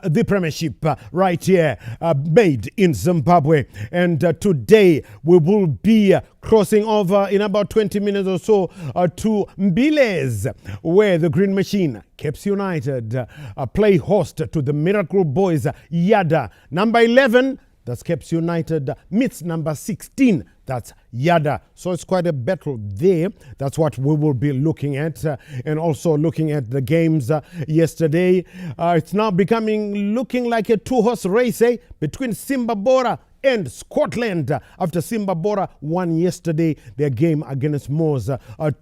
The Premiership right here, made in Zimbabwe. And today we will be crossing over in about 20 minutes or so to Mbiles, where the Green Machine, Caps United, play host to the Miracle Boys, Yadah. Number 11, that's Caps United, meets number 16, that's Yadah. So it's quite a battle there. That's what we will be looking at. And also looking at the games yesterday. It's now looking like a two-horse race between Simbabora and Scotland. After Simbabora won yesterday their game against Moors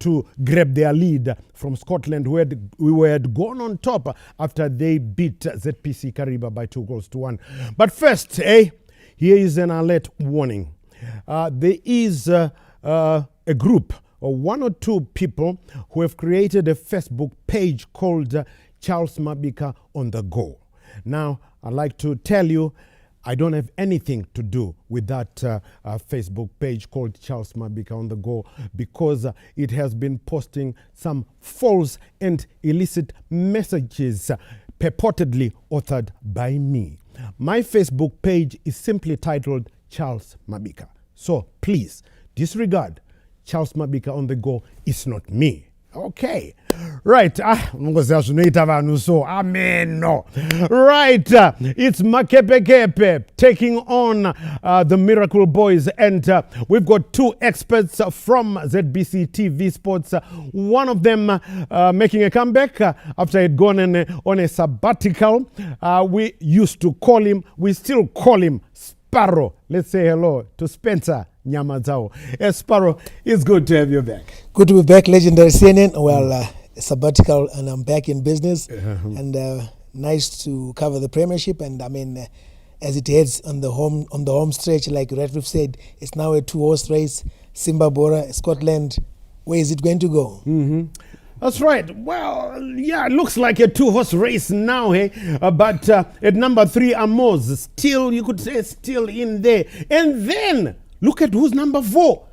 to grab their lead from Scotland, who had gone on top after they beat ZPC Kariba by 2-1. But first, here is an alert warning. There is a group of one or two people who have created a Facebook page called Charles Mabika on the Go. Now, I'd like to tell you, I don't have anything to do with that Facebook page called Charles Mabika on the Go, because it has been posting some false and illicit messages purportedly authored by me. My Facebook page is simply titled Charles Mabika. So please disregard. Charles Mabika on the Go is not me. Okay. Right. Amen. No. Right. It's Makepekepe taking on the Miracle Boys. And we've got two experts from ZBC TV Sports. One of them making a comeback after he'd gone on a sabbatical. We still call him Sparrow. Let's say hello to Spencer Nyamazao. Sparrow, it's good to have you back. Good to be back, legendary CNN. Well, sabbatical, and I'm back in business. And nice to cover the Premiership. And I mean, as it heads on the home stretch, like Radcliffe said, it's now a two-horse race. Simbabora, Scotland. Where is it going to go? That's right. Well, yeah, it looks like a two-horse race now, but at number 3, Amos, still, you could say, still in there. And then, look at who's number 4.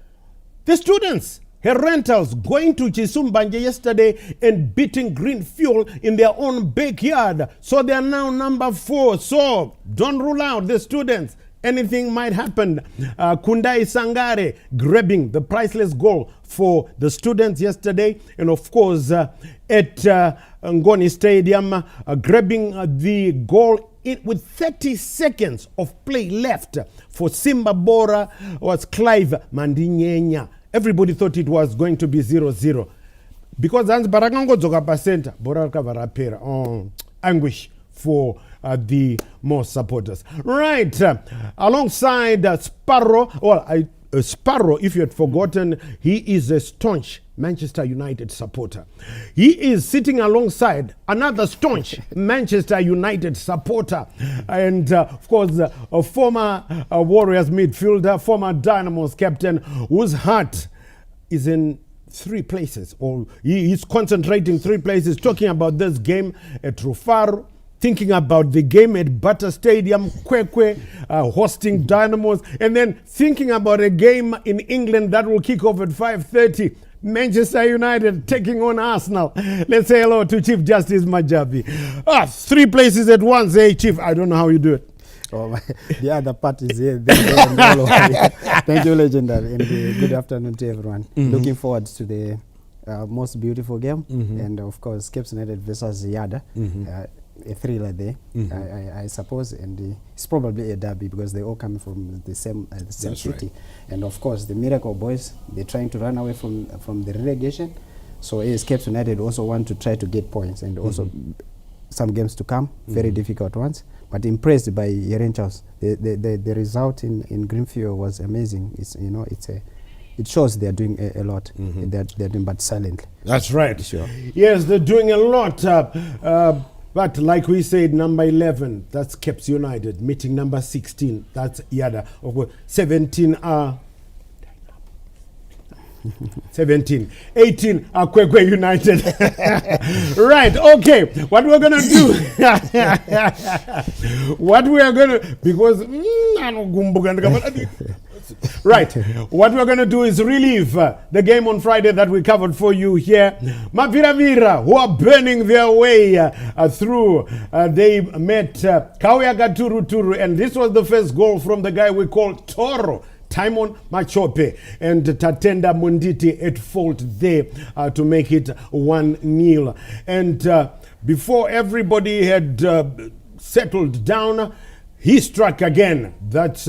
The students. Her rentals going to Chisumbanje yesterday and beating Green Fuel in their own backyard. So they are now number 4. So don't rule out the students. Anything might happen. Kundai Sangare grabbing the priceless goal for the students yesterday. And of course, at Ngoni Stadium, grabbing the goal with 30 seconds of play left for Simbabora was Clive Mandinyenya. Everybody thought it was going to be 0-0. Because Zanzibar akangodzoka pa Bora kavarapera. Oh, anguish for the more supporters. Right. Alongside Sparrow, Sparrow, if you had forgotten, he is a staunch Manchester United supporter. He is sitting alongside another staunch Manchester United supporter. And of course, a former Warriors midfielder, former Dynamos captain, whose heart is in 3 places, or he is concentrating 3 places, talking about this game at Rufaro, thinking about the game at Butter Stadium, Kwekwe, hosting Dynamos, and then thinking about a game in England that will kick off at 5:30. Manchester United taking on Arsenal. Let's say hello to Chief Justice Majabi. 3 places at once, Chief. I don't know how you do it. Oh, the other part is here. Thank you, legendary, and good afternoon to everyone. Looking forward to the most beautiful game, and of course, Caps United versus Yadah. A thriller there, I suppose, and it's probably a derby because they all come from the same city. Right. And of course, the Miracle Boys, they're trying to run away from the relegation. So as Caps United also want to try to get points, and also some games to come, very difficult ones. But impressed by Yerenchaus. The result in Greenfield was amazing. It shows they're doing a lot. They're doing, but silently. That's right. Sure. Yes, they're doing a lot. But like we said, number 11, that's Caps United, meeting number 16, that's Yadah. 17 are 17. 18, Kwekwe United. Right, okay. What we're going to do, right, what we're going to do is relive the game on Friday that we covered for you here. Maviravira, who are burning their way through, they met Kauyaga Turu, and this was the first goal from the guy we call Toro, Timon Machope, and Tatenda Munditi at fault there to make it 1-0. And before everybody had settled down, he struck again. That's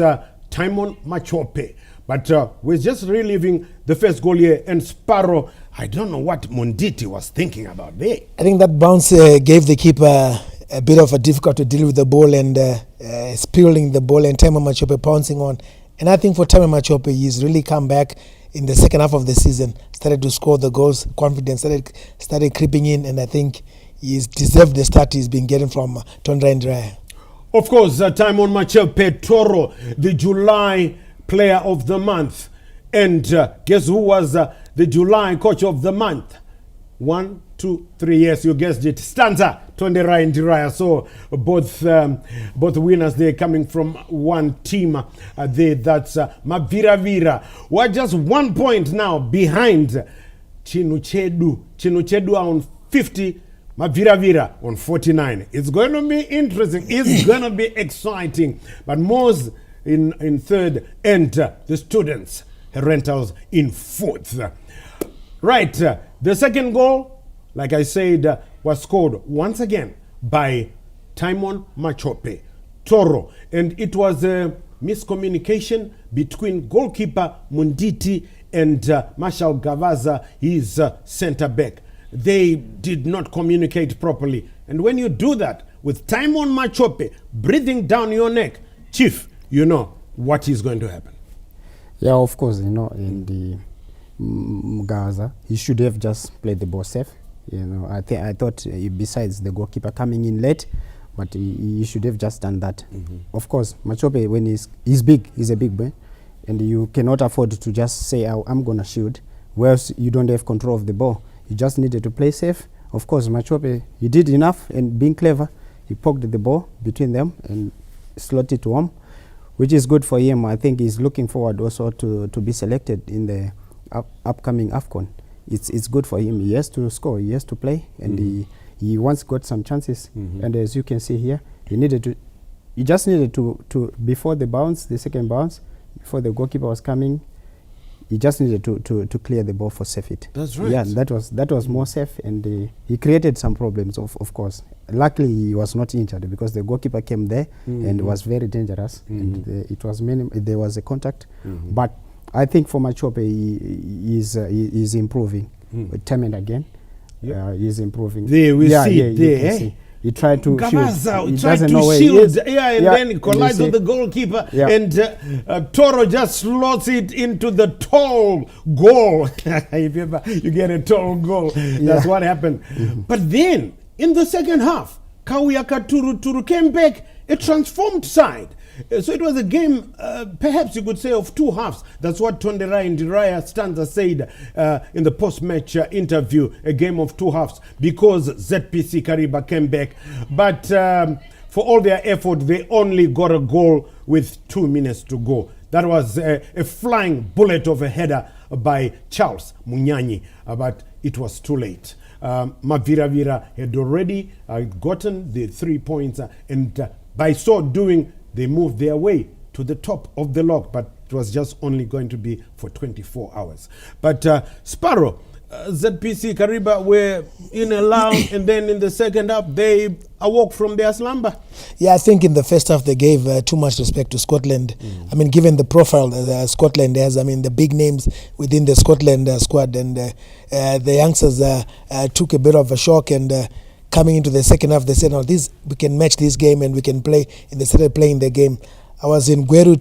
Timon Machope. But we're just reliving the first goal here. And Sparrow, I don't know what Munditi was thinking about there. I think that bounce gave the keeper a bit of a difficult to deal with the ball and spilling the ball, and Timon Machope pouncing on. And I think for Timon Machope, he's really come back in the second half of the season, started to score the goals, confidence started creeping in, and I think he's deserved the start he's been getting from Tondra and Raya. Of course, Timon Machope Toro, the July player of the month. And guess who was the July coach of the month? 1, 2, 3 years, you guessed it. Stanza, Tondera and Diraya. So both winners, they're coming from one team. That's Maviravira. We're just 1 point now behind Chinuchedu. Chinuchedu are on 50. Maviravira on 49. It's going to be interesting. It's going to be exciting. But Mo's in third and the students, rentals in fourth. Right. The second goal, like I said, was scored once again by Timon Machope Toro. And it was a miscommunication between goalkeeper Munditi and Marshall Gavaza, his center back. They did not communicate properly. And when you do that with Timon Machope breathing down your neck, Chief, you know what is going to happen. Yeah, of course, in the Gaza, he should have just played the ball safe. I thought besides the goalkeeper coming in late, but he should have just done that. Of course, Machope, when he's big, he's a big boy, and you cannot afford to just say, I'm going to shoot, whereas you don't have control of the ball. You just needed to play safe. Of course, Machope, he did enough, and being clever, he poked the ball between them and slotted to him, which is good for him. I think he's looking forward also to be selected in the upcoming AFCON. It's good for him. He has to score, he has to play, and he once got some chances. And as you can see here, he just needed to before the second bounce, before the goalkeeper was coming, he just needed to clear the ball for safety. That's right. Yeah, that was more safe, and he created some problems, of course. Luckily, he was not injured because the goalkeeper came there and was very dangerous, and there was a contact. But I think for Machope, he is improving. With Temen again, he's improving. There we see. He tried to Gavaza shield. tried to shield, then he collides with the goalkeeper, and Toro just slots it into the tall goal. If you get a tall goal, that's what happened. But then, in the second half, Kauyaga Turu came back, a transformed side. So it was a game, perhaps you could say, of two halves. That's what Tondera and Diraya Stanza said in the post-match interview, a game of two halves, because ZPC Kariba came back. But for all their effort, they only got a goal with 2 minutes to go. That was a flying bullet of a header by Charles Munyanyi, but it was too late. Maviravira had already gotten the 3 points, and by so doing, they moved their way to the top of the log, but it was just only going to be for 24 hours. But Sparrow, ZPC Kariba were in a lull, and then in the second half, they awoke from their slumber. Yeah, I think in the first half, they gave too much respect to Scotland. I mean, given the profile that Scotland has, I mean, the big names within the Scotland squad, and the youngsters took a bit of a shock, and coming into the second half, they said, "No, we can match this game and we can play." And they started playing the game. I was in Gweru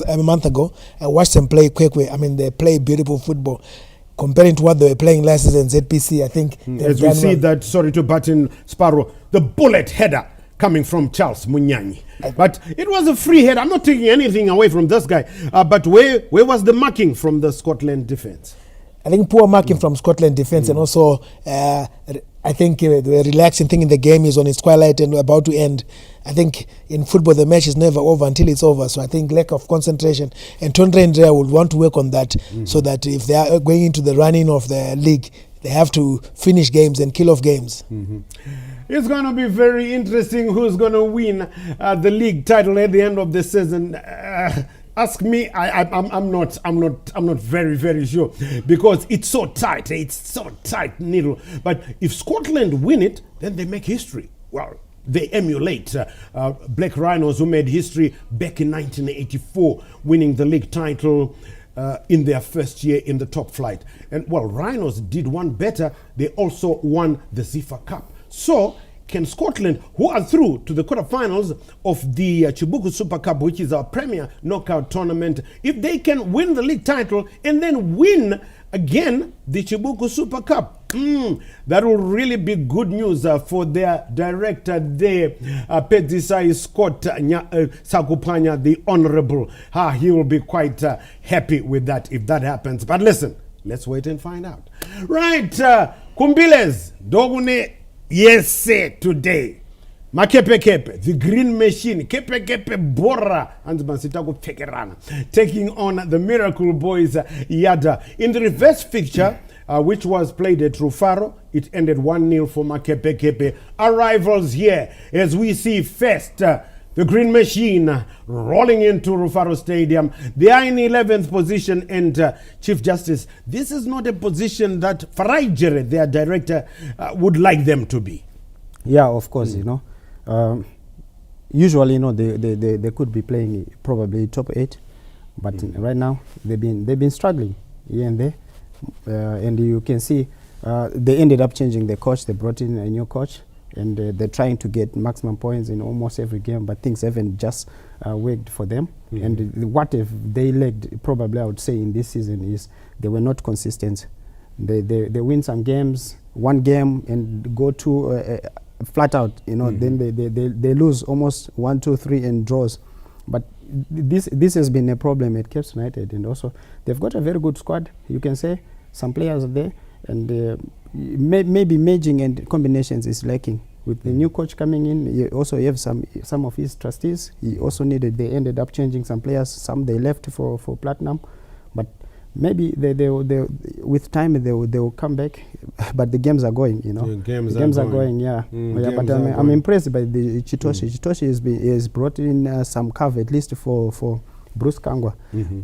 a month ago. I watched them play Kwekwe. I mean, they play beautiful football. Comparing to what they were playing last season, ZPC, I think. As we see that, sorry to butt in, Sparrow, the bullet header coming from Charles Munyanyi. But it was a free head. I'm not taking anything away from this guy. But where was the marking from the Scotland defence? I think poor marking from Scotland defence, and also I think the relaxing thing in the game is on its twilight and about to end. I think in football the match is never over until it's over. So I think lack of concentration, and Tondre and Drea would want to work on that, so that if they are going into the running of the league, they have to finish games and kill off games. It's going to be very interesting who's going to win the league title at the end of the season. Ask me, I'm not very sure, because it's so tight. It's so tight needle. But if Scotland win it, then they make history. Well, they emulate Black Rhinos, who made history back in 1984, winning the league title in their first year in the top flight. And well, Rhinos did one better. They also won the Zifa Cup. So can Scotland, who are through to the quarterfinals of the Chibuku Super Cup, which is our premier knockout tournament, if they can win the league title and then win again the Chibuku Super Cup, that will really be good news for their director there, Petisai Scott Sakupanya, the Honorable. He will be quite happy with that if that happens. But listen, let's wait and find out. Right, Kumbiles, Dogune. Yes, sir, today. Makepe Kepe, the green machine, Kepe Kepe Bora, and Mansitaku Tekerana, taking on the Miracle Boys Yadah. In the reverse fixture, which was played at Rufaro, it ended 1-0 for Makepe Kepe. Arrivals here, as we see first, the green machine rolling into Rufaro Stadium. They are in 11th position, and Chief Justice, this is not a position that Farajere, their director, would like them to be. Yeah, of course, you know. Usually, you know, they could be playing probably top 8, but right now they've been struggling here and there, and you can see they ended up changing the coach. They brought in a new coach, and they're trying to get maximum points in almost every game, but things haven't just worked for them. And what if they lacked, probably I would say in this season, is they were not consistent. They win some games, one game, and go to flat out, you know, then they lose almost 1, 2, 3 and draws. But this has been a problem at Cape United, and also they've got a very good squad, you can say. Some players are there, and maybe merging and combinations is lacking. With the new coach coming in, you also have some of his trustees. He also they ended up changing some players. Some they left for Platinum, but maybe they with time they will come back. But the games are going, you know. The games are going, yeah. But I'm impressed by the Chitoshi. Chitoshi has brought in some cover, at least for Bruce Kangwa.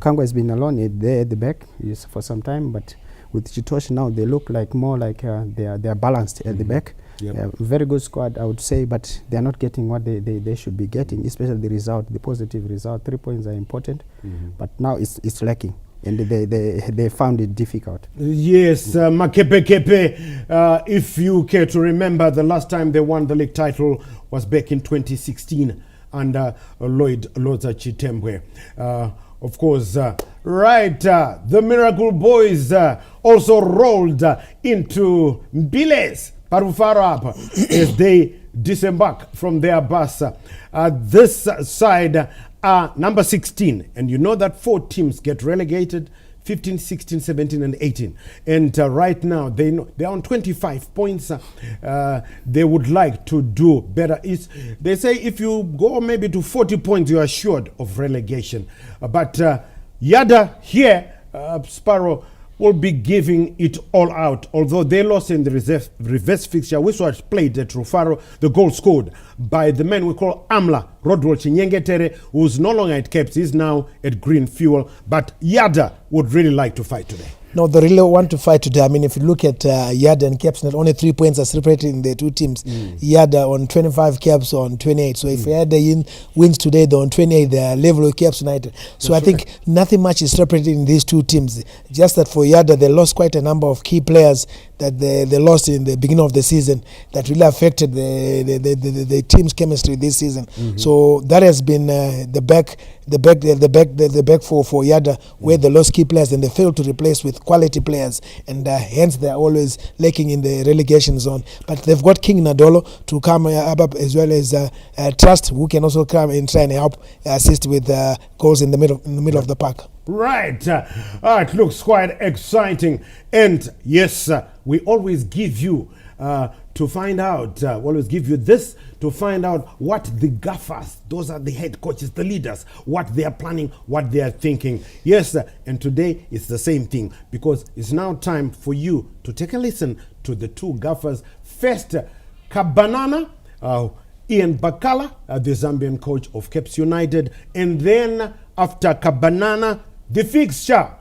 Kangwa has been alone there at the back for some time, but with Chitoshi now, they look like more like they are balanced at the back. Very good squad, I would say, but they are not getting what they should be getting, especially the result, the positive result. 3 points are important, but now it's lacking, and they found it difficult. Yes, Makepe Kepe, if you care to remember, the last time they won the league title was back in 2016 under Lloyd Loza Chitembwe. Of course, the Miracle Boys also rolled into Mbiles Parufaro as they disembark from their bus. This side are number 16, and you know that 4 teams get relegated, 15, 16, 17, and 18. And right now, they're on 25 points. They would like to do better. They say if you go maybe to 40 points, you are assured of relegation. But Yadah here, Sparrow, will be giving it all out. Although they lost in the reverse fixture, which was played at Rufaro, the goal scored by the man we call Amla Rodwell Chinyengetere, who's no longer at Cape, he's now at Green Fuel. But Yadah would really like to fight today. No, they really want to fight today. I mean, if you look at Yadah and Caps, not only 3 points are separated in the two teams. Yadah on 25, Caps on 28. So if Yadah wins today, they're on 28, they're level with Caps United. So I think nothing much is separated in these two teams. Just that for Yadah, they lost quite a number of key players. that they lost in the beginning of the season that really affected the team's chemistry this season. So that has been the back for Yadah, where they lost key players and they failed to replace with quality players, and hence they're always lacking in the relegation zone. But they've got King Nadolo to come up, as well as Trust, who can also come and try and help assist with goals in the middle of the park. Right. It looks quite exciting. And yes, we always give you to find out, always give you this to find out what the gaffers, those are the head coaches, the leaders, what they are planning, what they are thinking. Yes, and today it's the same thing, because it's now time for you to take a listen to the two gaffers. First, Kabanana, Ian Bakala, the Zambian coach of Caps United. And then after Kabanana, the fixer,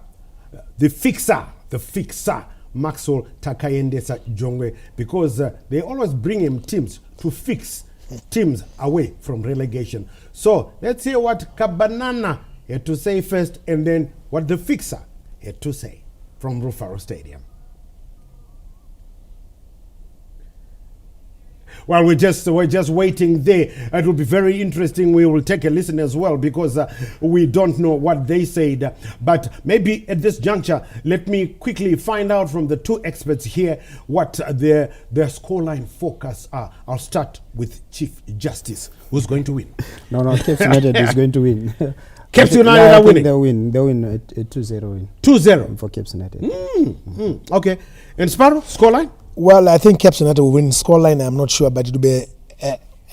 Maxwell Takayendesa Jongwe, because they always bring him teams to fix teams away from relegation. So let's hear what Kabanana had to say first, and then what the fixer had to say from Rufaro Stadium. Well, we're just waiting there. It will be very interesting. We will take a listen as well, because we don't know what they said. But maybe at this juncture, let me quickly find out from the two experts here what their scoreline forecasts are. I'll start with Chief Justice. Who's going to win? No, Cape United is going to win. Cape United are winning. They'll win a 2-0 win. 2-0 for Cape United. Okay. And Sparrow, scoreline? Well, I think Caps United will win. Scoreline, I'm not sure, but it will be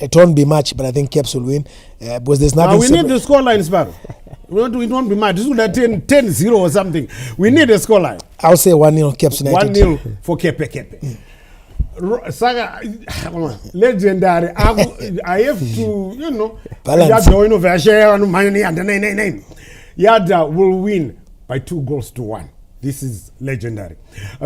it won't be much. But I think Caps will win, because there's nothing. We need the scoreline, Sparrow. We won't be mad. This would have 10-0 or something. We need a scoreline. I'll say 1-0 Caps United. 1-0 for Kepe. Saga, legendary. I have to, balance. Yadah will win by 2-1. This is legendary.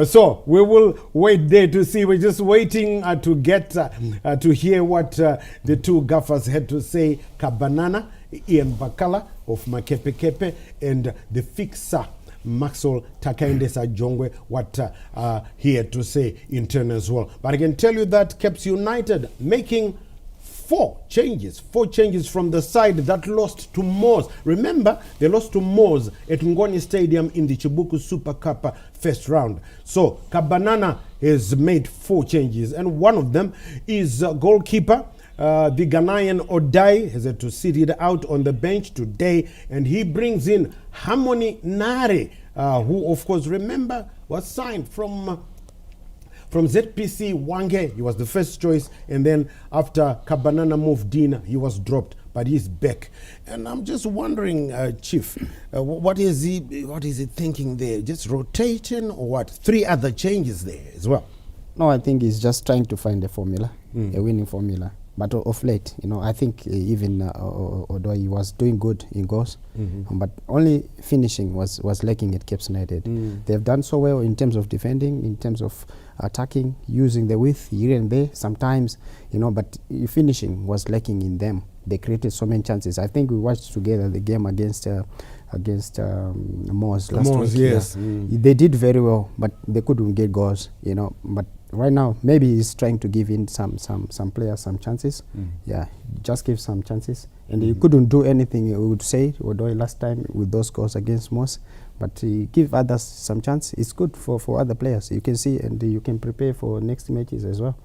So we will wait there to see. We're just waiting to get to hear what the two gaffers had to say. Kabanana, Ian Bakala of Makepe, and the fixer, Maxwell Takayendesa Jongwe, what he had to say in turn as well. But I can tell you that Caps United making four changes from the side that lost to Moors. Remember, they lost to Moors at Ngoni Stadium in the Chibuku Super Cup first round. So Kabanana has made 4 changes, and one of them is goalkeeper. The Ghanaian Odai has had to sit it out on the bench today, and he brings in Harmony Nare, who, of course, remember, was signed from ZPC Wange. He was the first choice, and then after Kabanana moved in, he was dropped, but he's back. And I'm just wondering, Chief, what is he thinking there? Just rotating or what? 3 other changes there as well. No, I think he's just trying to find a formula, a winning formula. But of late, I think even although he was doing good in goals, but only finishing was lacking at Cape United. They've done so well in terms of defending, in terms of attacking, using the width here and there sometimes, but finishing was lacking in them. They created so many chances. I think we watched together the game against Moors last week. Yes. They did very well, but they couldn't get goals, but right now, maybe he's trying to give in some players some chances. Yeah, just give some chances. And he couldn't do anything, we would say, although last time with those goals against Moss. But he give others some chance. It's good for other players. You can see, and you can prepare for next matches as well.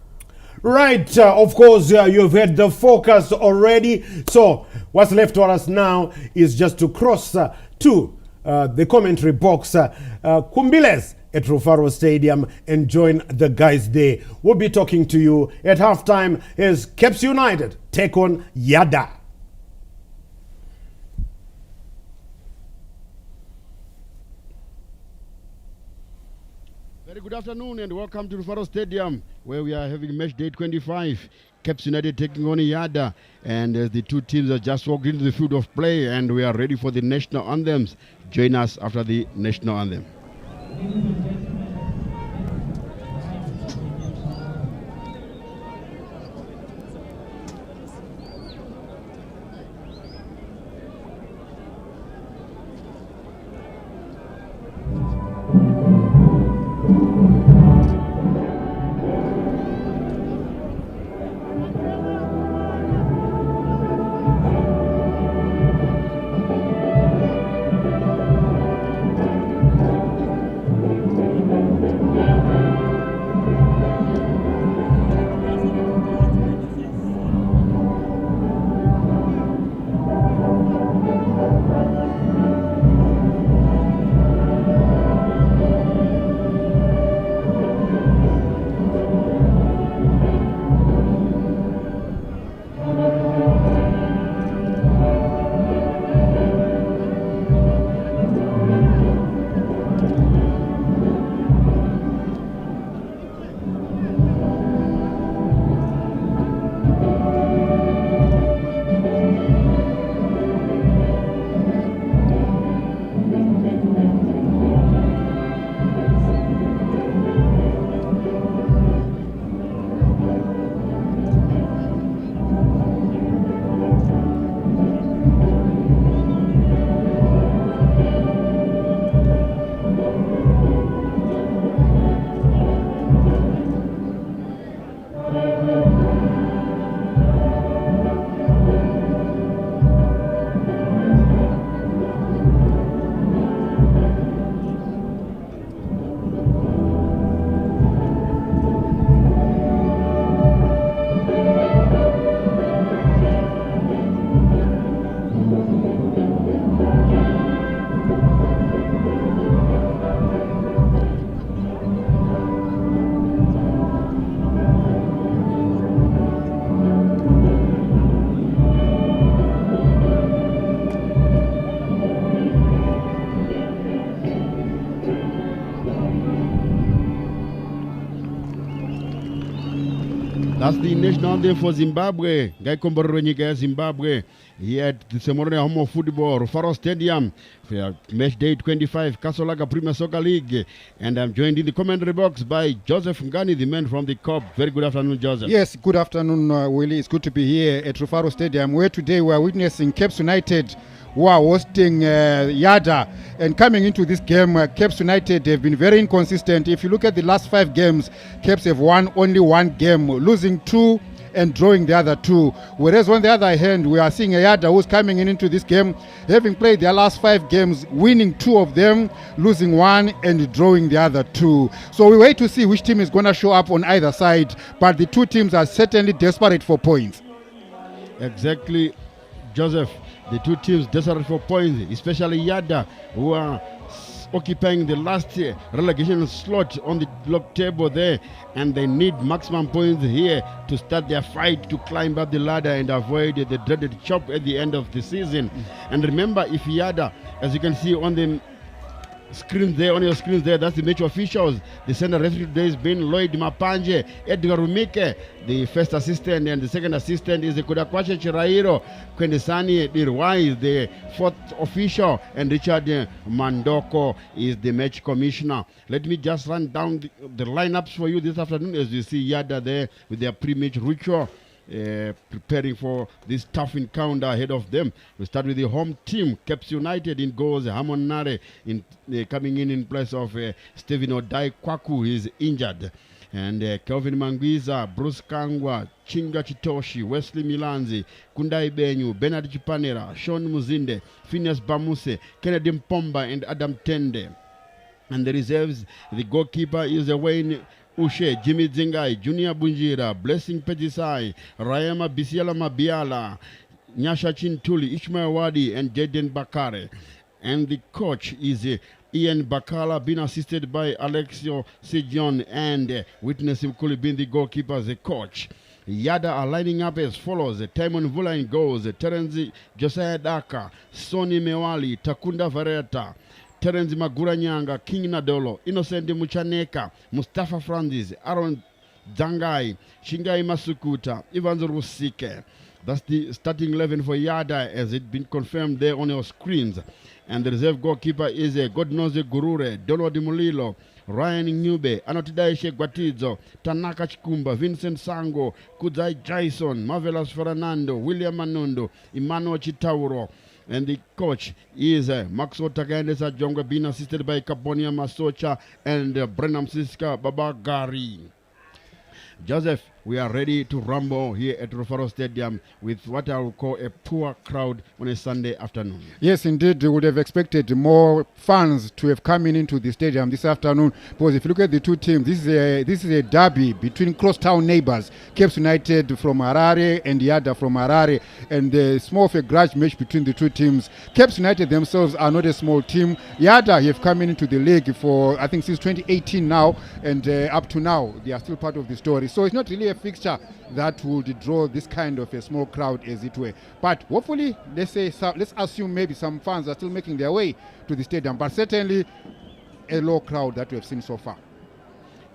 Right, of course, you've had the focus already. So what's left for us now is just to cross to the commentary box. Kumbiles at Rufaro Stadium and join the guys there. We'll be talking to you at halftime as Caps United take on Yadah. Very good afternoon and welcome to Rufaro Stadium, where we are having match day 25. Caps United taking on Yadah, and the two teams have just walked into the field of play, and we are ready for the national anthems. Join us after the national anthem. That's the national anthem for Zimbabwe. Guy Komborero nyika ya Zimbabwe. Here at the ceremony home of football, Rufaro Stadium, for match day 25, Kasolaga Premier Soccer League. And I'm joined in the commentary box by Joseph Ngani, the man from the COP. Very good afternoon, Joseph. Yes, good afternoon, Willie. It's good to be here at Rufaro Stadium, where today we are witnessing Cape United, who are hosting Yadah. And coming into this game, Cape United have been very inconsistent. If you look at the last 5 games, Capes have won only 1 game, losing 2 and drawing the other 2. Whereas on the other hand, we are seeing a Yadah who's coming into this game, having played their last 5 games, winning 2 of them, losing 1 and drawing the other 2. So we wait to see which team is going to show up on either side, but the 2 teams are certainly desperate for points. Exactly, Joseph. The 2 teams desperate for points, especially Yadah, who are occupying the last relegation slot on the log table there, and they need maximum points here to start their fight to climb up the ladder and avoid the dreaded chop at the end of the season. And remember, if Yadah, as you can see on the screen there, on your screens there, that's the match officials. The center referee today has been Lloyd Mapanje, Edgar Rumike, the first assistant, and the second assistant is the Kudakwache Chirairo, Kwendesani Dirwai is the 4th official, and Richard Mandoko is the match commissioner. Let me just run down the lineups for you this afternoon as you see Yadah there with their pre-match ritual. Preparing for this tough encounter ahead of them. We start with the home team. Cape United in goals. Hamon Nare coming in place of Stephen Odai Kwaku. He is injured. And Kelvin Mangwiza, Bruce Kangwa, Chinga Chitoshi, Wesley Milanzi, Kundai Benyu, Bernard Chipanera, Sean Muzinde, Phineas Bamuse, Kennedy Mpomba, and Adam Tende. And the reserves, the goalkeeper is Wayne Ushe, Jimmy Zingai, Junior Bunjira, Blessing Petisai, Rayama Bisiala Mabiala, Nyasha Chintuli, Ishmael Wadi, and Jaden Bakare. And the coach is Ian Bakala, being assisted by Alexio Sejon, and Witness Mkuli being the goalkeeper as a coach. Yadah are lining up as follows: Timon Vula in goals, Terence Josiah Daka, Sonny Mewali, Takunda Vareta, Terence Magura Nyanga, King Nadolo, Innocent Muchaneka, Mustafa Francis, Aaron Zangai, Shingai Masukuta, Evans Rusike. That's the starting 11 for Yadah as it been confirmed there on your screens. And the reserve goalkeeper is Godnoze Gurure, Dolo Di Mulilo, Ryan Nyube, Anotidaishe Gwatizo, Tanaka Chikumba, Vincent Sango, Kudzai Jason, Marvelous Fernando, William Manondo, Emmanuel Chitauro. And the coach is Maxo Takandesa Jongwe, being assisted by Kabonia Masocha and Brenham Siska Babagari. Joseph, we are ready to rumble here at Rufaro Stadium with what I would call a poor crowd on a Sunday afternoon. Yes, indeed, we would have expected more fans to have come into the stadium this afternoon, because if you look at the 2 teams, this is a derby between crosstown neighbors, Cape United from Harare and Yadah from Harare, and it's more of a grudge match between the 2 teams. Cape United themselves are not a small team. Yadah have come into the league for, I think, since 2018 now, and up to now, they are still part of the story. So it's not really a fixture that would draw this kind of a small crowd, as it were. But hopefully, let's assume maybe some fans are still making their way to the stadium, but certainly a low crowd that we have seen so far.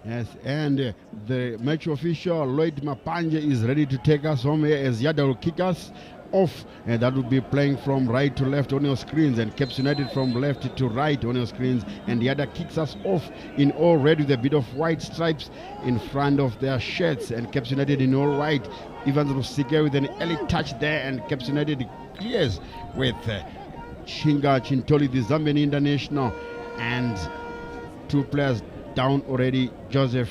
Yes, and the match official Lloyd Mapanje is ready to take us home here as Yadah will kick us off, and that will be playing from right to left on your screens, and Cape United from left to right on your screens, and Yadah kicks us off in all red with a bit of white stripes in front of their shirts, and Cape United in all white. Evans Rusike with an early touch there, and Cape United clears with Chinga Chintoli, the Zambian international, and 2 players down already, Joseph.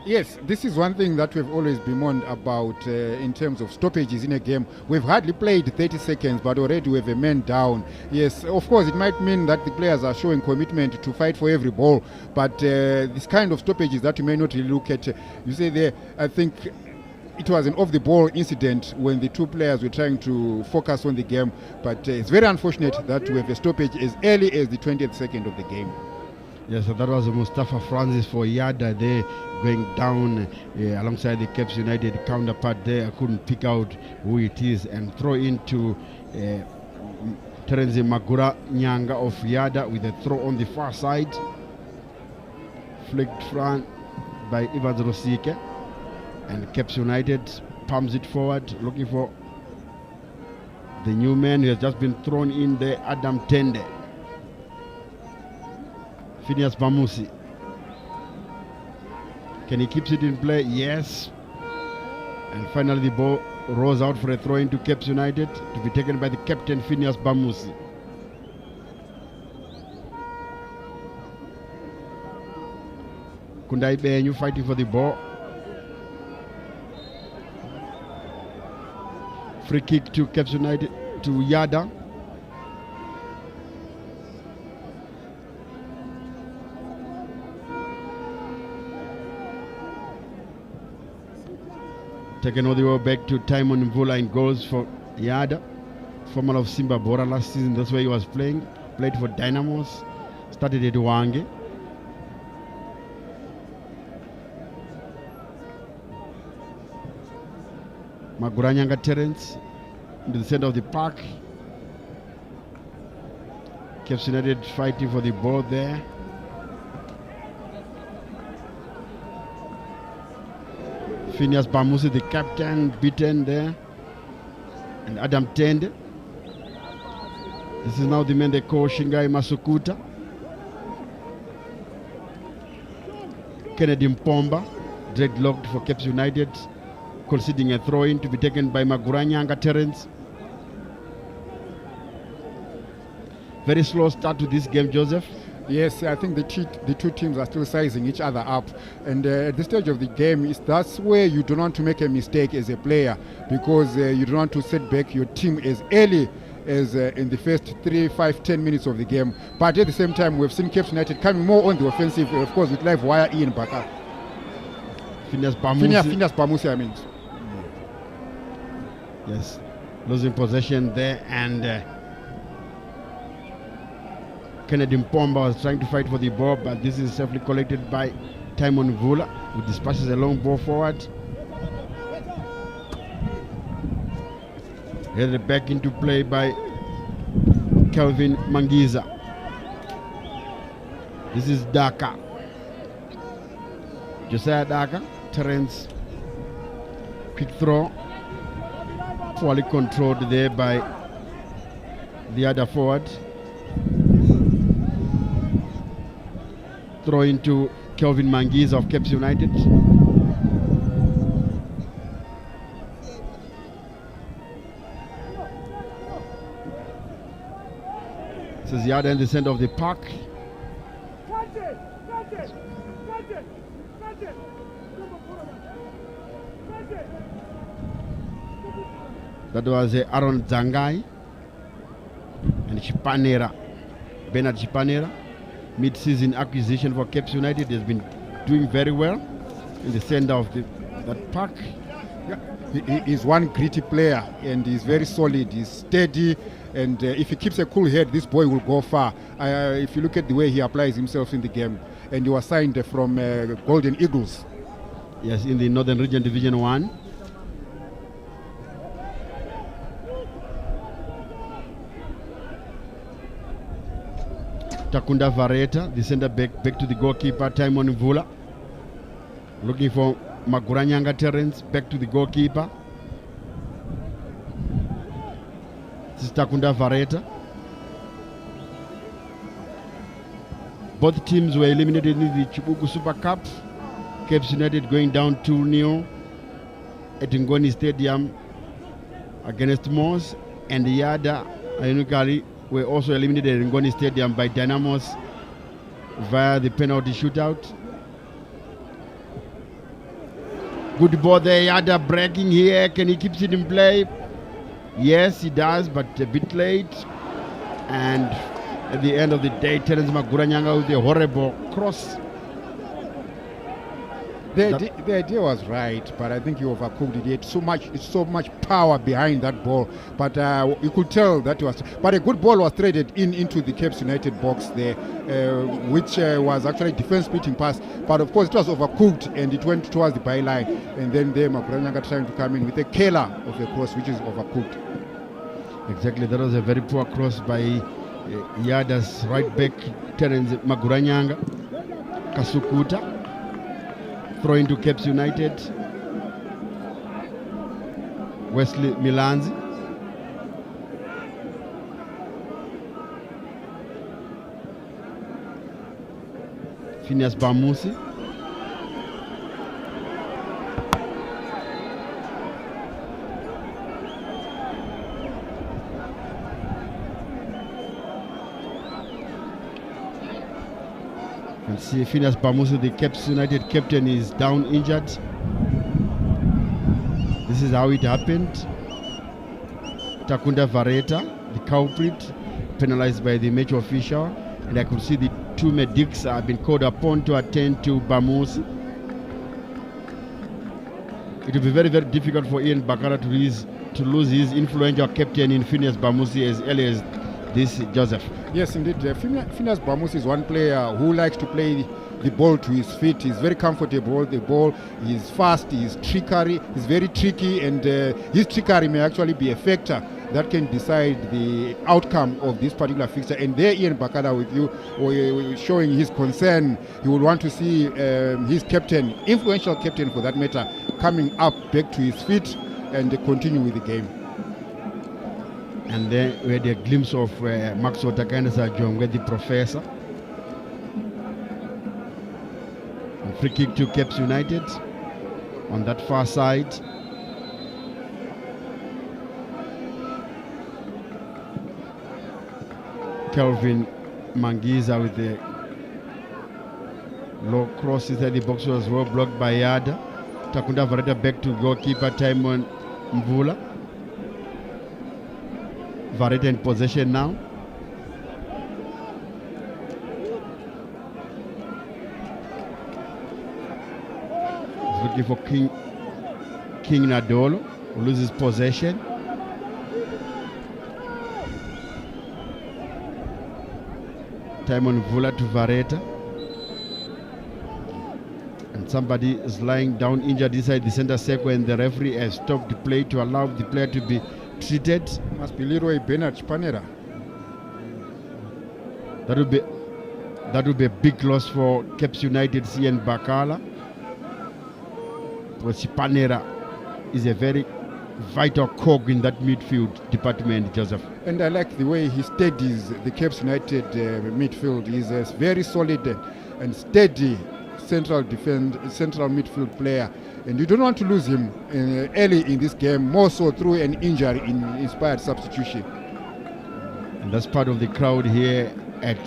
Yes, this is one thing that we've always bemoaned about in terms of stoppages in a game. We've hardly played 30 seconds, but already we have a man down. Yes, of course, it might mean that the players are showing commitment to fight for every ball, but this kind of stoppages that you may not really look at, you say there, I think it was an off-the-ball incident when the 2 players were trying to focus on the game, but it's very unfortunate that we have a stoppage as early as the 20th second of the game. Yes, so that was Mustafa Francis for Yadah there, going down alongside the Cape United counterpart there. I couldn't pick out who it is, and throw into Terence Magura Nyanga of Yadah with a throw on the far side. Flicked front by Evans Rosike. And Caps United pumps it forward, looking for the new man who has just been thrown in there, Adam Tende. Phineas Bamusi. Can he keep it in play? Yes. And finally the ball rolls out for a throw into Caps United to be taken by the captain, Phineas Bamusi. Kundai Benyu fighting for the ball. Free kick to Caps United, to Yadah. Taken all the way back to Timon Mvula in goals for Yadah, former of Simba Bora last season. That's where he was playing. Played for Dynamos. Started at Wange. Maguranyanga Terence into the center of the park. Caps United fighting for the ball there. Phineas Bamusi, the captain, beaten there. And Adam Tende. This is now the man they call Shingai Masukuta. Kennedy Mpomba, dreadlocked for Caps United, conceding a throw-in to be taken by Maguranyanga Terence. Very slow start to this game, Joseph. Yes, I think the two teams are still sizing each other up, and at this stage of the game, that's where you don't want to make a mistake as a player, because you don't want to set back your team as early as in the first 3, 5, 10 minutes of the game. But at the same time, we've seen Cape United coming more on the offensive, of course, with live wire in Baka. Phineas Bamusi. Phineas Bamusi, I mean. Yes, losing possession there, and Kennedy Mpomba was trying to fight for the ball, but this is safely collected by Timon Mvula, who dispatches a long ball forward. Headed back into play by Kelvin Mangiza. This is Daka. Josiah Daka, Terence, quick throw, poorly controlled there by the other forward. Throw into Kelvin Mangiza of Caps United. This is Yadah in the center of the park. That was Aaron Zangai and Chipanera, Bernard Chipanera. Mid-season acquisition for Caps United, has been doing very well in the center of that park. Yeah, he is one gritty player, and he's very solid. He's steady, and if he keeps a cool head, this boy will go far. If you look at the way he applies himself in the game, and he was signed from Golden Eagles. Yes, in the Northern Region Division 1. Takunda Vareta, the center back to the goalkeeper, Timon Mvula. Looking for Maguranyanga Terence, back to the goalkeeper. This is Takunda Vareta. Both teams were eliminated in the Chibuku Super Cup. Caps United going down 2-0 at Ngoni Stadium against Moss, and Yadah, ironically, were also eliminated in Ngoni Stadium by Dynamos via the penalty shootout. Good ball there, Yadah breaking here. Can he keep it in play? Yes, he does, but a bit late. And at the end of the day, Terence Maguranyanga with a horrible cross. The idea was right, but I think he overcooked it. He had so much power behind that ball, but you could tell that was. But a good ball was threaded into the Caps United box there, which was actually defense beating pass. But of course, it was overcooked and it went towards the byline, and then there Maguranyanga trying to come in with a killer of a cross, which is overcooked. Exactly, that was a very poor cross by Yadah's right back Terence Maguranyanga. Kasukuta. Throw into Caps United. Wesley Milanzi. Phineas Bamusi. And see Phineas Bamusi, the Caps United captain, is down injured. This is how it happened. Takunda Vareta, the culprit, penalized by the match official, and I could see the two medics have been called upon to attend to Bamusi. It will be very, very difficult for Ian Bakara to lose his influential captain in Phineas Bamusi as early as this, Joseph. Yes, indeed. Phineas Bamusi is one player who likes to play the ball to his feet. He's very comfortable with the ball. He's fast, he's very tricky, and his trickery may actually be a factor that can decide the outcome of this particular fixture. And there Ian Bakada with you showing his concern. He would want to see his captain, influential captain for that matter, coming up back to his feet and continue with the game. And then we had a glimpse of Maxwell Takanesa Jongwe, the professor. And free kick to Caps United on that far side. Kelvin Mangiza with the low cross inside the box was well blocked by Yadah. Takunda Vareta back to goalkeeper Timon Mvula. Vareta in possession now. He's looking for King Nadolo, who loses possession. Timon Mvula to Vareta. And somebody is lying down injured inside the center circle, and the referee has stopped the play to allow the player to be treated. Must be Leroy Bernard Panera. That would be a big loss for Caps United, CN Bakala. Because Panera is a very vital cog in that midfield department, Joseph. And I like the way he steadies the Caps United midfield. He's a very solid and steady central midfield player, and you don't want to lose him early in this game, more so through an injury in inspired substitution. And that's part of the crowd here at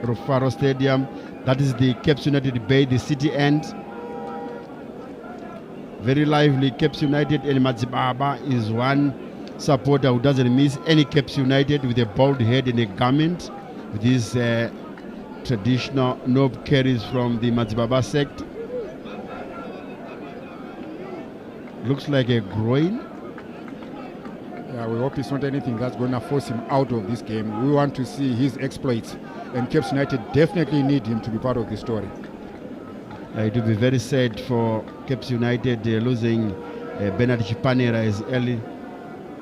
Rufaro Stadium. That is the Caps United Bay, the city end. Very lively. Caps United, and Matsibaba is one supporter who doesn't miss any Caps United, with a bald head and a garment, with his traditional knob carries from the Matsibaba sect. Looks like a groin. Yeah, we hope it's not anything that's going to force him out of this game. We want to see his exploits, and Caps United definitely need him to be part of the story. It will be very sad for Caps United losing Bernard Chipanera as early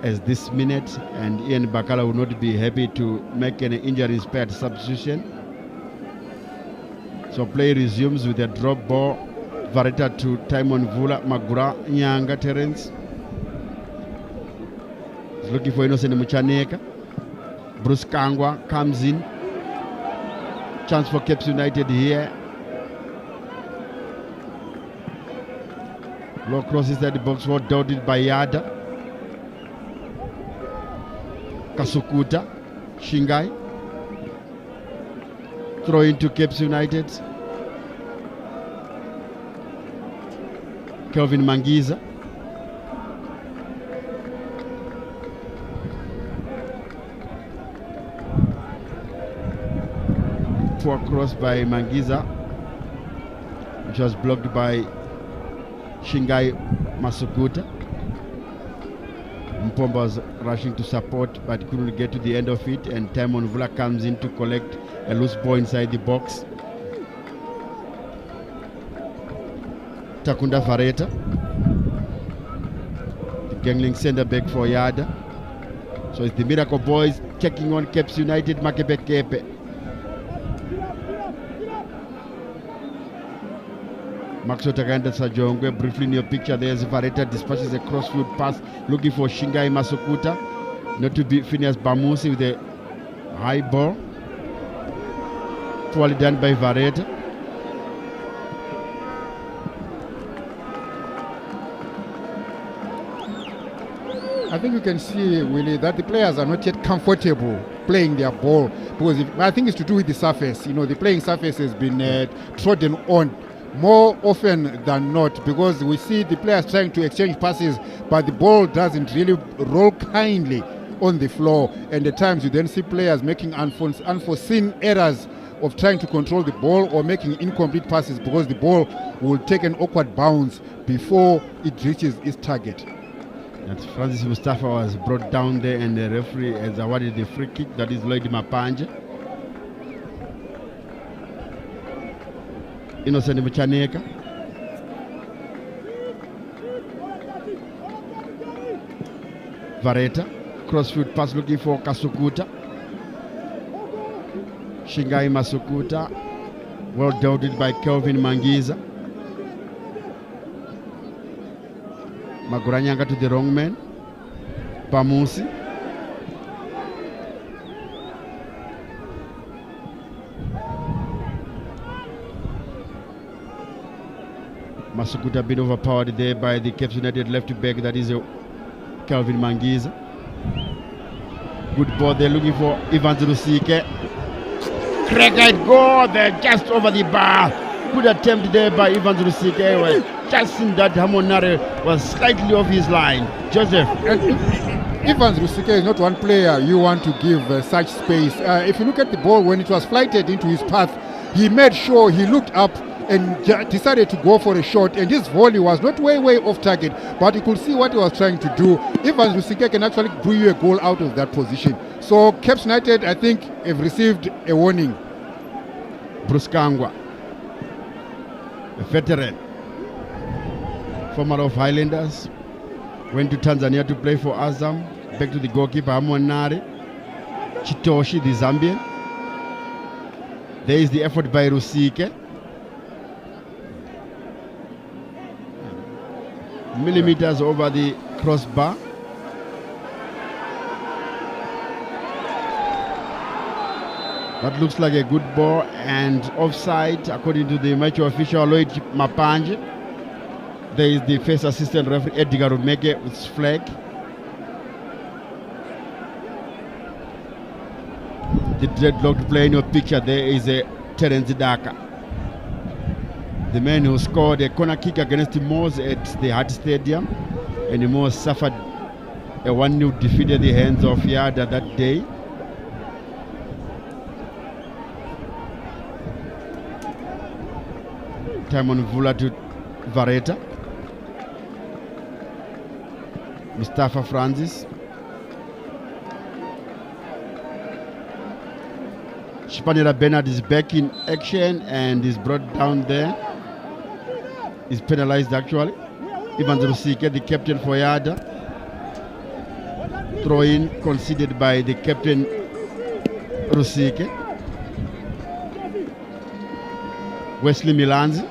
as this minute, and Ian Bakala will not be happy to make an injury-spared substitution. So play resumes with a drop ball. Vareta to Timon Vula, Magura, Nyanga, Terence. He's looking for Innocent Muchaneka. Bruce Kangwa comes in. Chance for Caps United here. Low cross inside the box, well dotted by Yadah. Kasukuta, Shingai. Throw into Caps United. Kelvin Mangiza. Poor cross by Mangiza, which was blocked by Shingai Masukuta. Mpomba was rushing to support but couldn't get to the end of it, and Timon Vula comes in to collect a loose ball inside the box. Takunda Vareta, the gangling centre back for Yadah. So it's the Miracle Boys checking on Caps United. Makepe Kepe. Maxo Takanda Sajongwe, briefly in your picture, there's Vareta dispatches a crossfield pass looking for Shingai Masukuta. Not to be Phineas Bamusi with a high ball. Poorly done by Vareta. I think you can see, Willie, that the players are not yet comfortable playing their ball, because I think it's to do with the surface. You know, the playing surface has been trodden on more often than not, because we see the players trying to exchange passes, but the ball doesn't really roll kindly on the floor, and at times you then see players making unforeseen errors of trying to control the ball or making incomplete passes, because the ball will take an awkward bounce before it reaches its target. That Francis Mustafa was brought down there, and the referee has awarded the free kick. That is Lloyd Mapanje. Innocent Muchaneka. Vareta. Crossfield pass looking for Kasukuta. Shingai Masukuta. Well dealt with by Kelvin Mangiza. Maguranyanga to the wrong man. Pamusi. Masukuta been overpowered there by the Cape United left back, that is Kelvin Mangiza. Good ball there looking for Evans Rusike. Cracked goal there just over the bar. Good attempt there by Evans Rusike. Just in that Hamonare was slightly off his line. Joseph. Evans Rusike is not one player you want to give such space. If you look at the ball when it was flighted into his path, he made sure he looked up and decided to go for a shot, and his volley was not way off target, but you could see what he was trying to do. Evans Rusike can actually do you a goal out of that position. So Cape United, I think, have received a warning. Bruce Kangwa, a veteran, former of Highlanders, went to Tanzania to play for Azam. Back to the goalkeeper Amonare Chitoshi, the Zambian. There is the effort by Rusike. Millimeters over the crossbar. That looks like a good ball and offside according to the match official Lloyd Mapanje. There is the first assistant referee Edgar Rumeke with his flag. The dreadlocked player in your picture there is a Terence Daka, the man who scored a corner kick against Moors at the Hart Stadium, and the Moors suffered a 1-0 defeat at the hands of Yadah that day. Timon Vula to Vareta. Mustafa Francis. Shipanera Bernard is back in action and is brought down there. Is penalized actually. Ivan Rusike, the captain for Yadah. Throw in conceded by the captain Rusike. Wesley Milanzi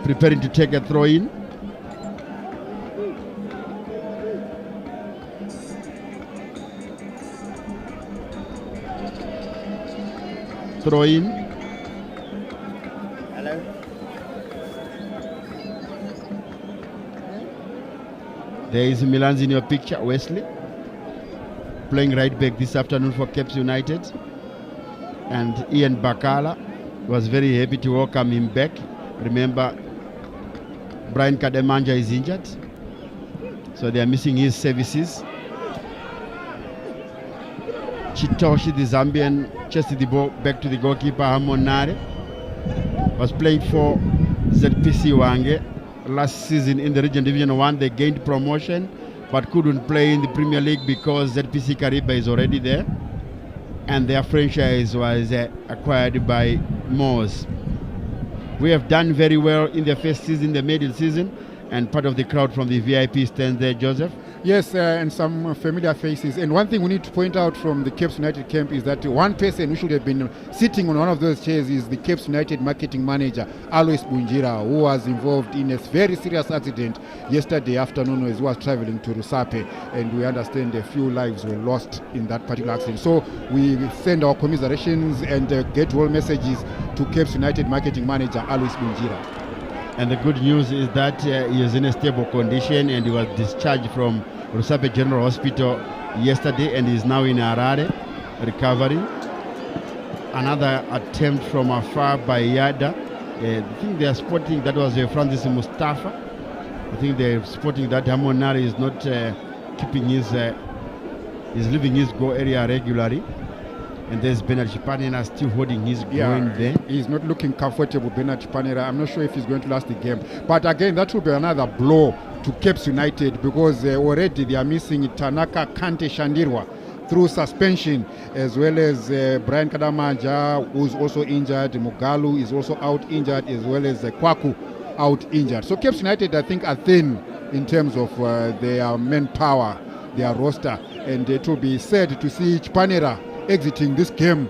preparing to take a throw in. Throw in. Hello. There is Milanzi in your picture, Wesley. Playing right back this afternoon for Cape United. And Ian Bakala was very happy to welcome him back. Remember, Brian Kademanja is injured, so they are missing his services. Chitoshi, the Zambian, chested the ball back to the goalkeeper Hamonare. Was playing for ZPC Wange last season in the Region Division 1. They gained promotion but couldn't play in the Premier League because ZPC Kariba is already there, and their franchise was acquired by Moors. We have done very well in the first season, the maiden season, and part of the crowd from the VIP stands there, Joseph. Yes, and some familiar faces. And one thing we need to point out from the Cape United camp is that one person who should have been sitting on one of those chairs is the Cape United marketing manager, Alois Bunjira, who was involved in a very serious accident yesterday afternoon as he was traveling to Rusape. And we understand a few lives were lost in that particular accident. So we send our commiserations and get well messages to Cape United marketing manager, Alois Bunjira. And the good news is that he is in a stable condition and he was discharged from Rusape General Hospital yesterday and is now in Harare recovering. Another attempt from afar by Yadah. I think they are spotting that was Francis Mustafa. I think they are spotting that Hamonari is not keeping his, is leaving his go area regularly. And there's Bernard Chipanera still holding his groin there. He's not looking comfortable, Bernard Chipanera. I'm not sure if he's going to last the game. But again, that will be another blow to Cape United because already they are missing Tanaka Kante Shandirwa through suspension, as well as Brian Kadamaja, who's also injured. Mugalu is also out injured, as well as Kwaku out injured. So Cape United, I think, are thin in terms of their manpower, their roster. And it will be sad to see Chipanera exiting this game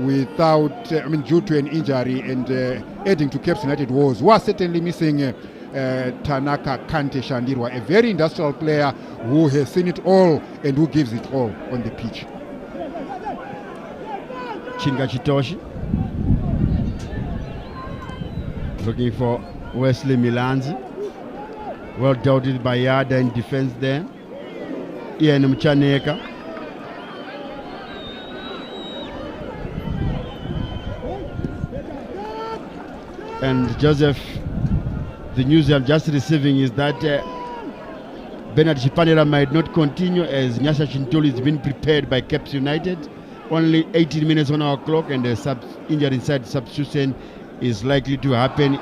without, due to an injury, and adding to Cape United woes. We are certainly missing Tanaka Kante Shandirwa, a very industrial player who has seen it all and who gives it all on the pitch. Chinga Chitoshi looking for Wesley Milanzi. Well dealt with by Yadah in defense there. Ian Mchaneka. And Joseph, the news I'm just receiving is that Bernard Chipanera might not continue as Nyasha Chintuli is being prepared by Cape United. Only 18 minutes on our clock and the injury inside substitution is likely to happen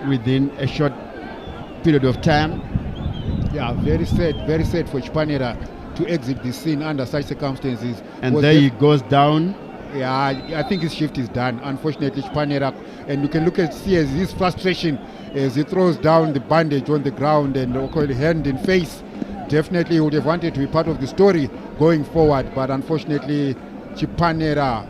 within a short period of time. Yeah, very sad for Chipanera to exit the scene under such circumstances. And there he goes down. Yeah, I think his shift is done. Unfortunately, Chipanera, and you can see his frustration as he throws down the bandage on the ground and hand in face. Definitely, he would have wanted to be part of the story going forward, but unfortunately, Chipanera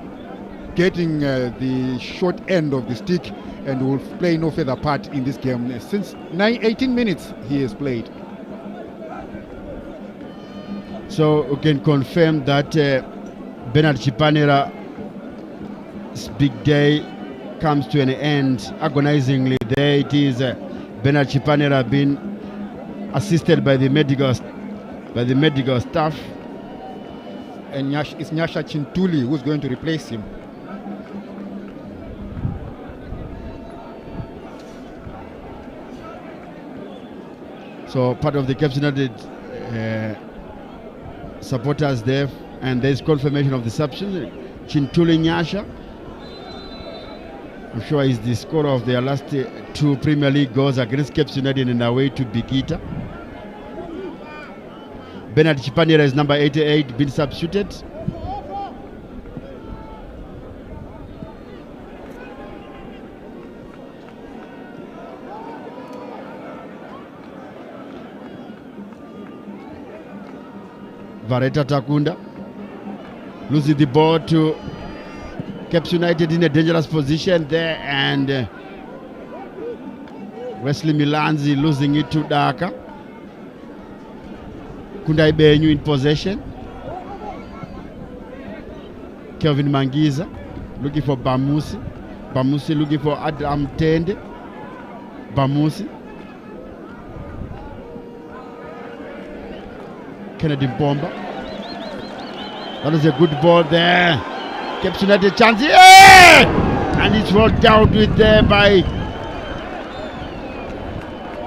getting the short end of the stick and will play no further part in this game. Since 18 minutes, he has played. So we can confirm that Bernard Chipanera's big day comes to an end agonizingly. There it is, Bernard Chipanera being assisted by the medical staff. And it's Nyasha Chintuli who's going to replace him. So part of the Cape United supporters there, and there's confirmation of the substitution. Chintuli Nyasha, I'm sure he's the scorer of their last two Premier League goals against Cape United and away to Bikita. Bernard Chipanera is number 88, been substituted. Vareta Takunda losing the ball to Cape United in a dangerous position there, and Wesley Milanzi losing it to Daka. Kundai Benyu in possession. Kelvin Mangiza looking for Bamusi. Bamusi looking for Adam Tende. Bamusi. Kennedy Bomba. That was a good ball there. Cape United chance. Yeah! And it's well dealt with there by...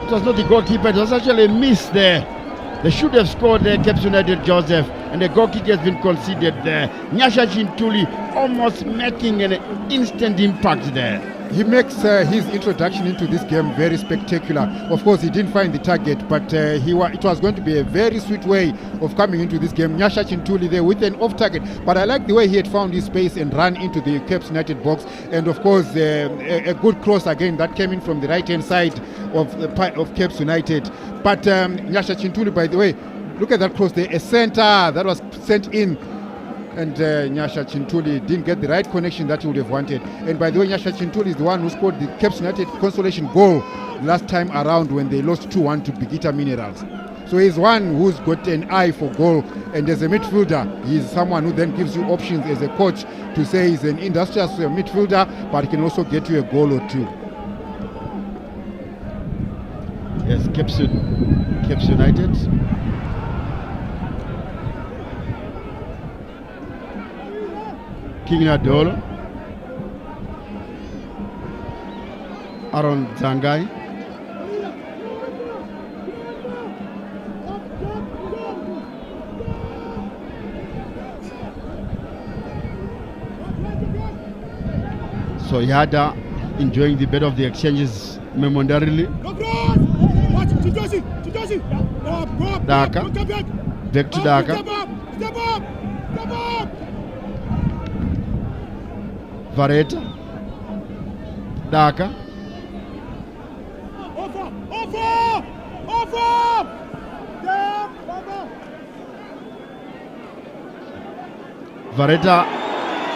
It was not the goalkeeper, it was actually a miss there. They should have scored there, Cape United, Joseph, and the goal kick has been conceded there. Nyasha Chintuli almost making an instant impact there. he makes his introduction into this game very spectacular. Of course, he didn't find the target, but it was going to be a very sweet way of coming into this game. Nyasha Chintuli there with an off target, but I like the way he had found his space and ran into the Cape United box. And of course, a good cross again that came in from the right hand side of Cape United. But Nyasha Chintuli, by the way, look at that cross there, a center that was sent in. And Nyasha Chintuli didn't get the right connection that he would have wanted. And by the way, Nyasha Chintuli is the one who scored the Cape United consolation goal last time around when they lost 2-1 to Bigita Minerals. So he's one who's got an eye for goal. And as a midfielder, he's someone who then gives you options as a coach to say he's an industrious midfielder, but he can also get you a goal or two. Yes, Cape United. King Nadolo, Aaron Zangai, so Yadah enjoying the bed of the exchanges momentarily. Daka, back to Daka. Vareta, Daka, Vareta,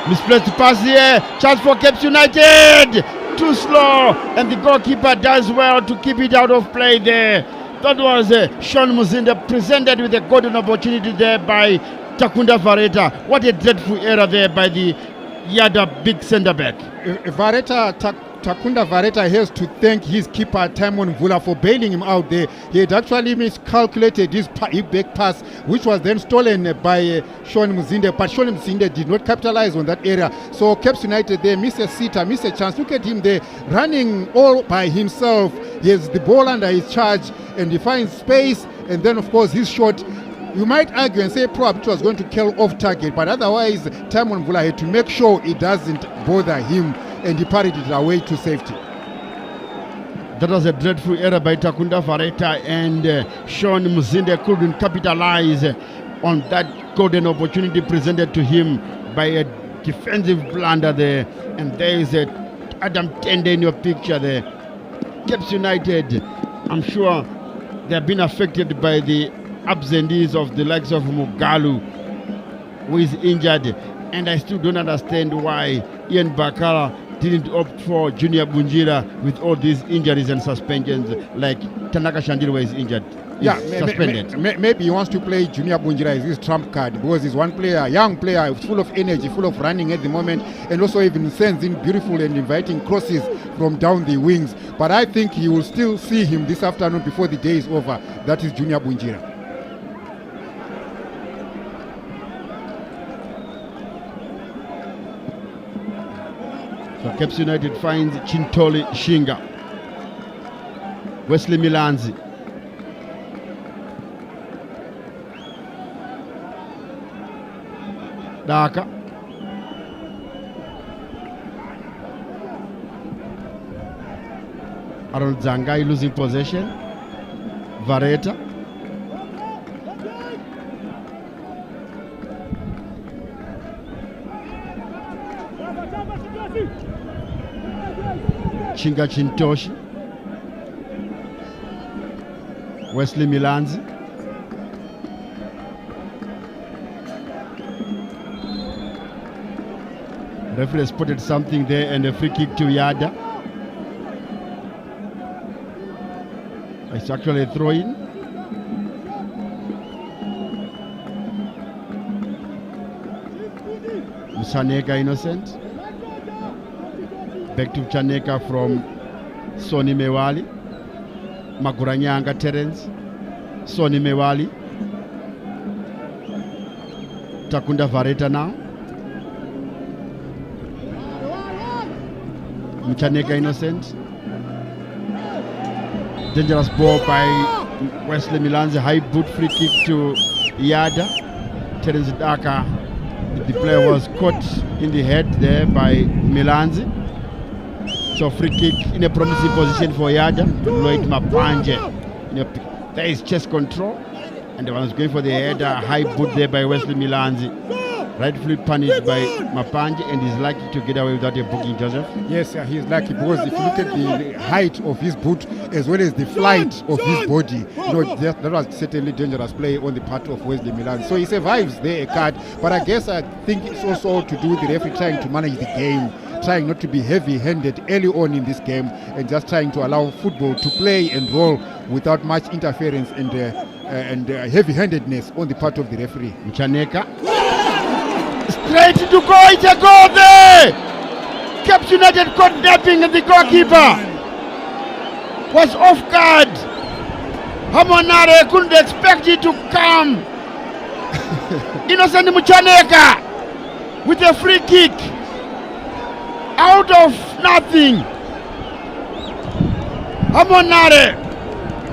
misplaced pass here, chance for Cape United, too slow, and the goalkeeper does well to keep it out of play there. That was Sean Muzinda presented with a golden opportunity there by Takunda Vareta. What a dreadful error there by the Yadah big centre back. Takunda Vareta has to thank his keeper Timon Mvula for bailing him out there. He had actually miscalculated his back pass, which was then stolen by Sean Muzinde, but Sean Muzinde did not capitalize on that area. So Cape United there miss a sitter, miss a chance. Look at him there running all by himself. He has the ball under his charge and he finds space, and then of course his shot, you might argue and say probably it was going to kill off target, but otherwise Timon Mvula had to make sure it doesn't bother him, and he parried it away to safety. That was a dreadful error by Takunda Vareta, and Sean Muzinde couldn't capitalize on that golden opportunity presented to him by a defensive blunder there. And there is Adam Tende in your picture there. Cape United, I'm sure they have been affected by the absentees of the likes of Mugalu, who is injured, and I still don't understand why Ian Bakala didn't opt for Junior Bunjira with all these injuries and suspensions, like Tanaka Shandilwa is injured. Suspended. Maybe he wants to play Junior Bunjira as his trump card, because he's one player, young player, full of energy, full of running at the moment, and also even sends in beautiful and inviting crosses from down the wings. But I think he will still see him this afternoon before the day is over. That is Junior Bunjira. So Cape United finds Chintoli Shinga, Wesley Milanzi, Daka, Aaron Zangai losing possession, Vareta, Chinga Chintoshi, Wesley Milanzi, referee spotted something there and a free kick to Yadah. It's actually a throw-in. Chaneka innocent. Back to Chaneka from Sonny Mewali. Maguranyanga Terence. Sonny Mewali. Takunda Vareta now. Chaneka innocent. Dangerous ball by Wesley Milanzi. High boot free kick to Yadah. Terence Daka. The player was caught in the head there by Milanzi. So free kick in a promising position for Yadah. Lloyd Mapanje. There is chest control. And the one who's going for the header, high boot there by Wesley Milanzi. Rightfully punished by Mapanje, and he's lucky to get away without a booking, Joseph. Yes, he's lucky because if you look at the height of his boot as well as the flight of his body, that was certainly dangerous play on the part of Wesley Milan. So he survives there a card, but I think it's also to do with the referee trying to manage the game, trying not to be heavy-handed early on in this game, and just trying to allow football to play and roll without much interference and heavy-handedness on the part of the referee. Mchaneka. Straight to goal, it's a goal there! Caps United caught napping and the goalkeeper was off guard. Hamonare couldn't expect it to come. Innocent Mchaneka with a free kick out of nothing. Hamonare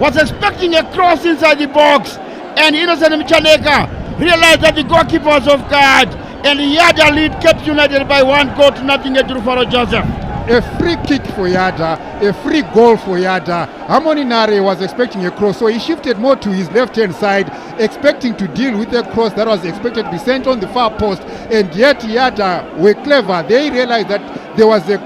was expecting a cross inside the box, and Innocent Mchaneka realized that the goalkeeper was off guard, and Yadah lead Caps United by 1-0 at Rufaro Joseph. A free kick for Yadah, a free goal for Yadah. Hamoninare was expecting a cross, so he shifted more to his left-hand side, expecting to deal with a cross that was expected to be sent on the far post, and yet Yadah were clever. They realized that there was a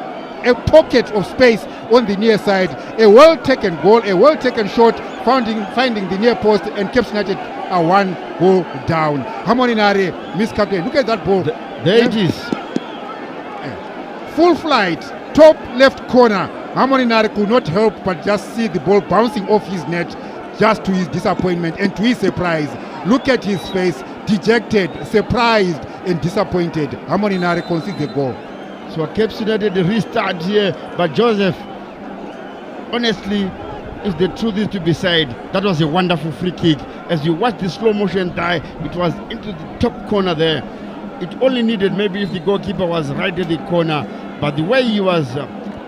pocket of space on the near side, a well-taken goal, a well-taken shot, finding the near post, and Caps United are 1 goal down. Hamoninare miscalculated. Look at that ball. There it is. Full flight, top left corner. Hamoninare could not help but just see the ball bouncing off his net, just to his disappointment and to his surprise. Look at his face, dejected, surprised and disappointed. Hamoninare concedes the goal. So Caps United restart here, but Joseph, honestly, if the truth is to be said, that was a wonderful free kick. As you watch the slow motion die, it was into the top corner there. It only needed maybe if the goalkeeper was right at the corner, but the way he was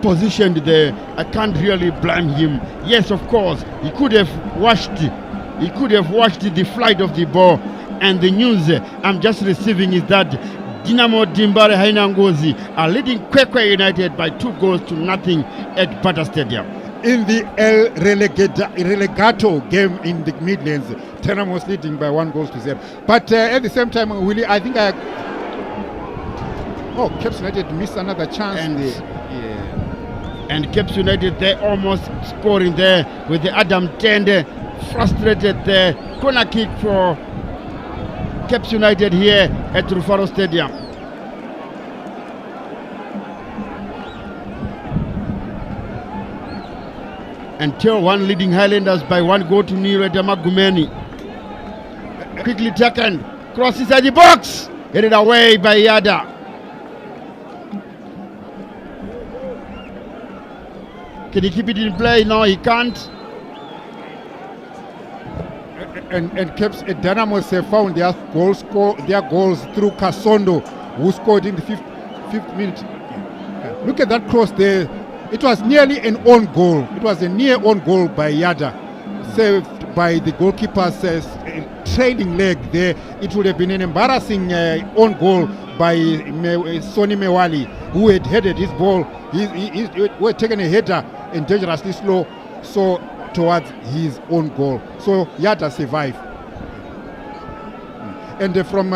positioned there, I can't really blame him. Yes, of course, he could have watched the flight of the ball, and the news I'm just receiving is that Dinamo Dimbare Hainangozi are leading Kwekwe United by 2-0 at Bata Stadium. In the El Relegato game in the Midlands, Tottenham was leading by 1-0. But at the same time, Willie, I think Caps United missed another chance. And Caps United, they're almost scoring there with the Adam Tende frustrated there. Corner kick for Caps United here at Rufaro Stadium. Until one leading Highlanders by 1-0 at Magumeni. Quickly taken, cross inside the box, headed away by Yadah. Can he keep it in play? No, he can't. And Caps Dynamos have found their goals through Kasondo, who scored in the fifth minute. Look at that cross there. It was nearly an own goal. It was a near own goal by Yadah, saved by the goalkeeper's trailing leg there. It would have been an embarrassing own goal by Sonny Mewali, who had headed his ball. He had taken a header and dangerously slow towards his own goal. So Yadah survived. And from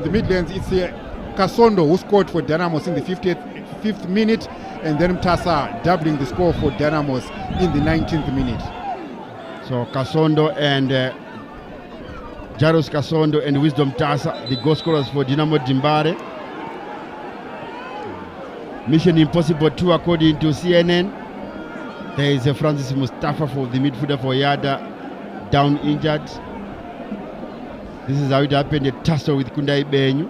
the Midlands, it's Kasondo who scored for Dynamos in the 5th minute, and then Mtasa doubling the score for Dynamos in the 19th minute. So Kasondo and Jaros Kasondo and Wisdom Tasa, the goal scorers for Dinamo Dimbare. Mission Impossible 2 according to CNN. There is a Francis Mustafa for the midfielder for Yadah, down injured. This is how it happened, a tussle with Kundai Benyu.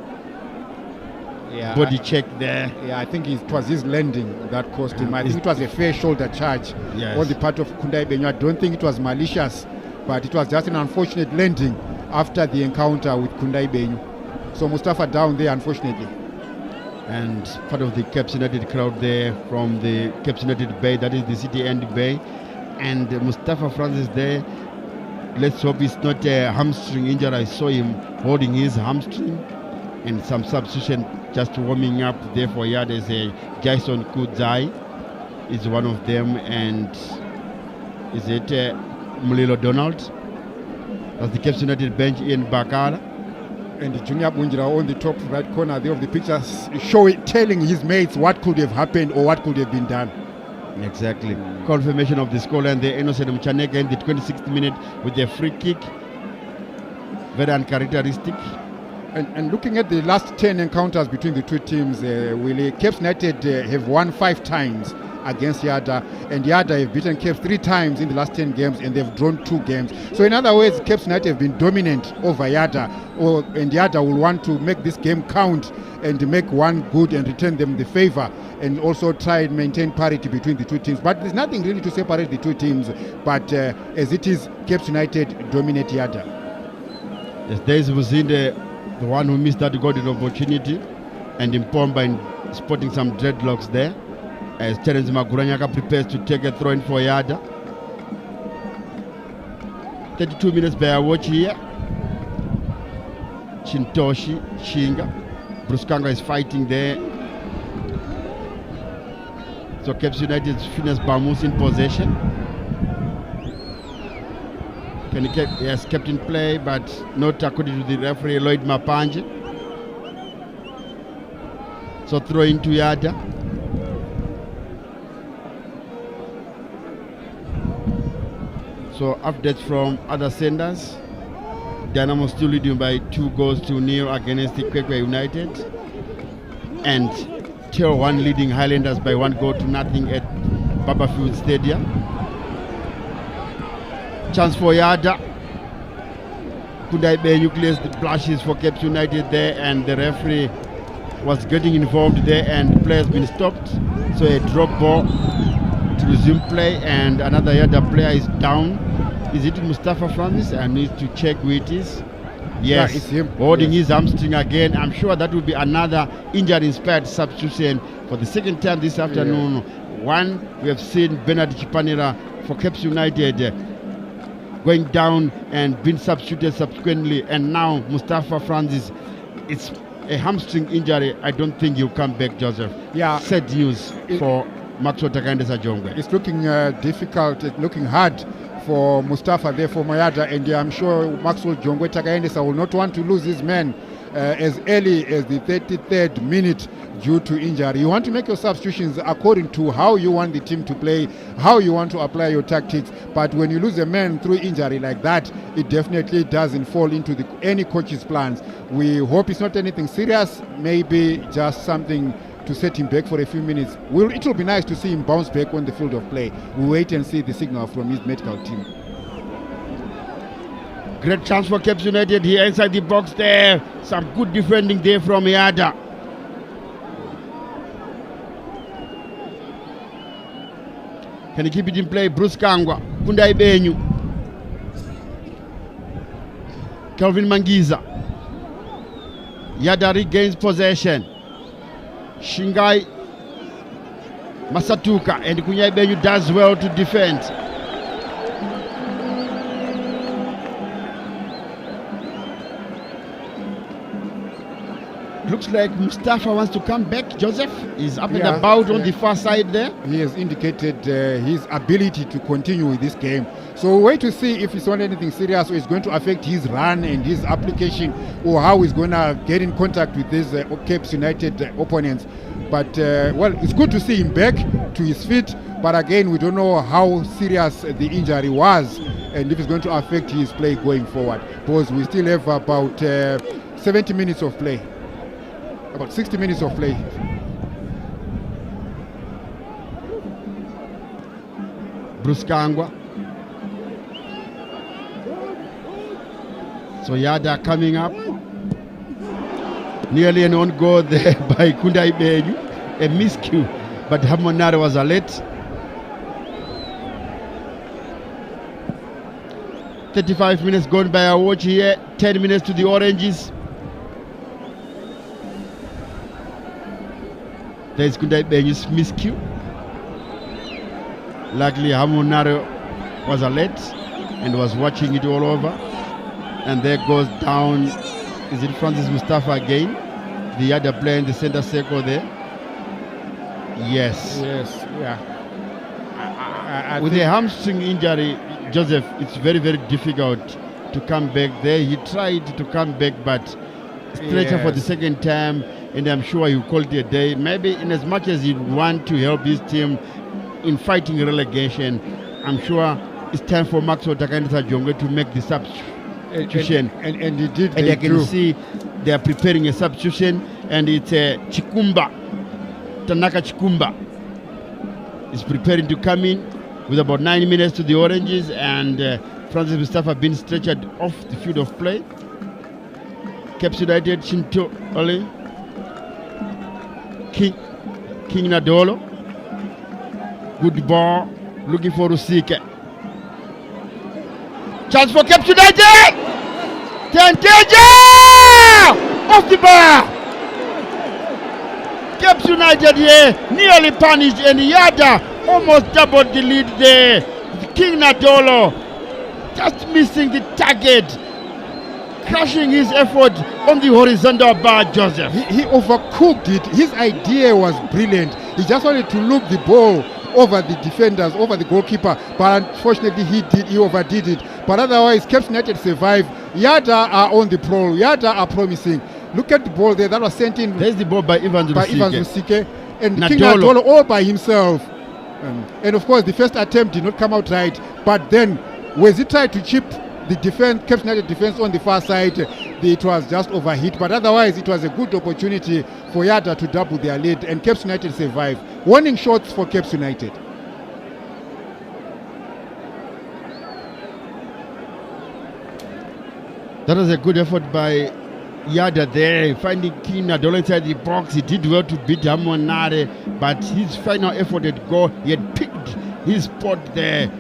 Yeah, body check there. Yeah, I think it was his landing that cost him. I think it was a fair shoulder charge on the part of Kundai Benyu. I don't think it was malicious, but it was just an unfortunate landing after the encounter with Kundai Benyu. So Mustafa down there, unfortunately. And part of the Caps United crowd there from the Caps United Bay, that is the city end bay. And Mustafa Francis there. Let's hope it's not a hamstring injury. I saw him holding his hamstring, and some substitution just warming up there for Yadah is a Jason Kudzai. is one of them, and is it Mulilo Donald? That's the Cape United bench in Bakara. And Junior Bunjira on the top right corner there of the picture, telling his mates what could have happened or what could have been done. Exactly. Confirmation of the scoreline there. Innocent Mchaneka in the 26th minute with a free kick. Very uncharacteristic. And looking at the last 10 encounters between the two teams, Willie, Cape United have won 5 times against Yadah, and Yadah have beaten Cape 3 times in the last 10 games, and they've drawn 2 games. So in other words, Cape United have been dominant over Yadah, and Yadah will want to make this game count and make one good and return them the favor, and also try and maintain parity between the two teams. But there's nothing really to separate the two teams, but as it is, Cape United dominate Yadah. Yes, there is Muzinde, the one who missed that golden opportunity, and Mpomba spotting some dreadlocks there, as Terence Maguranyaka prepares to take a throw in for Yadah. 32 minutes by our watch here. Chintoshi, Shinga, Bruskanga is fighting there. So Cape United's Phineas Bamus in possession. Yes, kept in play, but not according to the referee Lloyd Mapanje. So throw into Yadah. So updates from other senders. Dynamo still leading by 2-0 against the Kwekwe United. And Tier 1 leading Highlanders by 1-0 at Babafield Stadium. Chance for Yadah. Kundai Bay Nucleus blushes for Cape United there, and the referee was getting involved there, and the play has been stopped. So a drop ball to resume play, and another Yadah player is down. Is it Mustafa Francis? I need to check who it is. Yes, yeah, it's him. Holding his hamstring again. I'm sure that will be another injury-inspired substitution for the second time this afternoon. Yeah. One, we have seen Bernard Chipanira for Cape United going down and being substituted subsequently, and now Mustafa Francis. It's a hamstring injury. I don't think he'll come back, Joseph. Yeah. Sad news for Maxwell Takandesa Jongwe. It's looking difficult, it's looking hard for Mustafa there for Yadah, and I'm sure Maxwell Jongwe Takaendesa will not want to lose his man as early as the 33rd minute due to injury. You want to make your substitutions according to how you want the team to play, how you want to apply your tactics, but when you lose a man through injury like that, it definitely doesn't fall into any coach's plans. We hope it's not anything serious, maybe just something to set him back for a few minutes. It will be nice to see him bounce back on the field of play. We'll wait and see the signal from his medical team. Great chance for Cape United here inside the box there. Some good defending there from Yadah. Can he keep it in play? Bruce Kangwa, Kundai Benyu, Kelvin Mangiza. Yadah regains possession. Shingai Masatuka, and Kunyai Benyu does well to defend. Looks like Mustafa wants to come back. Joseph is up and about on the far side there. He has indicated his ability to continue with this game. So we'll wait to see if it's not anything serious or it's going to affect his run and his application, or how he's going to get in contact with these Cape United opponents. But, well, it's good to see him back to his feet. But again, we don't know how serious the injury was and if it's going to affect his play going forward. Because we still have about 70 minutes of play. About 60 minutes of play. Bruce Kangwa. So Yadah coming up. Nearly an on goal there by Kundai Benyu. A miscue, but Hamonare was alert. 35 minutes gone by our watch here. 10 minutes to the Oranges. There's Kundai Benyu's miscue. Luckily, Hamonare was alert and was watching it all over. And there goes down, is it Francis Mustafa again? The other player in the center circle there. Yes. Yes, yeah. With a hamstring injury, Joseph, it's very, very difficult to come back there. He tried to come back, but stretcher for the second time, and I'm sure he called it a day. Maybe in as much as he'd want to help his team in fighting relegation, I'm sure it's time for Maxwell Takandisa Jonge to make the substitution. And he did. And I can see they are preparing a substitution, and it's Chikumba. Tanaka Chikumba is preparing to come in with about 9 minutes to the Oranges, and Francis Mustafa being stretchered off the field of play. Caps United, Shinto Ole, King Nadolo. Good ball, looking for Rusike. Chance for Caps United! Tenteja! Off the bar! Caps United here nearly punished, and Yadah almost doubled the lead there. King Nadolo just missing the target, crushing his effort on the horizontal bar, Joseph. He overcooked it. His idea was brilliant. He just wanted to loop the ball over the defenders, over the goalkeeper, but unfortunately he overdid it. But otherwise, Caps United survived. Yadah are on the prowl. Yadah are promising. Look at the ball there that was sent in. There's the ball by Ivan Rusike. And Nadolo. King Nadolo all by himself. And of course, the first attempt did not come out right. But then, when he tried to chip the defense, Caps United defense on the far side, it was just overhit. But otherwise, it was a good opportunity for Yadah to double their lead, and Caps United survived. Warning shots for Caps United. That was a good effort by Yadah there, finding King Nadolo inside the box. He did well to beat Hamonare, but his final effort at goal, he had picked his spot there.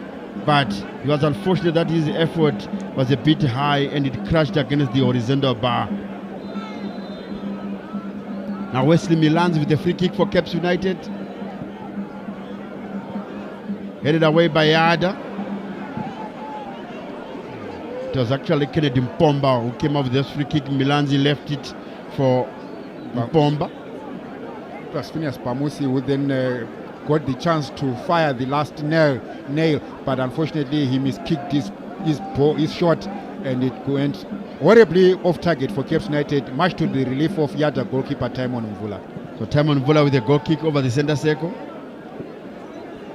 But it was unfortunate that his effort was a bit high and it crashed against the horizontal bar. Now Wesley Milans with a free kick for Caps United. Headed away by Yadah. It was actually Kennedy Mpomba who came up with this free kick. Milanzi left it for Mpomba. It was Phineas Pamusi who then got the chance to fire the last nail, but unfortunately he miskicked his shot, and it went horribly off target for Caps United, much to the relief of Yadah goalkeeper Timon Mvula. So Timon Mvula with a goal kick over the center circle.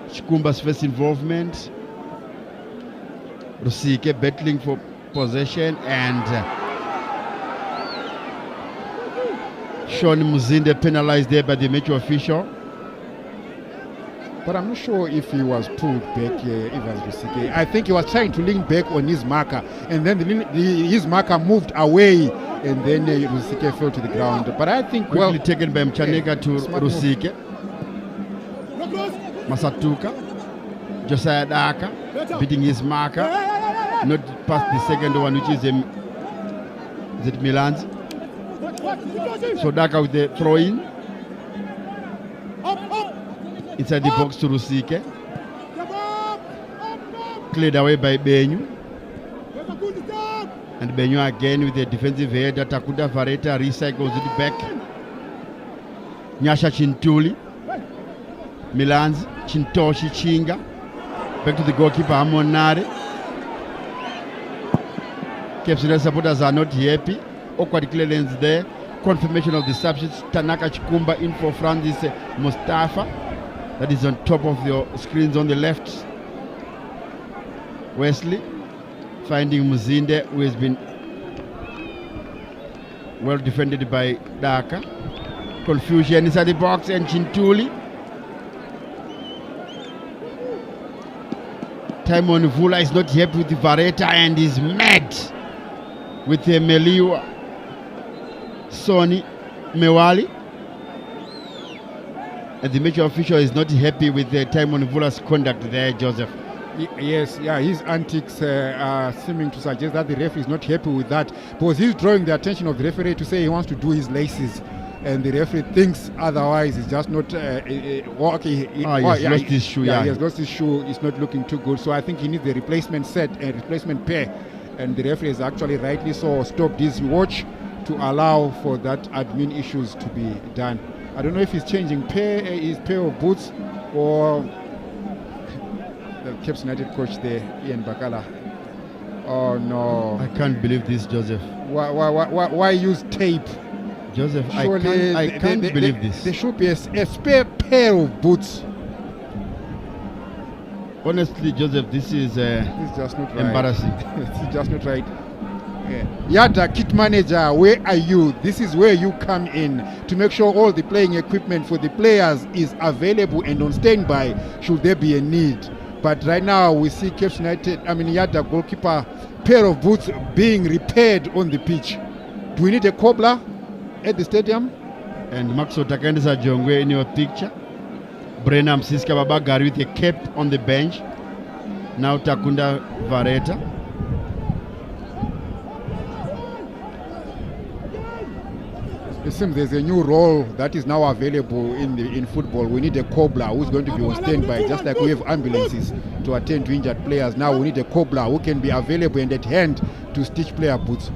Chikumba's first involvement. Rusike battling for possession, and Sean Muzinde penalized there by the match official. But I'm not sure if he was pulled back, Evans Rusike. I think he was trying to lean back on his marker, and then his marker moved away, and then Rusike fell to the ground. But I think quickly taken by Mchaneka to Rusike. Masatuka, Josiah Daka beating his marker, not past the second one, which is Milan's. So Daka with the throw in. Inside the box to Rusike. Cleared away by Benyu. And Benyu again with the defensive header. Takuda Vareta recycles it back. Nyasha Chintuli. Milanzi, Chintoshi Chinga. Back to the goalkeeper Hamonare. Caps United supporters are not happy. Awkward clearance there. Confirmation of the substitutes. Tanaka Chikumba in for Francis Mustafa. That is on top of your screens on the left. Wesley finding Muzinde, who has been well defended by Daka. Confusion inside the box, and Chintuli. Timon Mvula is not happy with the Vareta and is mad with the Meliwa Soni Mewali. And the match official is not happy with the Timon Mvula's conduct there, Joseph. Yes, his antics are seeming to suggest that the referee is not happy with that, because he's drawing the attention of the referee to say he wants to do his laces, and the referee thinks otherwise. It's just not okay. He has lost his shoe. He has lost his shoe. It's not looking too good. So I think he needs a replacement set and replacement pair, and the referee has actually rightly so stopped his watch to allow for that admin issues to be done. I don't know if he's changing his pair of boots, or Cape United coach there, Ian Bakala. Oh no! I can't believe this, Joseph. Why use tape? Joseph, Surely I can't believe this. There should be a spare pair of boots. Honestly, Joseph, this is It's just not right. embarrassing. It's just not right. Yadah, kit manager, where are you? This is where you come in to make sure all the playing equipment for the players is available and on standby should there be a need. But right now we see Cape United, Yadah goalkeeper pair of boots being repaired on the pitch. Do we need a cobbler at the stadium? And Maxo Takendesa Jongwe in your picture. Brenham Siska Babagari with a cap on the bench. Now Takunda Vareta. It seems there's a new role that is now available in football. We need a cobbler who's going to be on standby, just like we have ambulances to attend to injured players. Now we need a cobbler who can be available and at hand to stitch player boots.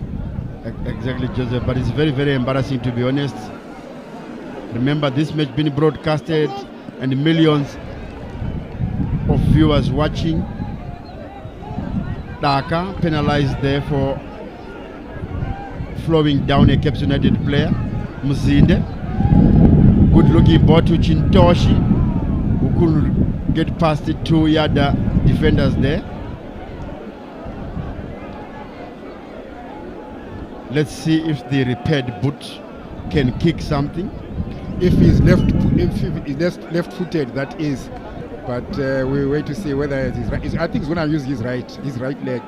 Exactly, Joseph, but it's very, very embarrassing, to be honest. Remember, this match being broadcasted and millions of viewers watching. Dhaka penalized there for flowing down a Cape United player. Muzinde, good looking ball to Chintoshi, who couldn't get past the two Yadah defenders there. Let's see if the repaired boot can kick something. If he's left-footed, that is. But we wait to see whether it is right. I think he's going to use his right leg.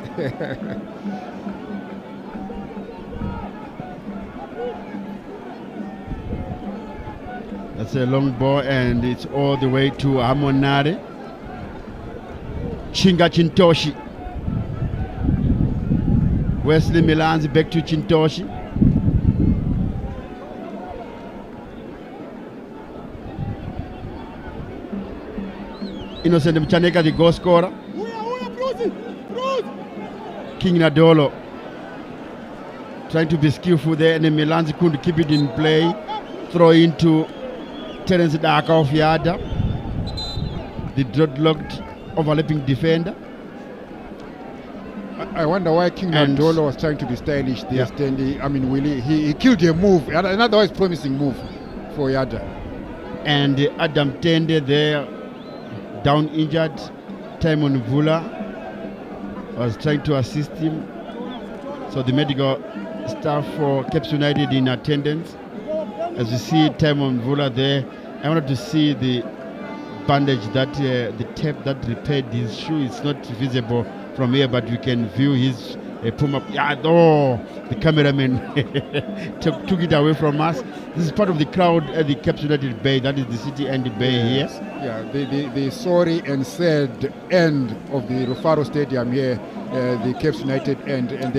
That's a long ball, and it's all the way to Amonare. Chinga Chintoshi. Wesley Milan's back to Chintoshi. Innocent Mchaneka, the goal scorer. King Nadolo trying to be skillful there, and Milan's couldn't keep it in play. Throw into Terence Dhaka of Yadah, the dreadlocked overlapping defender. I wonder why King Nadolo was trying to be stylish there, standing. He killed a move, another otherwise promising move for Yadah. And Adam Tende there, down injured. Timon Vula was trying to assist him. So the medical staff for Cape United in attendance. As you see Timon Vula there, I wanted to see the bandage that the tape that repaired his shoe. It's not visible from here, but we can view his Puma. The cameraman took it away from us. This is part of the crowd at the Cape United Bay. That is the city end bay here. Yeah, the sorry and sad end of the Rufaro Stadium here, the Cape United end, and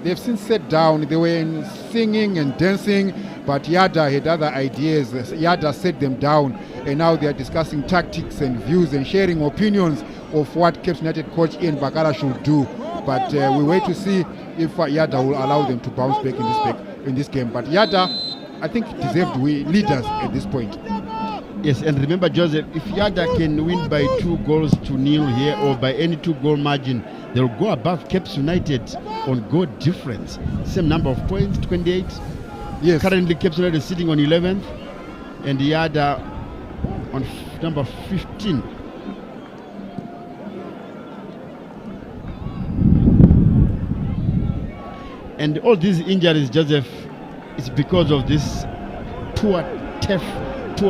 they've since sat down. They were singing and dancing, but Yadah had other ideas. Yadah set them down, and now they are discussing tactics and views and sharing opinions of what Cape United coach Ian Bakala should do. But we wait to see if Yadah will allow them to bounce back in this game. But Yadah, I think, deserved leaders at this point. Yes, and remember, Joseph, if Yadah can win by 2-0 here or by any 2-goal margin, they'll go above Cape United on goal difference. Same number of points, 28. Yes. Currently, Cape United is sitting on 11th, and Yadah on number 15. And all these injuries, Joseph, is because of this poor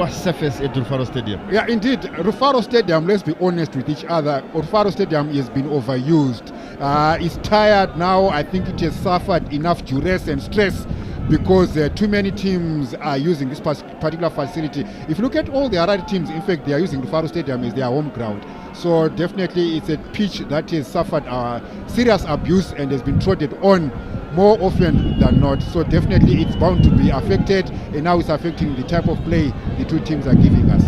surface at Rufaro Stadium. Yeah, indeed. Rufaro Stadium, let's be honest with each other, Rufaro Stadium has been overused. It's tired now. I think it has suffered enough duress and stress because too many teams are using this particular facility. If you look at all the other teams, in fact, they are using Rufaro Stadium as their home ground. So definitely it's a pitch that has suffered serious abuse and has been trodden on more often than not. So definitely it's bound to be affected, and now it's affecting the type of play the two teams are giving us.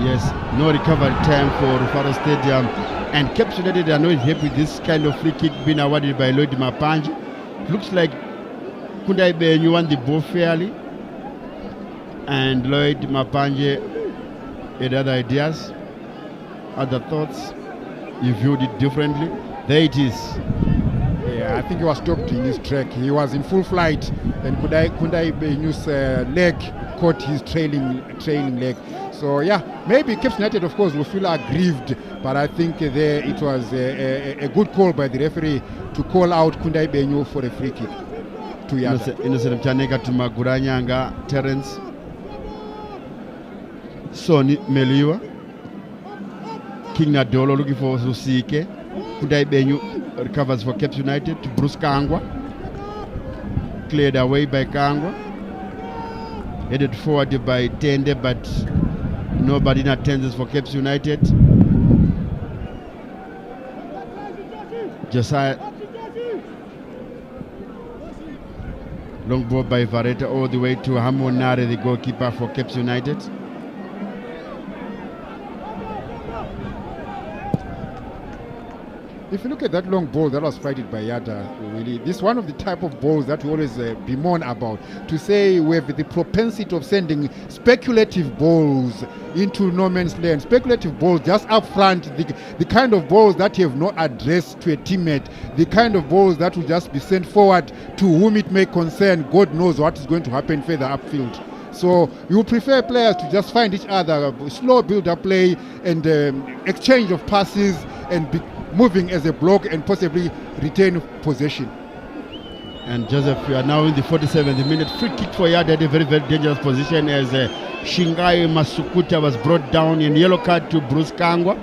Yes, no recovery time for Rufaro Stadium, and Cape United are not happy with this kind of free kick being awarded by Lloyd Mapanje. It looks like Kundai Benyu won the ball fairly, and Lloyd Mapanje had other ideas, other thoughts. you viewed it differently. There it is. Yeah, I think he was stopped in his track. He was in full flight, and Kundai Benyu's leg caught his trailing leg. So yeah, maybe Cape United, of course, will feel aggrieved, but I think there it was a good call by the referee to call out Kundai Benyu for a free kick to Yadah. Innocent Mchaneka to Maguranyanga, Terence, Sonny Meliwa, King Nadolo looking for Susike. Kundai Benyu recovers for Cape United to Bruce Kangwa. Cleared away by Kangwa. Headed forward by Tende, but nobody in attendance for Cape United. Josiah. Long ball by Vareta all the way to Hamonare, the goalkeeper for Cape United. If you look at that long ball that was fighted by Yadah, really, this is one of the type of balls that we always bemoan about. To say we have the propensity of sending speculative balls into no man's land, speculative balls just up front, the kind of balls that you have not addressed to a teammate, the kind of balls that will just be sent forward to whom it may concern. God knows what is going to happen further upfield. So you prefer players to just find each other, slow build-up play and exchange of passes and moving as a block and possibly retain possession. And Joseph, we are now in the 47th minute. Free kick for Yadah, a very, very dangerous position as Shingai Masukuta was brought down, in yellow card to Bruce Kangwa,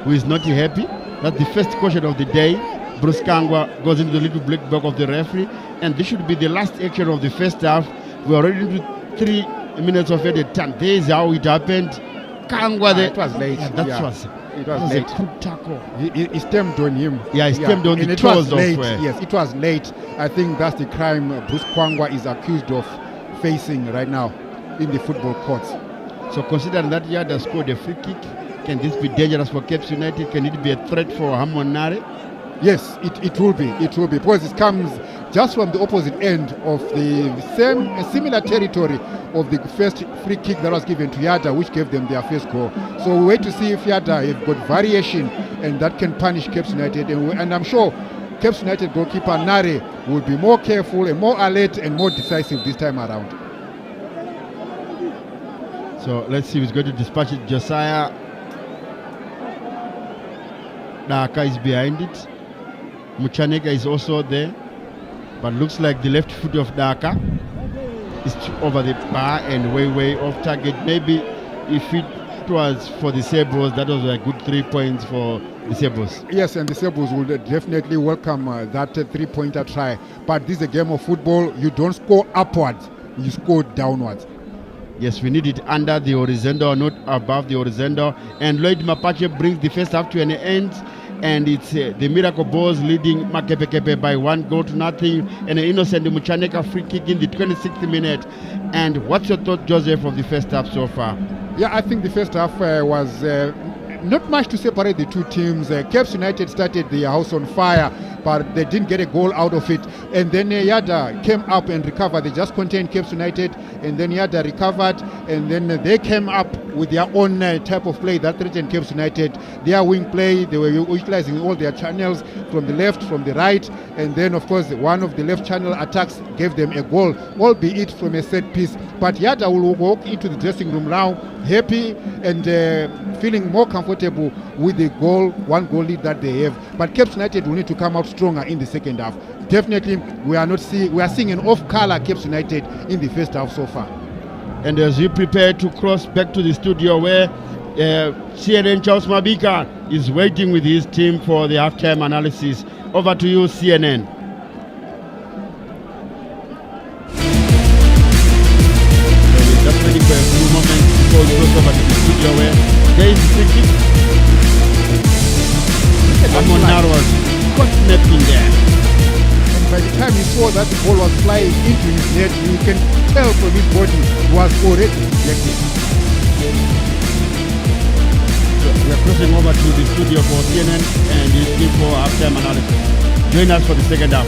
who is not happy. That's the first caution of the day. Bruce Kangwa goes into the little black box of the referee, and this should be the last action of the first half. We are already into 3 minutes of added time. This is how it happened. Kangwa, it was late. It was late. a crude tackle. He stemmed on him. Yeah, he stemmed on and the it was toes of. late. Yes, it was late. I think that's the crime Bruce Kwangwa is accused of facing right now in the football courts. So considering that Yadah scored a free kick, can this be dangerous for Cape United? Can it be a threat for Hamonare? Yes, it will be. It will be, because it comes just from the opposite end of the similar territory of the first free kick that was given to Yadah, which gave them their first goal. So we wait to see if Yadah have got variation and that can punish Cape United. And I'm sure Cape United goalkeeper Nare will be more careful and more alert and more decisive this time around. So let's see who's going to dispatch it. Josiah Daka is behind it. Muchaneka is also there, but looks like the left foot of Daka is over the bar and way off target. Maybe if it was for the Sabres, that was a good 3 points for the Sabres. Yes, and the Sabres will definitely welcome that 3-pointer try. But this is a game of football. You don't score upwards, you score downwards. Yes, we need it under the horizontal, not above the horizontal. And Lloyd Mapache brings the first half to an end. And it's the Miracle Boys leading Makepekepe by 1-0, and an innocent Muchaneka free kick in the 26th minute. And what's your thought, Joseph, of the first half so far? Yeah, I think the first half was not much to separate the two teams. Cape United started the house on fire, but they didn't get a goal out of it. And then Yadah came up and recovered. They just contained Cape United, and then Yadah recovered, and then they came up with their own type of play that threatened Cape United. Their wing play, they were utilizing all their channels from the left, from the right, and then of course one of the left channel attacks gave them a goal, albeit from a set piece. But Yadah will walk into the dressing room now happy and feeling more comfortable with the one goal lead that they have. But Cape United will need to come out stronger in the second half. Definitely, we are seeing an off-color Cape United in the first half so far. And as we prepare to cross back to the studio where CNN Charles Mabika is waiting with his team for the halftime analysis. Over to you, CNN. So we're just waiting for a few moments before we cross over to the studio where there is a free kick. Amonaro was caught napping there. By the time he saw that the ball was flying into his net, you can tell from his body he was already deflected. So we are crossing over to the studio for CNN and his team for halftime analysis. Join us for the second half.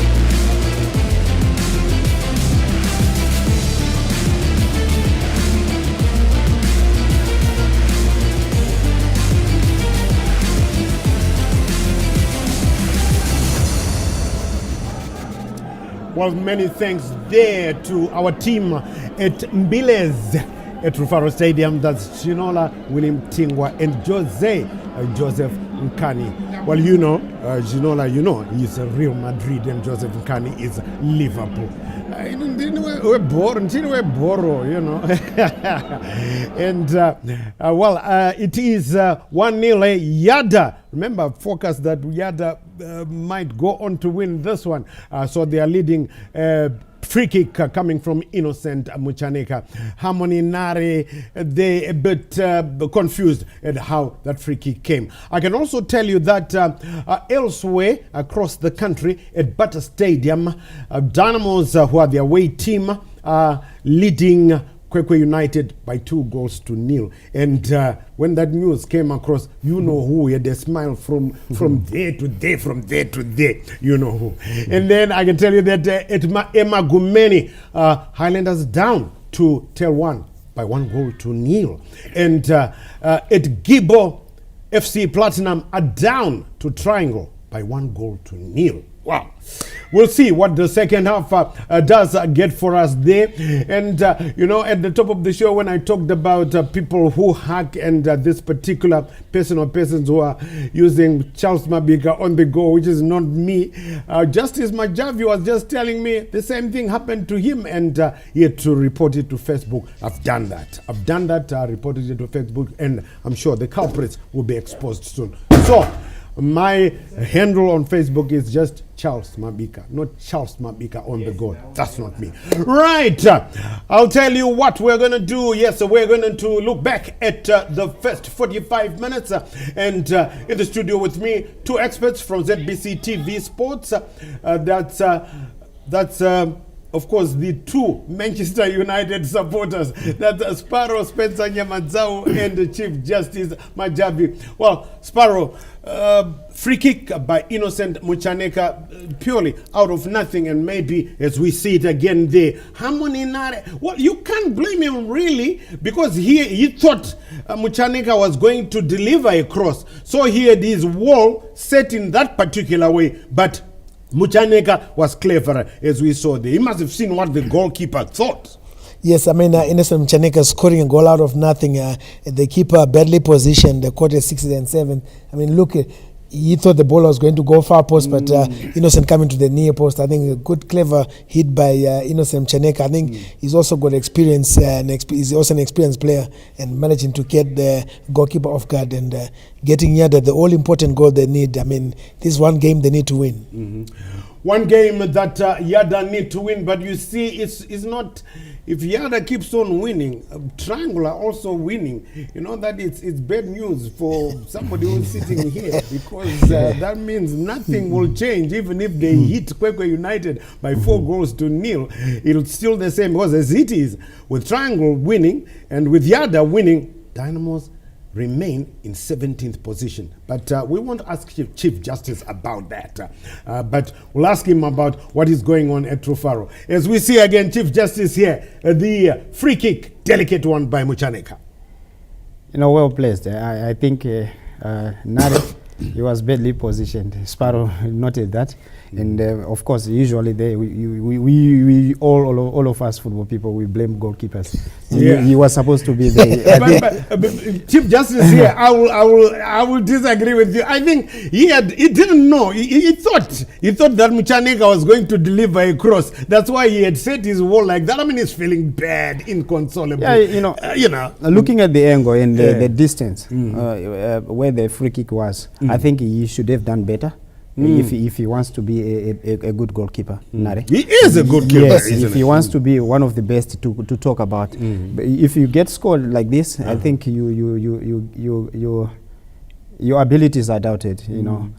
Well, many thanks there to our team at Mbiles at Rufaro Stadium. That's Shinola, William Tingwa, and Joseph Nkani. Well, you know, Shinola, you know, he's a Real Madrid, and Joseph Nkani is Liverpool. We're born, you know. And, it is 1-0 Yadah. Remember, focus that Yadah might go on to win this one. So they are leading. Free kick coming from Innocent Muchaneka. Harmony Nare, they a bit confused at how that free kick came. I can also tell you that elsewhere across the country at Butter Stadium, Dynamos, who are the away team, are leading Kwekwe United by 2-0. And when that news came across, you know who had a smile from there to there, from there to there, you know who. And then I can tell you that at Emma Gumeni, Highlanders down to Tel1 by 1-0. And at Gibo, FC Platinum are down to Triangle by 1-0. Wow. We'll see what the second half does get for us there. And, you know, at the top of the show, when I talked about people who hack and this particular person or persons who are using Charles Mabika on the go, which is not me, Justice Majavi was just telling me the same thing happened to him, and he had to report it to Facebook. I've done that. I reported it to Facebook, and I'm sure the culprits will be exposed soon. So, my handle on Facebook is just Charles Mabika, not Charles Mabika on the go. That's not me. Right. I'll tell you what we're going to do. Yes, we're going to look back at the first 45 minutes. And in the studio with me, two experts from ZBC TV Sports. That's of course, the two Manchester United supporters, that's Sparrow Spencer Nyamadzau and the Chief Justice Majabi. Well, Sparrow, free kick by Innocent Muchaneka, purely out of nothing, and maybe as we see it again there, Harmony Nare. Well, you can't blame him really, because he thought Muchaneka was going to deliver a cross, so he had his wall set in that particular way, but Muchaneka was cleverer, as we saw there. He must have seen what the goalkeeper thought. Yes, I mean, Innocent Muchaneka scoring a goal out of nothing. The keeper badly positioned, the quarter 6th and 7th. I mean, look, he thought the ball was going to go far post, but Innocent coming to the near post. I think a good, clever hit by Innocent Muchaneka. I think he's also got experience, and he's also an experienced player, and managing to get the goalkeeper off guard and getting Yadah the all-important goal they need. I mean, this is one game they need to win. One game that Yadah need to win, but you see, it's not. If Yadah keeps on winning, Triangle are also winning. You know that it's bad news for somebody who's sitting here, because that means nothing will change. Even if they hit Kwekwe United by 4-0, it's still the same, because as it is, with Triangle winning and with Yadah winning, Dynamos remain in 17th position. But we won't ask Chief Justice about that. But we'll ask him about what is going on at Rufaro. As we see again, Chief Justice here, the free kick, delicate one by Muchaneka. You know, well placed. I think Nare, he was badly positioned. Sparrow noted that. And of course, usually we all of us football people, we blame goalkeepers. He was supposed to be there. but Chief Justice here, I will disagree with you. I think he didn't know. He thought that Muchaneka was going to deliver a cross. That's why he had set his wall like that. I mean, he's feeling bad, inconsolable. Yeah, looking at the angle and the distance where the free kick was, I think he should have done better. If he wants to be a good goalkeeper, Nare. He is a good keeper. Yes, if he wants to be one of the best to talk about. But if you get scored like this, I think your abilities are doubted. You know,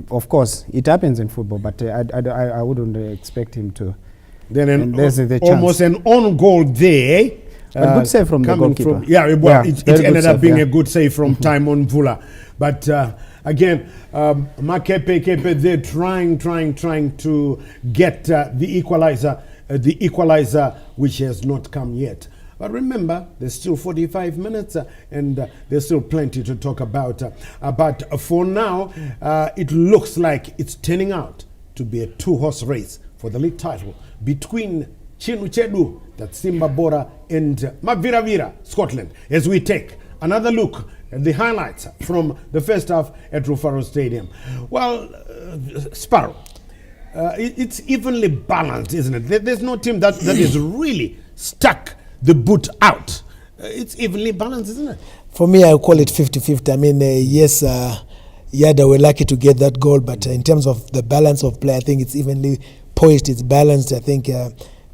of course it happens in football, but I wouldn't expect him to. Then there's the almost chance. an own goal there. A good save from the goalkeeper. It ended up being a good save from Timon Vula. But again, Makepe, they're trying to get the equalizer, which has not come yet. But remember, there's still 45 minutes and there's still plenty to talk about. But for now, it looks like it's turning out to be a two-horse race for the league title between Chinuchedu, that's Simba Bora, and Maviravira, Scotland, as we take another look at the highlights from the first half at Rufaro Stadium. Well, Sparrow, it's evenly balanced, isn't it? There's no team that is really stuck the boot out. It's evenly balanced, isn't it? For me, I call it 50-50. I mean, yes, Yadah were lucky to get that goal, but in terms of the balance of play, I think it's evenly poised, it's balanced. I think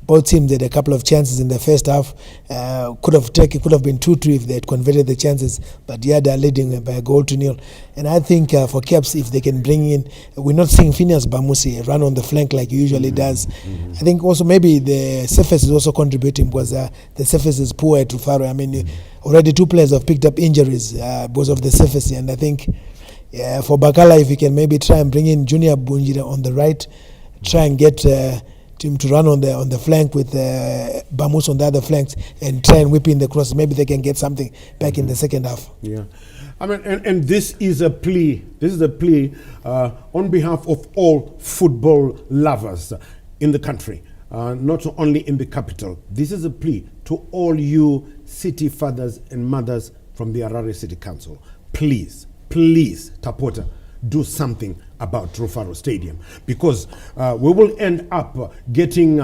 both teams had a couple of chances in the first half. Could have been 2-2 if they had converted the chances, but Yadah leading by a goal to nil. And I think for Caps, if they can bring in, we're not seeing Phineas Bamusi run on the flank like he usually does. I think also maybe the surface is also contributing because the surface is poor at Rufaro. I mean, already 2 players have picked up injuries because of the surface, and I think for Bakala, if he can maybe try and bring in Junior Bunjira on the right, try and get him to run on the flank with Bamus on the other flanks and try and whip in the cross. Maybe they can get something back in the second half. Yeah, I mean, and this is a plea. This is a plea on behalf of all football lovers in the country, not only in the capital. This is a plea to all you city fathers and mothers from the Harare City Council. Please, Tapota, do something about Rufaro Stadium, because we will end up getting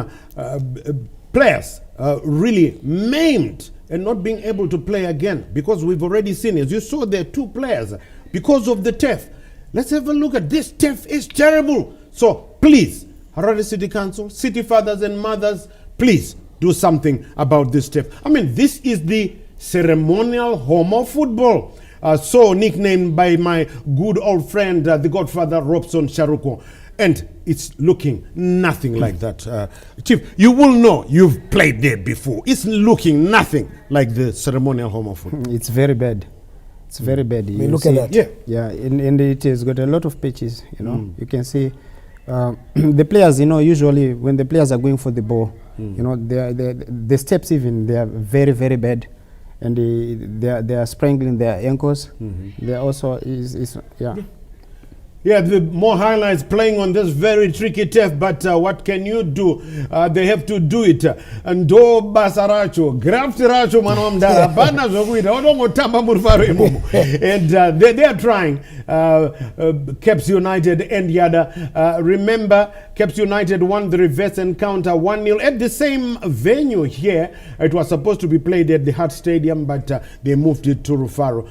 players really maimed and not being able to play again, because we've already seen, as you saw there, 2 players because of the turf. Let's have a look at this. Turf is terrible. So please, Harare City Council, city fathers and mothers, please do something about this turf. I mean, this is the ceremonial home of football. So nicknamed by my good old friend, the Godfather Robson Sharuko. And it's looking nothing like that. Chief, you will know, you've played there before. It's looking nothing like the ceremonial home of football. It's very bad. It's very bad. I mean, look at that. Yeah, and it has got a lot of pitches, you know. You can see the players, you know, usually when the players are going for the ball, you know, the steps even, they are very, very bad. And they are sprangling their ankles. They are also Yeah, the more highlights playing on this very tricky turf, but what can you do? They have to do it. And do basaracho, graft racho manomdara, bana zoguida, odongo tamba murfaro imumu. And they are trying. Caps United and Yadah. Remember, Caps United won the reverse encounter 1-0 at the same venue here. It was supposed to be played at the Hart Stadium, but they moved it to Rufaro.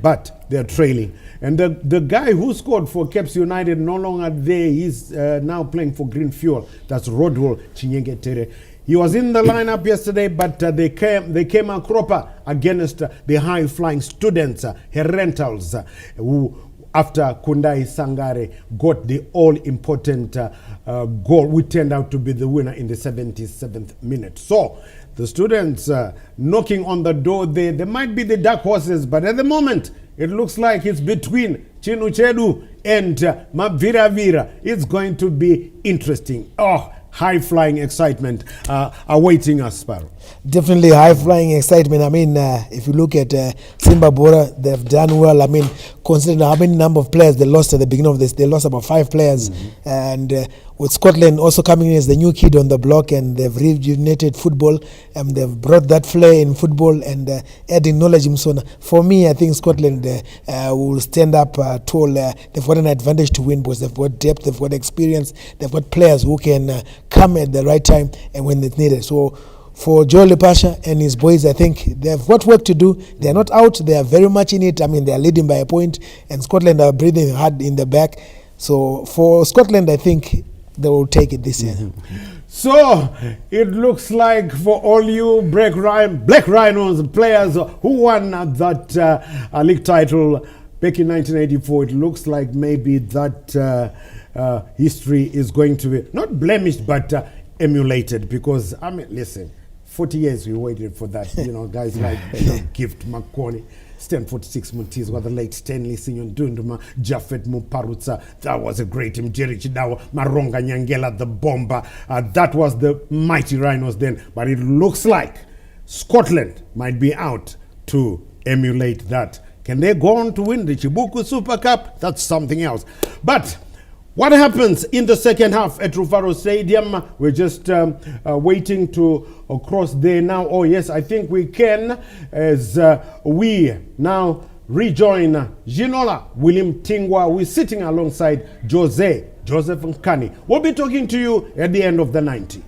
But they're trailing. And the guy who scored for Caps United no longer there. He's now playing for Green Fuel. That's Rodwell Chinyengetere. He was in the lineup yesterday, but they came a cropper against the high-flying students, Herentals, who after Kundai Sangare got the all-important goal, which turned out to be the winner in the 77th minute. So the students knocking on the door there, they might be the dark horses, but at the moment, it looks like it's between Chinuchedu and Maviravira. It's going to be interesting. Oh, high-flying excitement awaiting us, Sparrow. Definitely high-flying excitement. I mean, if you look at Simba Bora, they've done well. I mean, considering how many number of players they lost at the beginning of this, they lost about 5 players. And with Scotland also coming in as the new kid on the block, and they've rejuvenated football, and they've brought that flair in football and adding knowledge. So for me, I think Scotland will stand up tall. They've got an advantage to win because they've got depth, they've got experience, they've got players who can come at the right time and when it's needed. So for Joe Lepasha and his boys, I think they've got work to do. They're not out. They are very much in it. I mean, they are leading by a point, and Scotland are breathing hard in the back. So for Scotland, I think they will take it this year. So it looks like for all you Black Rhinos players who won that league title back in 1984, it looks like maybe that history is going to be not blemished but emulated, because I mean, listen, 40 years we waited for that. You know, guys like Gift McCorney, Stanford 6 Montiz, the late Stanley Sinyon Dunduma, Jaffet Muparutsa. That was a great team. Jerry Chidawa, Maronga Nyangela, the bomber. That was the mighty Rhinos then. But it looks like Scotland might be out to emulate that. Can they go on to win the Chibuku Super Cup? That's something else. But What happens in the second half at Rufaro Stadium? We're just waiting to cross there now. Oh yes, I think we can, as we now rejoin Ginola William Tingwa, who is sitting alongside Joseph Nkani. We'll be talking to you at the end of the 90.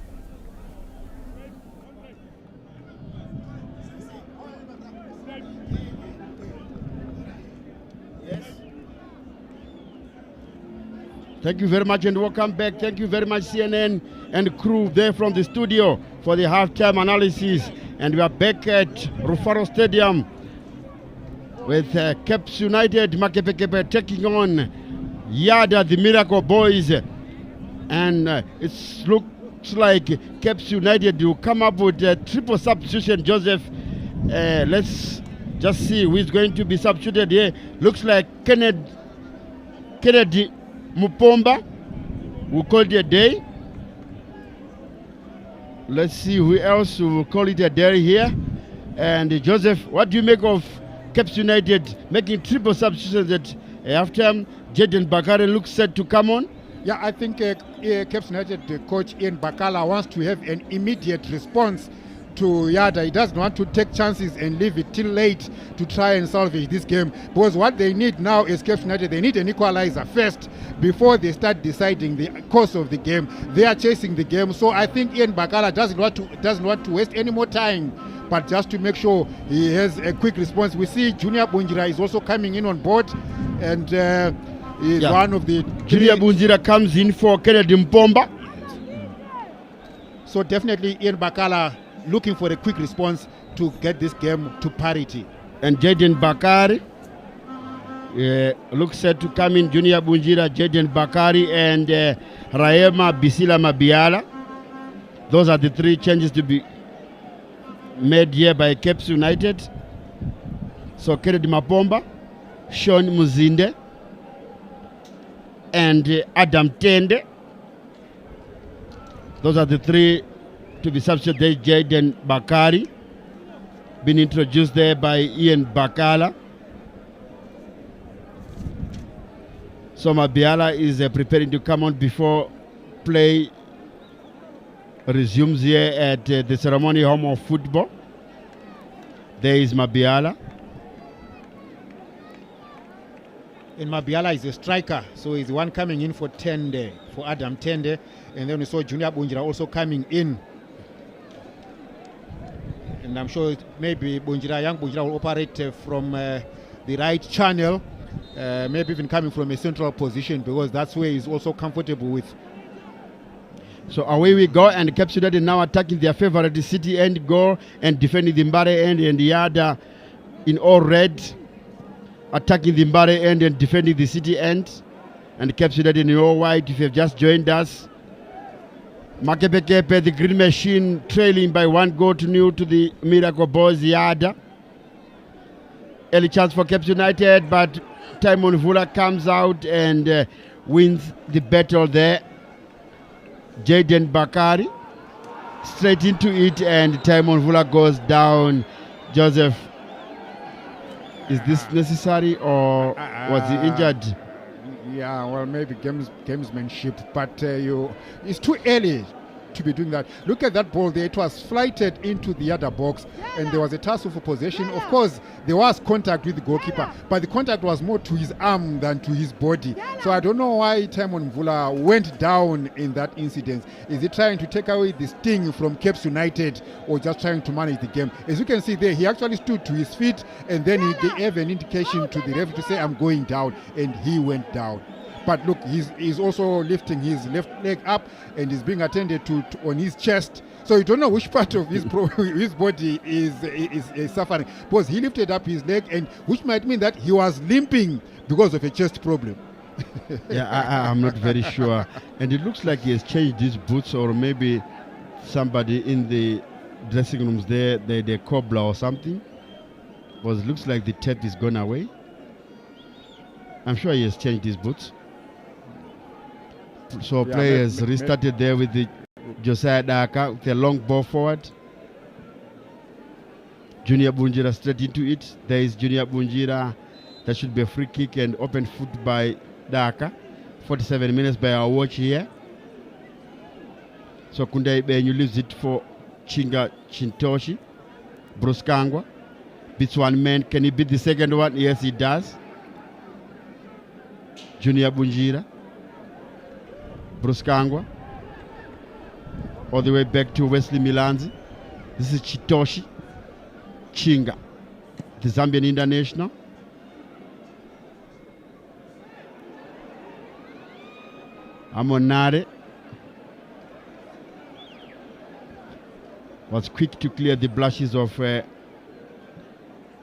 Thank you very much and welcome back. Thank you very much, CNN and crew there from the studio for the halftime analysis. And we are back at Rufaro Stadium with Caps United Makepekepe taking on Yadah, the Miracle Boys. And it looks like Caps United will come up with a triple substitution, Joseph. Let's just see who is going to be substituted here. Looks like Kennedy Mupomba will call it a day. Let's see who else will call it a day here. And Joseph, what do you make of Caps United making triple substitutions at halftime? Jaden Bakare looks set to come on. Yeah, I think Caps United coach Ian Bakala wants to have an immediate response to Yadah. He doesn't want to take chances and leave it till late to try and salvage this game, because what they need now is Caps United, they need an equalizer first before they start deciding the course of the game. They are chasing the game, so I think Ian Bakala doesn't want to waste any more time, but just to make sure he has a quick response. We see Junior Bunjira is also coming in on board, and is one of the Junior Bunjira comes in for Kennedy Mpomba. So definitely Ian Bakala looking for a quick response to get this game to parity. And Jaden Bakari looks set to come in. Junior Bunjira, Jaden Bakari, and Raema Bisila Mabiala. Those are the three changes to be made here by Caps United. So Kennedy Mapomba, Sean Muzinde, and Adam Tende. Those are the three to be substituted. Jaden Bakari been introduced there by Ian Bakala. So Mabiala is preparing to come on before play resumes here at the Ceremony Home of Football. There is Mabiala. And Mabiala is a striker, so he's the one coming in for Tende, for Adam Tende. And then we saw Junior Bunjira also coming in. And I'm sure maybe young Bunjira will operate from the right channel, maybe even coming from a central position, because that's where he's also comfortable with. So away we go, and Caps United now attacking their favorite City end goal and defending the Mbare end, and Yadah in all red attacking the Mbare end and defending the City end, and Caps United in all white. If you have just joined us, Makepekepe, the Green Machine, trailing by 1-0 to the Miracle Boys Yadah. Early chance for Caps United, but Timon Vula comes out and wins the battle there. Jaden Bakari straight into it, and Timon Vula goes down. Joseph, is this necessary, or was he injured? Yeah, well, maybe gamesmanship, but it's too early to be doing that. Look at that ball there. It was flighted into the other box, and there was a tussle for possession. Of course, there was contact with the goalkeeper, but the contact was more to his arm than to his body. So I don't know why Timon Vula went down in that incident. Is he trying to take away the sting from Caps United, or just trying to manage the game? As you can see there, he actually stood to his feet, and then he gave an indication to the referee to say, "I'm going down," and he went down. But look, he's also lifting his left leg up, and is being attended to on his chest. So you don't know which part of his his body is suffering, because he lifted up his leg, and which might mean that he was limping because of a chest problem. Yeah, I'm not very sure. And it looks like he has changed his boots, or maybe somebody in the dressing rooms there, the cobbler or something. Because it looks like the tape is gone away. I'm sure he has changed his boots. So players restarted there with the Josiah Daka with a long ball forward. Junior Bunjira straight into it. There is Junior Bunjira. That should be a free kick and open foot by Daka. 47 minutes by our watch here. So Kundai Benyu leaves it for Chinga Chintoshi. Bruce Kangwa beats one man. Can he beat the second one? Yes, he does. Junior Bunjira. Bruce Kangwa. All the way back to Wesley Milanzi. This is Chitoshi Chinga, the Zambian international. Amonare was quick to clear the blushes of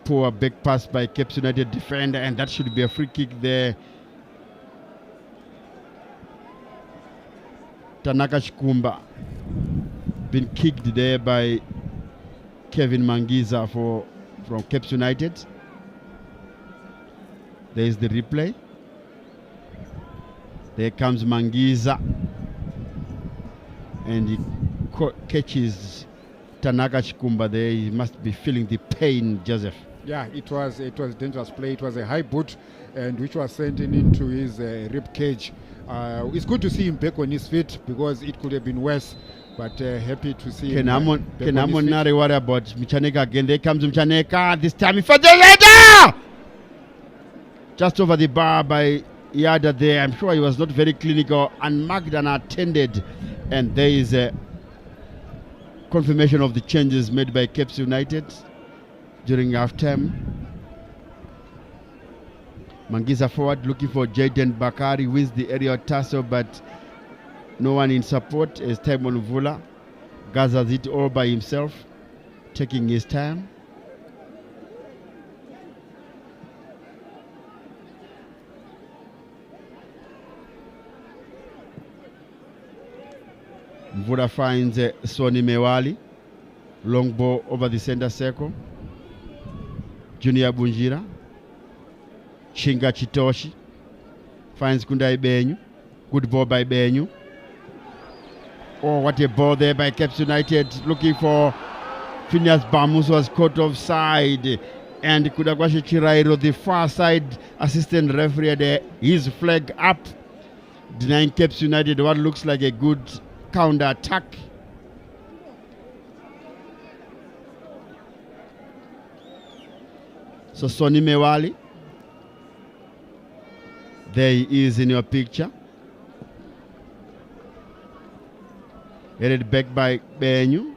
poor back pass by Cape United defender, and that should be a free kick there. Tanaka Shikumba been kicked there by Kevin Mangiza from Cape United. There is the replay. There comes Mangiza, and he catches Tanaka Shikumba there. He must be feeling the pain, Joseph. Yeah, it was dangerous play. It was a high boot, and which was sent into his rib cage. It's good to see him back on his feet because it could have been worse. But happy to see him. Can Amon not worry about Michaneka again? There comes Michaneka. This time for the Yadah! Just over the bar by Yadah there. I'm sure he was not very clinical, unmarked and attended. And there is a confirmation of the changes made by Cape United during halftime. Mangiza forward looking for Jaden Bakari, wins the aerial tussle, but no one in support as Timon Vula gathers it all by himself, taking his time. Mvula finds Sonny Mewali, long ball over the center circle. Junior Bunjira, Chinga Chitoshi finds Kundai Benyu, good ball by Benyu. Oh, what a ball there by Cape United, looking for Phineas Bamus, was caught offside, and Kudagwashi Chirairo, the far side assistant referee there, his flag up, denying Cape United what looks like a good counter attack. So Sonny Mewali, there he is in your picture. Headed back by Benyu,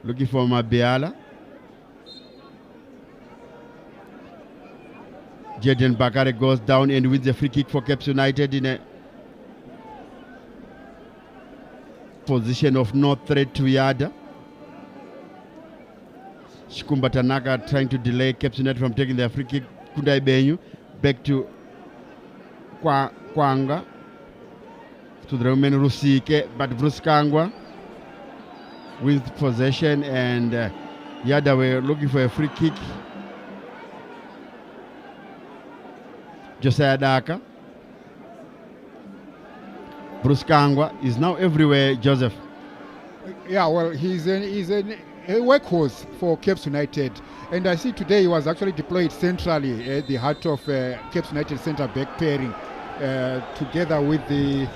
looking for Mabiala. Jaden Bakare goes down and wins a free kick for Cape United in a position of no threat to Yadah. Shikumba Tanaka trying to delay Cape United from taking their free kick. Kundai Benyu back to Kwanga, to the Roman Rusike, but Bruce Kangwa with possession, and Yadah were looking for a free kick. Josiah Daka. Bruce Kangwa is now everywhere, Joseph. Yeah, well, he's a workhorse for Cape United, and I see today he was actually deployed centrally at the heart of Cape United centre back pairing, together with the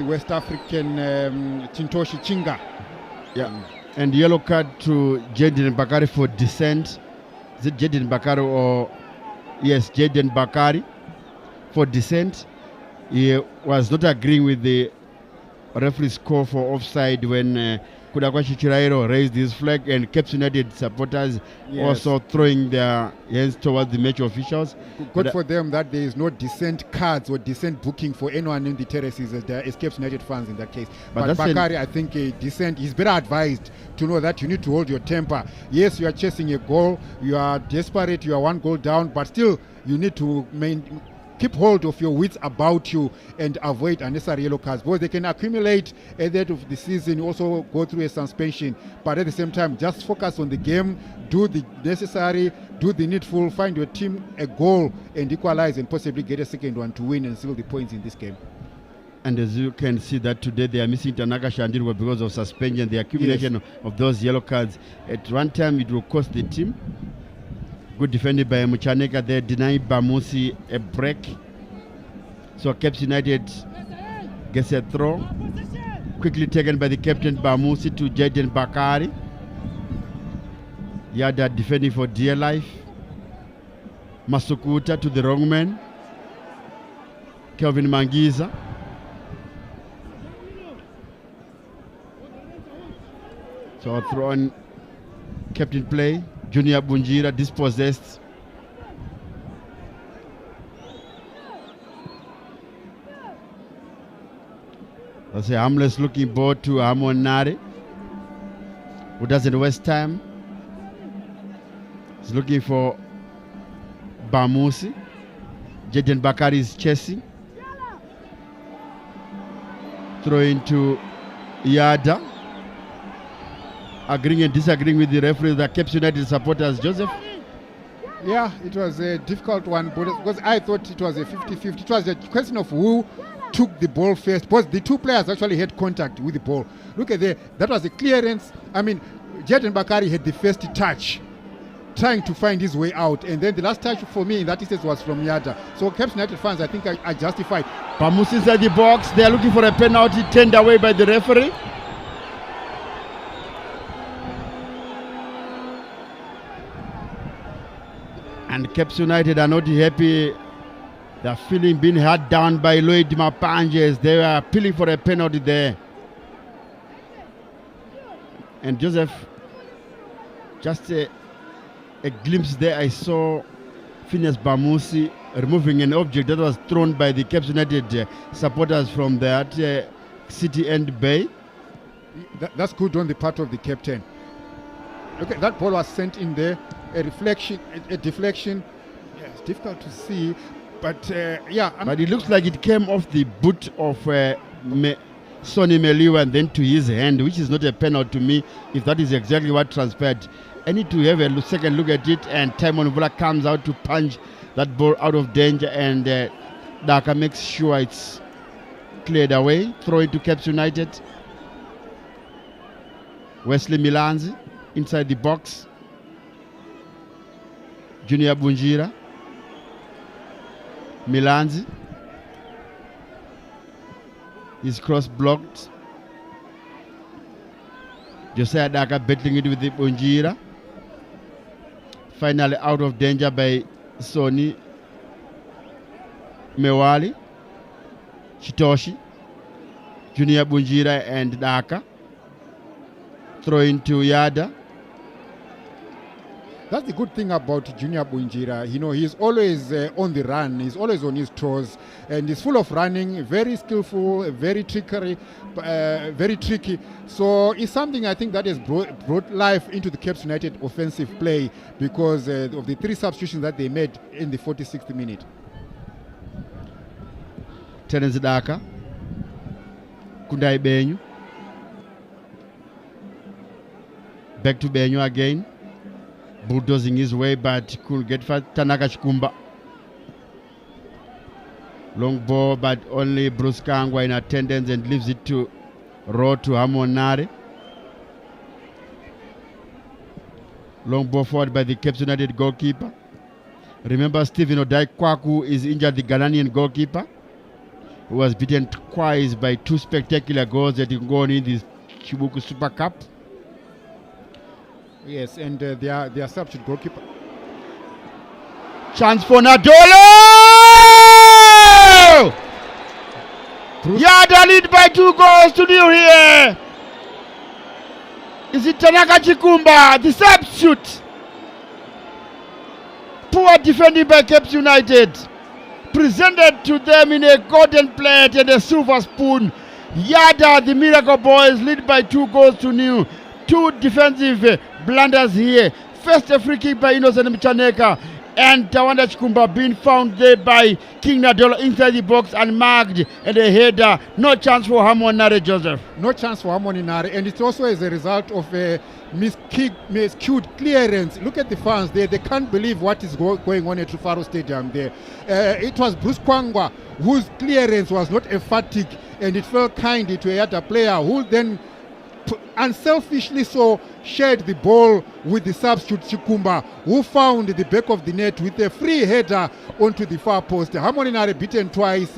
West African Chintoshi Chinga. Yeah, and yellow card to Jaden Bakari for dissent. Is it Jaden Bakari or yes, Jaden Bakari for dissent? He was not agreeing with the referee's call for offside when Kudakwashi Chirairo raised his flag, and Cape United supporters also throwing their hands towards the match officials. Good for them that there is no dissent cards or dissent booking for anyone in the terraces. There is Cape United fans in that case. But Bakari, I think dissent is better advised to know that you need to hold your temper. Yes, you are chasing a goal, you are desperate, you are one goal down, but still you need to keep hold of your wits about you and avoid unnecessary yellow cards, because they can accumulate at the end of the season, also go through a suspension. But at the same time, just focus on the game, do the necessary, do the needful, find your team a goal and equalize, and possibly get a second one to win and seal the points in this game. And as you can see that today they are missing Tanaka Shandirwa because of suspension, the accumulation of those yellow cards. At one time it will cost the team. Good defended by Muchaneka there, denying Bamusi a break. So Caps United gets a throw. Quickly taken by the captain Bamusi to Jaden Bakari. Yadah defending for dear life. Masukuta to the wrong man. Kelvin Mangiza. So throw on captain play. Junior Bunjira dispossessed. That's a harmless looking ball to Amon Nare, who doesn't waste time. He's looking for Bamusi. Jaden Bakari is chasing. Throw into Yadah. Agreeing and disagreeing with the referee, the Caps United supporters. Joseph? Yeah, it was a difficult one because I thought it was a 50-50. It was a question of who took the ball first, because the two players actually had contact with the ball. Look at that was a clearance. I mean, Jaden Bakari had the first touch, trying to find his way out, and then the last touch for me in that instance was from Yadah. So Caps United fans, I think, are justified. Bamusi inside the box. They are looking for a penalty turned away by the referee. And Caps United are not happy. They're feeling being held down by Lloyd Mapanges. They were appealing for a penalty there. And Joseph, just a glimpse there, I saw Phineas Bamusi removing an object that was thrown by the Caps United supporters from that city end bay. That's good on the part of the captain. Okay, that ball was sent in there. A deflection. Yeah, it's difficult to see, but yeah. But it looks like it came off the boot of Sonny Meliwa and then to his hand, which is not a penalty to me, if that is exactly what transpired. I need to have a second look at it, and Timon Vula comes out to punch that ball out of danger, and Daka makes sure it's cleared away. Throw it to Caps United. Wesley Milanzi inside the box. Junior Bunjira. Milanzi. His cross blocked. Josiah Daka battling it with the Bunjira. Finally out of danger by Soni Mewali. Chitoshi. Junior Bunjira and Daka. Throw into Yadah. That's the good thing about Junior Bunjira. You know, he's always on the run. He's always on his toes, and he's full of running. Very skillful, very tricky. So it's something I think that has brought life into the Caps United offensive play because of the 3 substitutions that they made in the 46th minute. Terence Daka. Kundai Benyu. Back to Benyu again. Bulldozing his way, but could get fast. Tanaka Chikumba. Long ball, but only Bruce Kangwa in attendance and leaves it to Road to Hamonare. Long ball forward by the Caps United goalkeeper. Remember, Stephen Odai Kwaku is injured, the Ghanaian goalkeeper, who was beaten twice by 2 spectacular goals that go on in the Chibuku Super Cup. Yes, and their substitute goalkeeper. Chance for Nadolo! Yadah lead by 2 goals to nil here. Is it Tanaka Chikumba, the substitute? Poor defending by Caps United. Presented to them in a golden plate and a silver spoon. Yadah, the Miracle Boys, lead by 2 goals to nil. 2 defensive blunders here. First a free kick by Innocent Mchaneka, and Tawanda Chikumba being found there by King Nadolo inside the box unmarked, and a header. No chance for Hamon Nare, Joseph. No chance for Hamon Nare, and it's also as a result of a miscued clearance. Look at the fans there. They can't believe what is going on at Rufaro Stadium there. It was Bruce Kwangwa whose clearance was not emphatic, and it fell kindly to a Yadah player who then unselfishly so shared the ball with the substitute Chikumba, who found the back of the net with a free header onto the far post. Harmoninare beaten twice,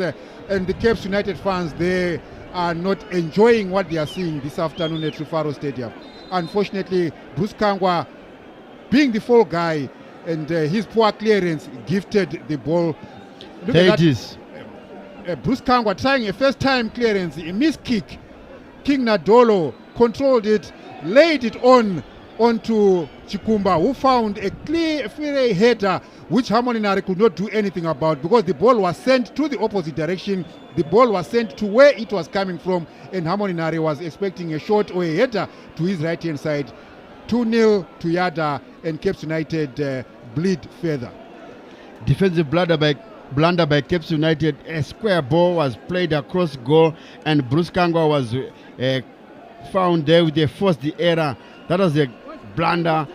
and the Cape United fans, they are not enjoying what they are seeing this afternoon at Rufaro Stadium. Unfortunately, Bruce Kangwa, being the fall guy, and his poor clearance gifted the ball. Look There at it is. Bruce Kangwa trying a first time clearance, a missed kick. King Nadolo controlled it, laid it onto Chikumba, who found a clear free header which Harmoninare could not do anything about, because the ball was sent to the opposite direction. The ball was sent to where it was coming from, and Harmoninare was expecting a shot or a header to his right hand side. 2-0 to Yadah, and Cape United bleed further. Defensive blunder by Cape United. A square ball was played across goal, and Bruce Kangwa was found there with a forced error. That was a blunder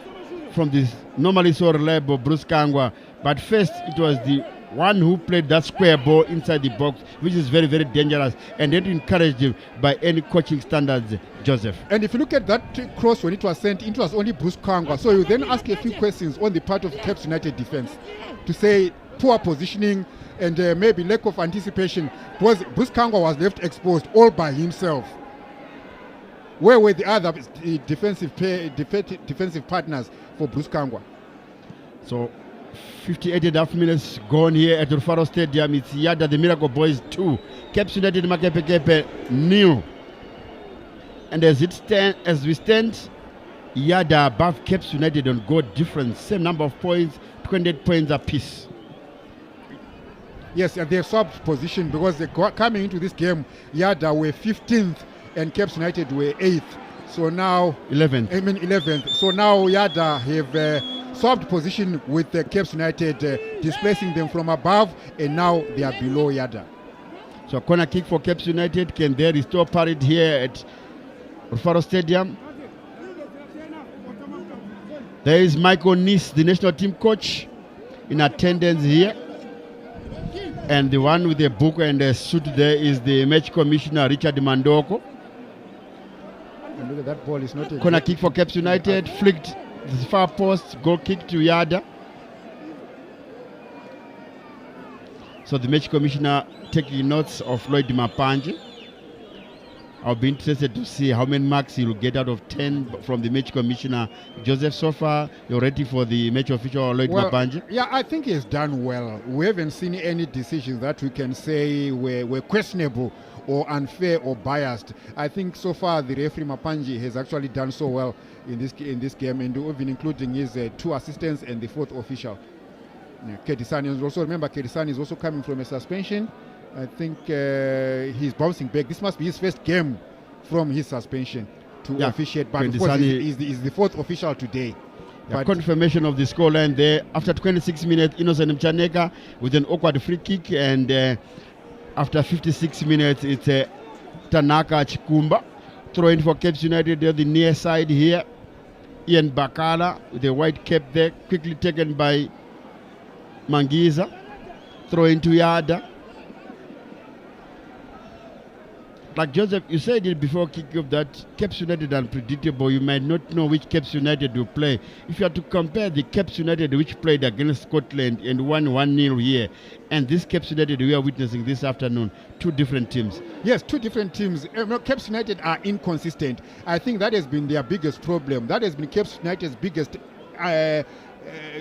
from this normally so reliable Bruce Kangwa. But first, it was the one who played that square ball inside the box, which is very, very dangerous, and not encouraged by any coaching standards, Joseph. And if you look at that cross when it was sent, it was only Bruce Kangwa. So you then ask a few questions on the part of Cape United defense to say poor positioning and maybe lack of anticipation, because Bruce Kangwa was left exposed all by himself. Where were the other defensive partners for Bruce Kangwa? So 58.5 minutes gone here at Rufaro Stadium. It's Yadah the Miracle Boys 2, Cape United Makepekepe 0. And as we stand, Yadah above Cape United on goal difference, same number of points, 28 points apiece. Yes, and they have swapped position, because coming into this game, Yadah were 15th and Cape United were 8th. So now 11th. So now Yadah have swapped position with Cape United, displacing them from above, and now they are below Yadah. So a corner kick for Cape United. Can they restore parity here at Rufaro Stadium? There is Michael Nis, the national team coach, in attendance here. And the one with the book and the suit there is the match commissioner, Richard Mandoko. And look at that ball, is not a Corner kick for Cape United, flicked the far post, goal kick to Yadah. So the match commissioner taking notes of Lloyd Mapanje. I'll be interested to see how many marks he will get out of 10 from the match commissioner. Joseph, so far, you're ready for the match official Lloyd Mapanje? Yeah, I think he's done well. We haven't seen any decisions that we can say were questionable or unfair or biased. I think so far the referee Mapanje has actually done so well in this game, and even including his 2 assistants and the 4th official. Kedisani is also, remember, Kedisani is also coming from a suspension. I think he's bouncing back. This must be his first game from his suspension to officiate. But of course, he's the 4th official today. But confirmation of the scoreline there. After 26 minutes, Innocent Mchaneka with an awkward free kick, and after 56 minutes, it's Tanaka Chikumba throwing for Cape United. They're the near side here. Ian Bakala with a white cap there, quickly taken by Mangiza. Throw into Yadah. Like Joseph, you said it before kickoff that Cape United are unpredictable. You might not know which Cape United will play. If you are to compare the Cape United which played against Scotland and won 1-0 here, and this Cape United we are witnessing this afternoon, 2 different teams. Yes, 2 different teams. Cape United are inconsistent. I think that has been their biggest problem. That has been Cape United's biggest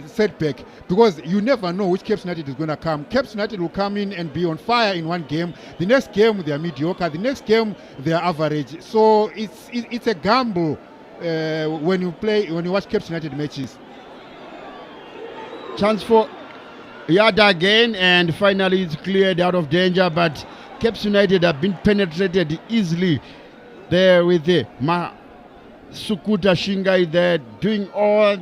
setback, because you never know which Cape United is going to come. Cape United will come in and be on fire in one game. The next game they are mediocre. The next game they are average. So it's a gamble when you watch Cape United matches. Chance for Yadah again, and finally it's cleared out of danger. But Cape United have been penetrated easily there with the Sukuta Shingai there doing all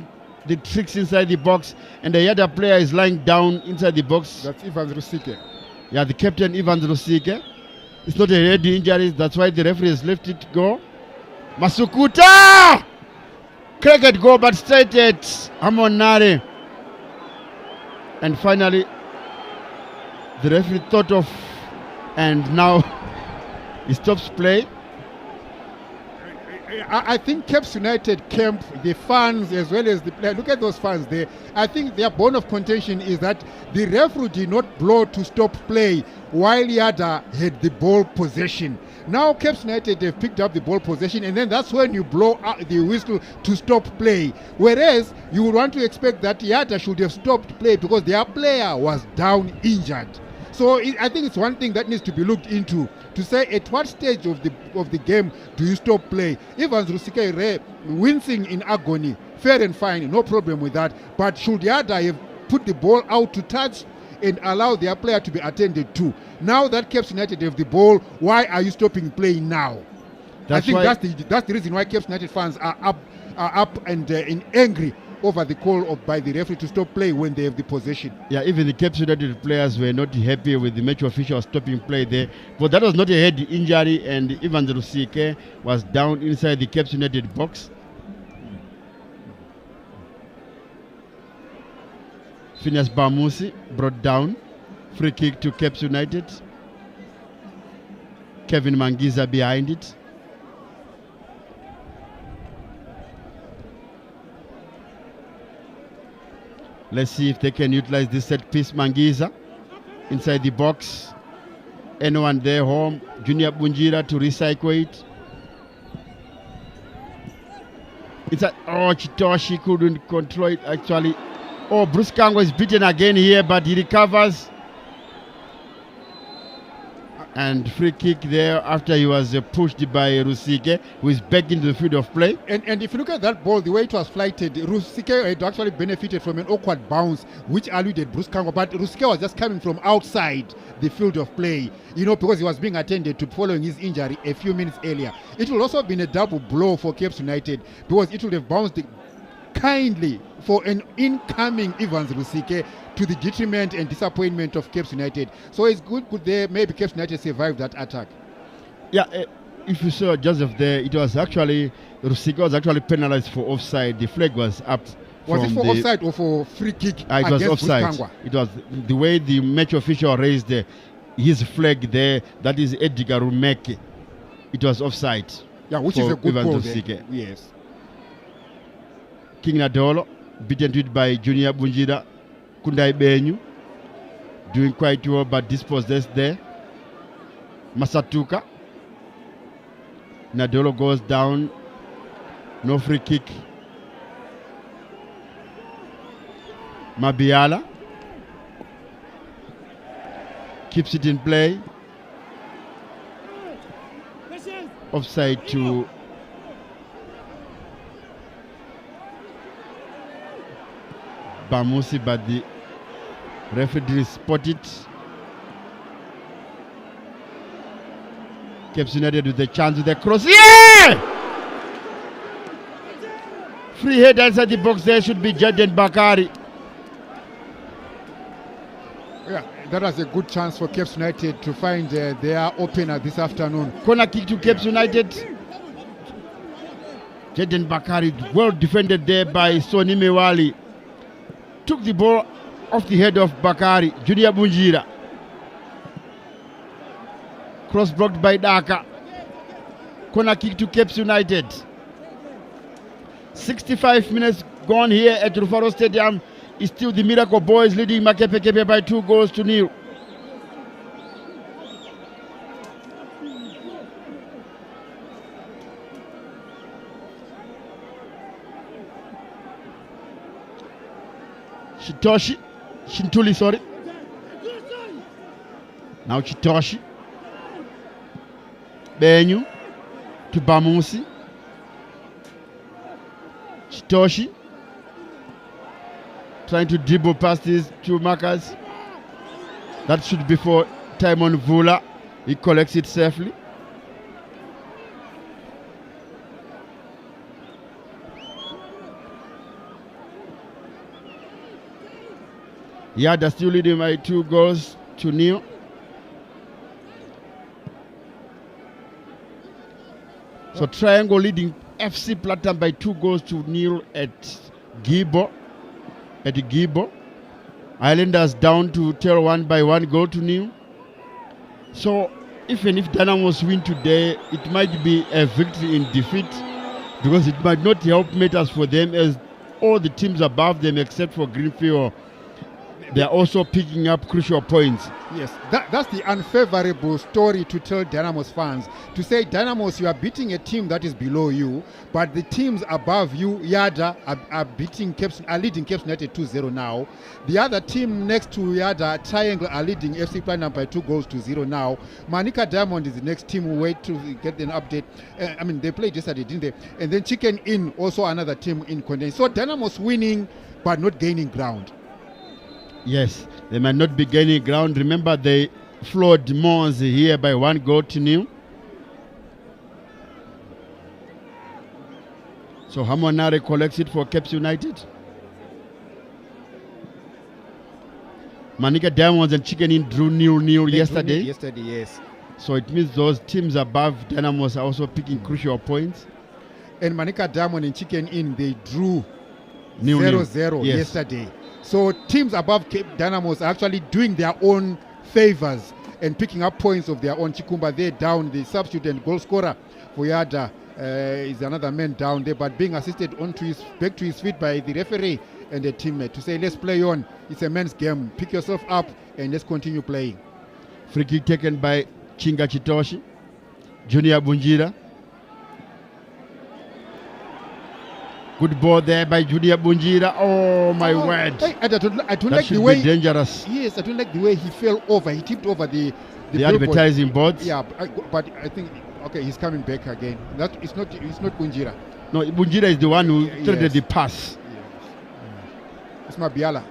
the tricks inside the box, and the Yadah player is lying down inside the box. That's Ivan Rusike. Yeah, the captain Ivan Rusike. It's not a head injury, that's why the referee has left it go. Masukuta! Cricket go, but straight at Amonare. And finally, the referee thought of, and now he stops play. I think Caps United camp, the fans as well as the players, look at those fans there. I think their bone of contention is that the referee did not blow to stop play while Yadah had the ball possession. Now Caps United have picked up the ball possession, and then that's when you blow the whistle to stop play. Whereas you would want to expect that Yadah should have stopped play because their player was down injured. So I think it's one thing that needs to be looked into, to say at what stage of the game do you stop play. Evans Rusike wincing in agony, fair and fine, no problem with that. But should Yadah have put the ball out to touch and allow their player to be attended to? Now that Caps United have the ball, why are you stopping play now? I think that's the reason why Caps United fans are up and angry over the call by the referee to stop play when they have the possession. Yeah, even the Cape United players were not happy with the match official stopping play there. But that was not a head injury, and Ivan Rusike was down inside the Cape United box. Phineas Bamusi brought down. Free kick to Cape United. Kevin Mangiza behind it. Let's see if they can utilize this set piece. Mangiza inside the box. Anyone there home? Junior Bunjira to recycle it. It's Chitoshi couldn't control it actually. Oh, Bruce Kango is beaten again here, but he recovers. And free kick there after he was pushed by Rusike, who is back into the field of play. And if you look at that ball, the way it was flighted, Rusike had actually benefited from an awkward bounce, which eluded Bruce Kango. But Rusike was just coming from outside the field of play, because he was being attended to following his injury a few minutes earlier. It would also have been a double blow for Cape United, because it would have bounced kindly for an incoming Evans Rusike, to the detriment and disappointment of Cape United. So it's good there, maybe Cape United survive that attack. Yeah, if you saw Joseph there, it was actually, Rusike was actually penalized for offside. The flag was up. Was it for offside or for free kick? It was offside. It was the way the match official raised his flag there, that is Edgar Rumeke. It was offside. Yeah, which is a good Evans goal Rusike. there. Yes. King Nadolo, beaten to it by Junior Bunjira. Kundai Benyu doing quite well, but dispossessed there. Masatuka. Nadolo goes down. No free kick. Mabiala keeps it in play. Offside to Bamusi, but the referee didn't spot it. Cape United with the chance with the cross. Yeah! Free head inside the box there should be Jaden Bakari. Yeah, that was a good chance for Cape United to find their opener this afternoon. Corner kick to Cape United. Jaden Bakari well defended there by Sonny Mewali. Took the ball off the head of Bakari. Junior Bunjira. Cross blocked by Daka. Corner kick to Cape United. 65 minutes gone here at Rufaro Stadium. It's still the Miracle Boys leading Makepekepe by 2-0. Shintuli, sorry. Now Chitoshi. Benyu to Bamusi. Chitoshi trying to dribble past these two markers. That should be for Timon Vula. He collects it safely. Yadah still leading by 2-0. So Triangle leading FC Platinum by 2-0 at Gibo. Islanders down to tail 1 by 1-0. So even if Dynamos win today, it might be a victory in defeat because it might not help matters for them, as all the teams above them except for Greenfield, they are also picking up crucial points. Yes, that's the unfavorable story to tell Dynamos fans. To say, Dynamos, you are beating a team that is below you, but the teams above you, Yadah, are leading Cape United 2-0 now. The other team next to Yadah, Triangle, are leading FC Platinum by 2-0 now. Manica Diamond is the next team. We'll wait to get an update. They played yesterday, didn't they? And then Chicken Inn, also another team in contention. So Dynamos winning, but not gaining ground. Yes, they might not be gaining ground. Remember, they floored Mons here by 1-0. So Hamonare collects it for Cape United. Manica Diamonds and Chicken Inn drew 0-0 yesterday. Yesterday, yes. So it means those teams above Dynamos are also picking crucial points. And Manica Diamond and Chicken Inn, they drew 0-0 0-0 yesterday. So teams above Cape Dynamos are actually doing their own favors and picking up points of their own. Chikumba, they're down. The substitute and goal scorer for Yadah is another man down there, but being assisted back to his feet by the referee and the teammate to say, let's play on. It's a men's game. Pick yourself up and let's continue playing. Free kick taken by Chinga Chitoshi. Junior Bunjira. Good ball there by Junior Bunjira. Oh my word! I don't that like should the way. Be dangerous. Yes, I don't like the way he fell over. He tipped over the advertising boards. Yeah, but I think he's coming back again. It's not Bunjira. No, Bunjira is the one who threaded the pass. Yes. It's Mabiala.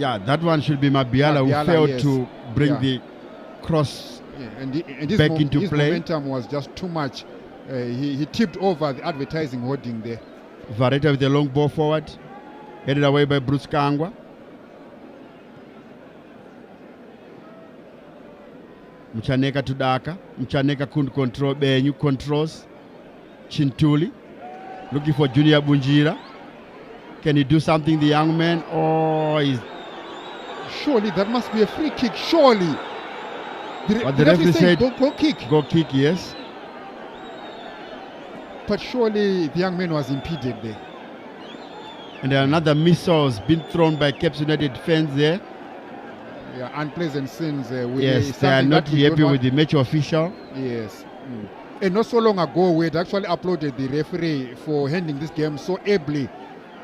Yeah, that one should be Mabiala who failed to bring the cross back into his play. Momentum was just too much. He tipped over the advertising hoarding there. Vareta with the long ball forward, headed away by Bruce Kangwa. Mchaneka Tudaka. Mchaneka couldn't control. Benyu controls. Chintuli looking for Junior Bunjira. Can he do something, the young man? Oh, he's... Surely that must be a free kick. Surely. But the referee said go kick. Go kick, yes. But surely the young man was impeded there. And another missile has been thrown by Cape United fans there. Yeah, unpleasant scenes. Yes, they are not happy with the match official. Yes. And not so long ago, we had actually uploaded the referee for handling this game so ably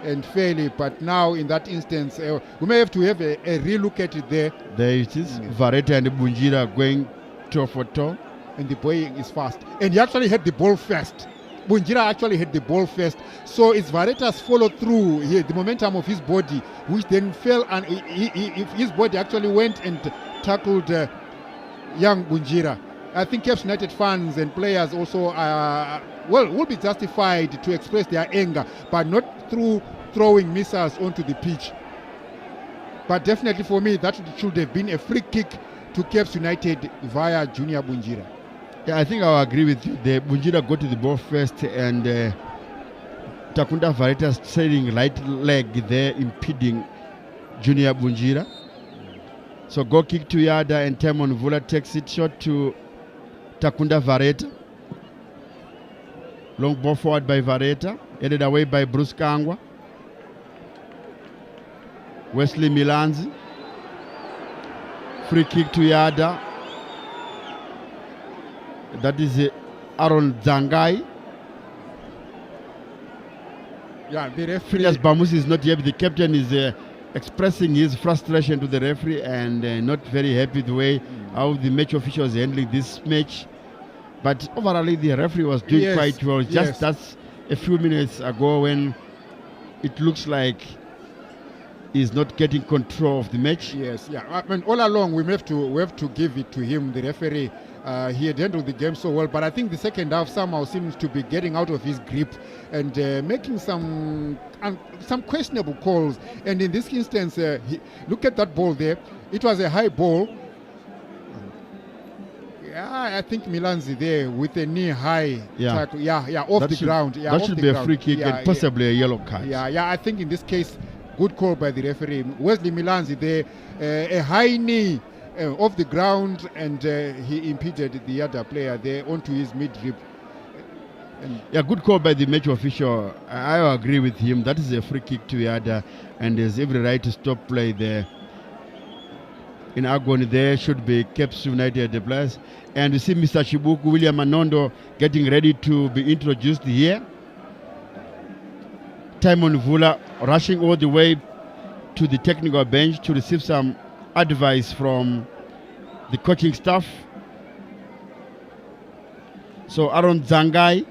and fairly. But now, in that instance, we may have to have a relook at it there. There it is. Vareta and Bunjira going toe for toe. And the boy is fast. And he actually had the ball first. Bunjira actually had the ball first, so it's Vareta's follow through here, the momentum of his body, which then fell, and his body actually went and tackled young Bunjira. I think Cape United fans and players also will be justified to express their anger, but not through throwing missiles onto the pitch. But definitely for me, that should have been a free kick to Cape United via Junior Bunjira. Yeah, I think I'll agree with you. The Bunjira got to the ball first, and Takunda Vareta's trailing right leg there impeding Junior Bunjira. So go kick to Yadah, and Temon Vula takes it short to Takunda Vareta. Long ball forward by Vareta, headed away by Bruce Kangwa. Wesley Milanzi. Free kick to Yadah. That is Aaron Zangai. Yeah, the referee. Phineas Bamusi is not here. The captain is expressing his frustration to the referee and not very happy the way how the match officials handling this match. But overall, the referee was doing quite well. Just that's a few minutes ago when it looks like he's not getting control of the match. Yes, yeah. I mean, all along we have to give it to him, the referee. He had handled the game so well, but I think the second half somehow seems to be getting out of his grip and making some questionable calls. And in this instance, look at that ball there. It was a high ball. Yeah, I think Milanzi there with a knee high tackle. Yeah, off the ground. Yeah, that should be a free kick and possibly a yellow card. Yeah, I think in this case, good call by the referee. Wesley Milanzi there, a high knee off the ground, and he impeded the other player there onto his midrib. Yeah, good call by the match official. I agree with him. That is a free kick to Yadah, and there's every right to stop play there. In agony, there should be Caps United the players. And you see Mr. Chibuku, William Manondo getting ready to be introduced here. Timon Vula rushing all the way to the technical bench to receive some advice from the coaching staff. So Aaron Zangai,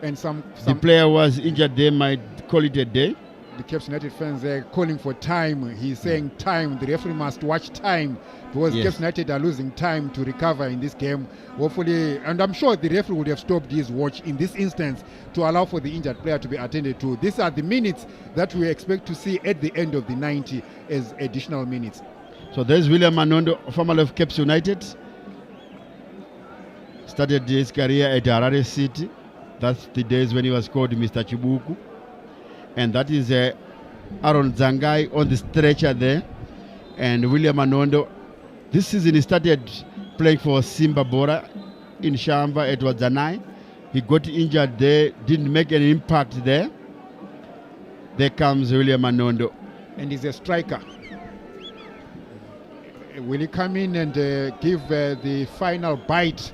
And the player was injured, they might call it a day. the Caps United fans are calling for time. He's saying time. The referee must watch time because Yes. Caps United are losing time to recover in this game. Hopefully, and I'm sure the referee would have stopped his watch in this instance to allow for the injured player to be attended to. These are the minutes that we expect to see at the end of the 90 as additional minutes. So there's William Manondo, formerly of Caps United. Started his career at Harare City. That's the days when he was called Mr. Chibuku. And that is Aaron Zangai on the stretcher there. And William Manondo, this season he started playing for Simba Bora in Shamba at Wadzanai. He got injured there, didn't make an impact there. There comes William Manondo. And he's a striker. Will he come in and give the final bite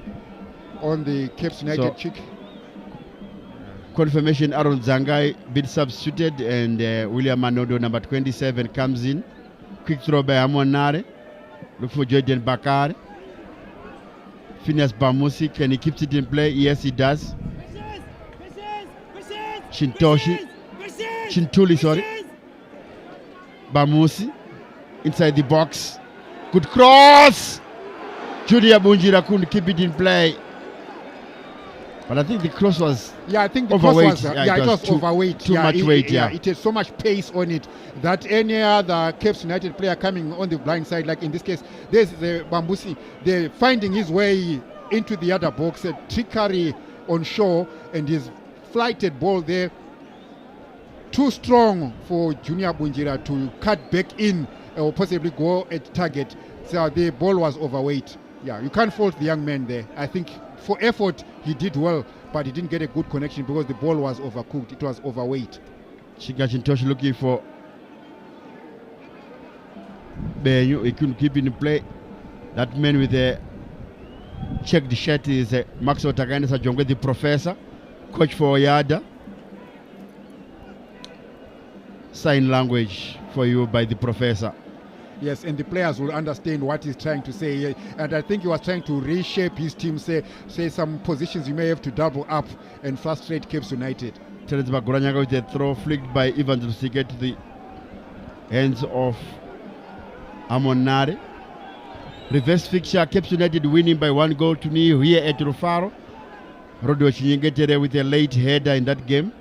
on the Caps United cheek? Confirmation, Aaron Zangai been substituted, and William Manondo, number 27, comes in. Quick throw by Amonare. Look for Jordan Bakare. Phineas Bamusi, can he keep it in play? Yes, he does. Chintuli, sorry. Bamusi, inside the box. Good cross! Junior Bunjira couldn't keep it in play. But I think the cross was I think the overweight. cross was, it was overweight. Too much weight, It had so much pace on it that any other Caps United player coming on the blind side, like in this case, there's the Bambusi, they're finding his way into the other box, a trickery on shore, and his flighted ball there, too strong for Junior Bunjira to cut back in or possibly go at target. So the ball was overweight. Yeah, you can't fault the young man there. I think for effort, he did well, but he didn't get a good connection because the ball was overcooked. It was overweight. Shiga Chintosh looking for Benyu. He couldn't keep in play. That man with the check the shirt is Max Otagane Sajongwe, the professor, coach for Yadah. Sign language for you by the professor. Yes, and the players will understand what he's trying to say. And I think he was trying to reshape his team, say some positions you may have to double up and frustrate Caps United. Terence Baguranyaga with a throw flicked by Ivan Drusike to the hands of Amonare. Reverse fixture, Caps United winning by 1-0 here at Rufaro. Rodo Chinyengetere with a late header in that game.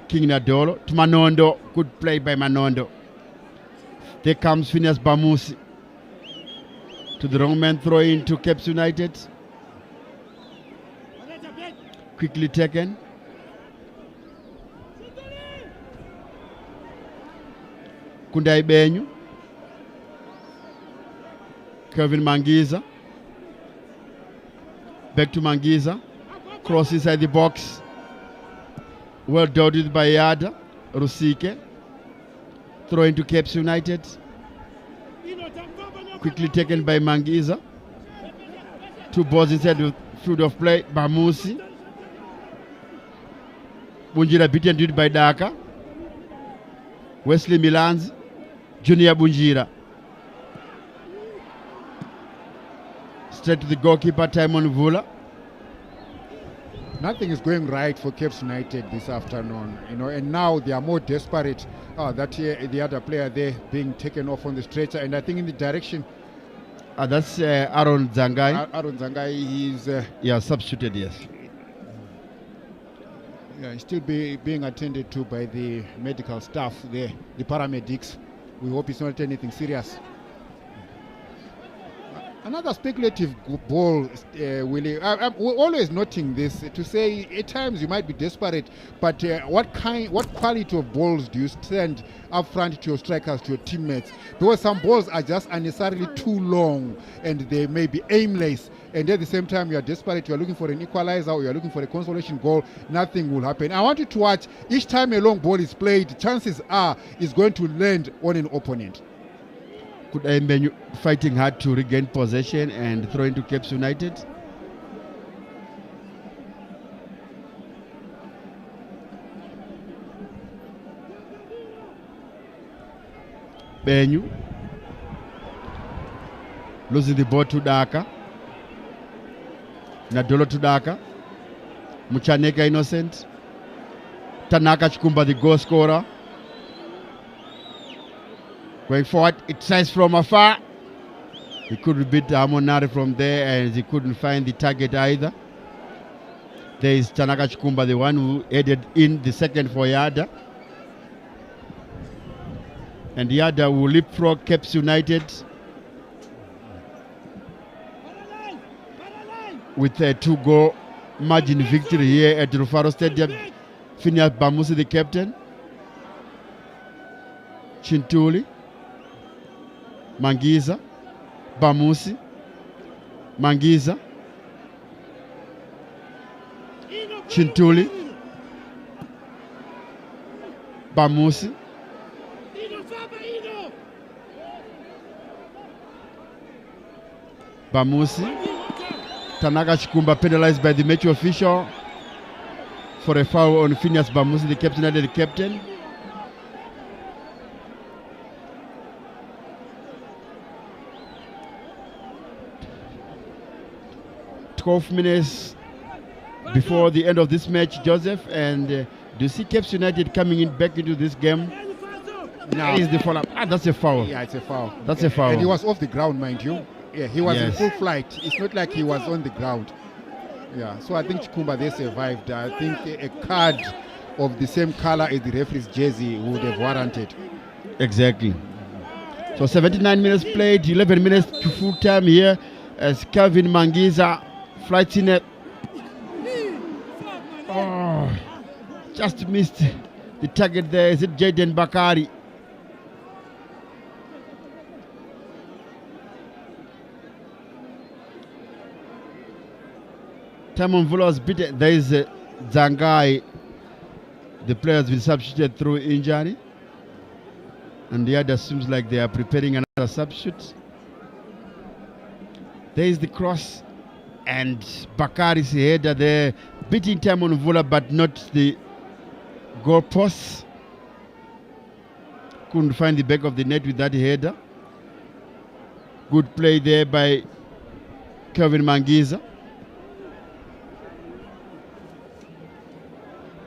King Nadolo to Manondo, good play by Manondo. There comes Phineas Bamusi to the wrong man, throw into Caps United. Quickly taken. Kundai Benyu. Kevin Mangiza. Back to Mangiza. Cross inside the box. Well dotted by Yadah. Rusike. Throw into Caps United. Quickly taken by Mangiza. Two balls inside the field of play. Bamusi. Bunjira beaten to it by Daka. Wesley Milans. Junior Bunjira. Straight to the goalkeeper, Timon Vula. Nothing is going right for Caps United this afternoon, and now they are more desperate that the other player there being taken off on the stretcher, and I think in the direction. That's Aaron Zangai. Aaron Zangai, he's substituted, yes. He's still being attended to by the medical staff there, the paramedics. We hope it's not anything serious. Another speculative ball, Willie. We're always noting this to say at times you might be desperate, but what quality of balls do you send up front to your strikers, to your teammates? Because some balls are just unnecessarily too long and they may be aimless. And at the same time, you are desperate, you are looking for an equalizer or you are looking for a consolation goal, nothing will happen. I want you to watch, each time a long ball is played, chances are it's going to land on an opponent. Could I mean fighting hard to regain possession and throw into Caps United? Benyu losing the ball to Daka. Nadolo to Daka. Muchaneka Innocent. Tanaka Chikumba, the goal scorer. Going forward, it tries from afar. He couldn't beat Amonari from there and he couldn't find the target either. There is Tanaka Chikumba, the one who headed in the second for Yadah. And Yadah will leapfrog Caps United with a 2-goal margin victory here at Rufaro Stadium. Phineas Bamusi, the captain. Chintuli. Mangiza, Bamusi, Mangiza, Chintuli, Bamusi, Tanaka Chikumba penalized by the match official for a foul on Phineas Bamusi, the captain and the captain. 12 minutes before the end of this match, Joseph, and do you see Caps United coming in back into this game? Now Is the follow-up? That's a foul. Yeah, it's a foul. That's a foul. And he was off the ground, mind you. Yeah, he was in Yes. full flight. It's not like he was on the ground. Yeah, so I think Chikumba, they survived. I think a card of the same color as the referee's jersey would have warranted. Exactly. So 79 minutes played, 11 minutes to full time here as Calvin Mangiza flights in it. Oh, just missed the target there. Is it Jaden Bakari? Timon Vula was beaten. There is Zangai. The player has been substituted through injury. And the other seems like they are preparing another substitute. There is the cross. And Bakari's header there. Beating Timon Vula, but not the goal post. Couldn't find the back of the net with that header. Good play there by Kevin Mangiza.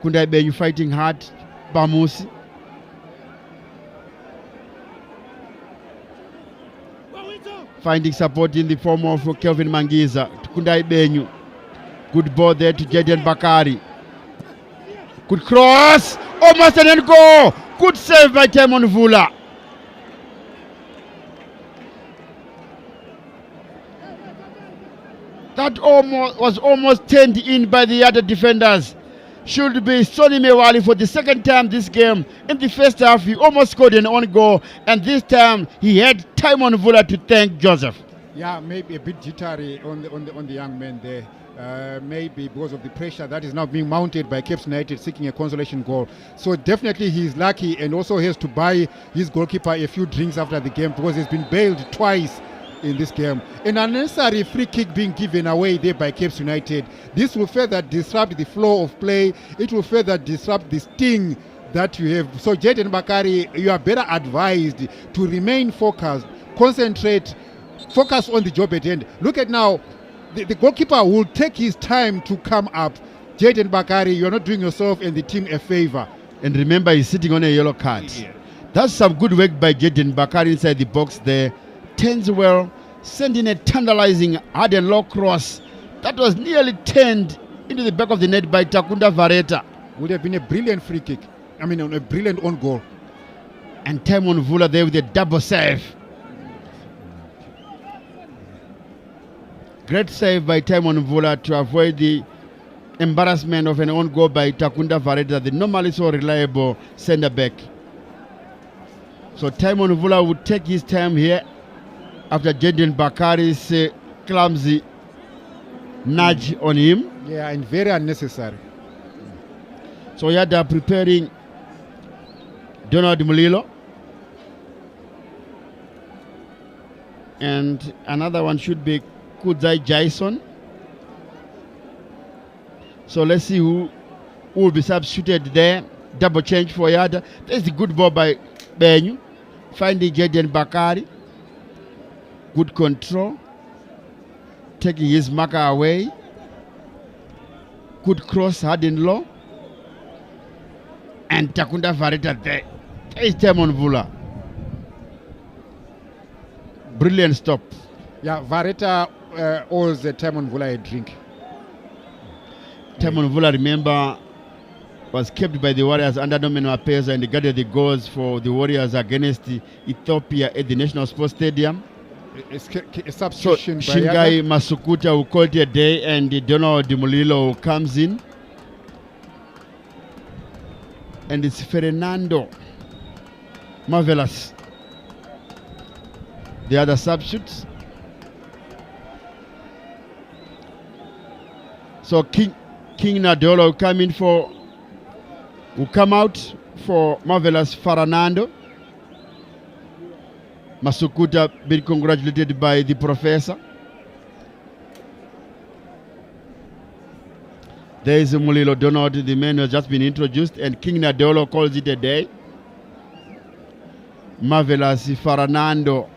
Kundai Benyu fighting hard. Bamusi. Finding support in the form of Kelvin Mangiza. Kundai Benyu. Good ball there to Jaden Bakari. Good cross. Almost an end goal. Good save by Timon Vula. That was almost turned in by the other defenders. Should be Sonny Mewali for the second time this game. In the first half, he almost scored an own goal, and this time he had Timon Vula to thank Joseph. Yeah, maybe a bit jittery on the young man there. Maybe because of the pressure that is now being mounted by Cape United seeking a consolation goal. So definitely he's lucky, and also he has to buy his goalkeeper a few drinks after the game because he's been bailed twice in this game. An unnecessary free kick being given away there by Cape United. This will further disrupt the flow of play. It will further disrupt the sting that you have. So Jaden Bakari, you are better advised to remain focused, concentrate, focus on the job at hand. Look at now, the goalkeeper will take his time to come up. Jaden Bakari, you are not doing yourself and the team a favor. And remember, he's sitting on a yellow card. Yeah. That's some good work by Jaden Bakari inside the box there. Turns well, sending a tantalizing hard and low cross that was nearly turned into the back of the net by Takunda Vareta. Would have been a brilliant free kick. I mean, a brilliant own goal. And Timon Vula there with a double save. Great save by Timon Mvula to avoid the embarrassment of an own goal by Takunda Vareta, the normally so reliable centre back. So Timon Mvula would take his time here after Jaden Bakari's clumsy nudge on him. Yeah, and very unnecessary. So Yadah preparing Donald Mulilo. And another one should be Kudzai Jason. So let's see who will be substituted there. Double change for Yadah. There's a good ball by Benyu. Finding Jaden Bakari. Good control. Taking his marker away. Good cross, hard and low. And Takunda Vareta there. There is Timon Mvula. Brilliant stop. Yeah, Vareta owes Timon Mvula a drink. Timon Mvula, remember, was kept by the Warriors under Norman Mapeza and guarded the goals for the Warriors against Ethiopia at the National Sports Stadium. A So substitution by Shingai Yadah. Masukuta who called it a day, and Donald Mulilo who comes in. And it's Fernando. Marvelous. The other substitutes. So King Nadolo will come out for Marvelous Fernando. Masukuta being congratulated by the professor. There is Mulilo Donald, the man who has just been introduced, and King Nadolo calls it a day. Marvelous Fernando.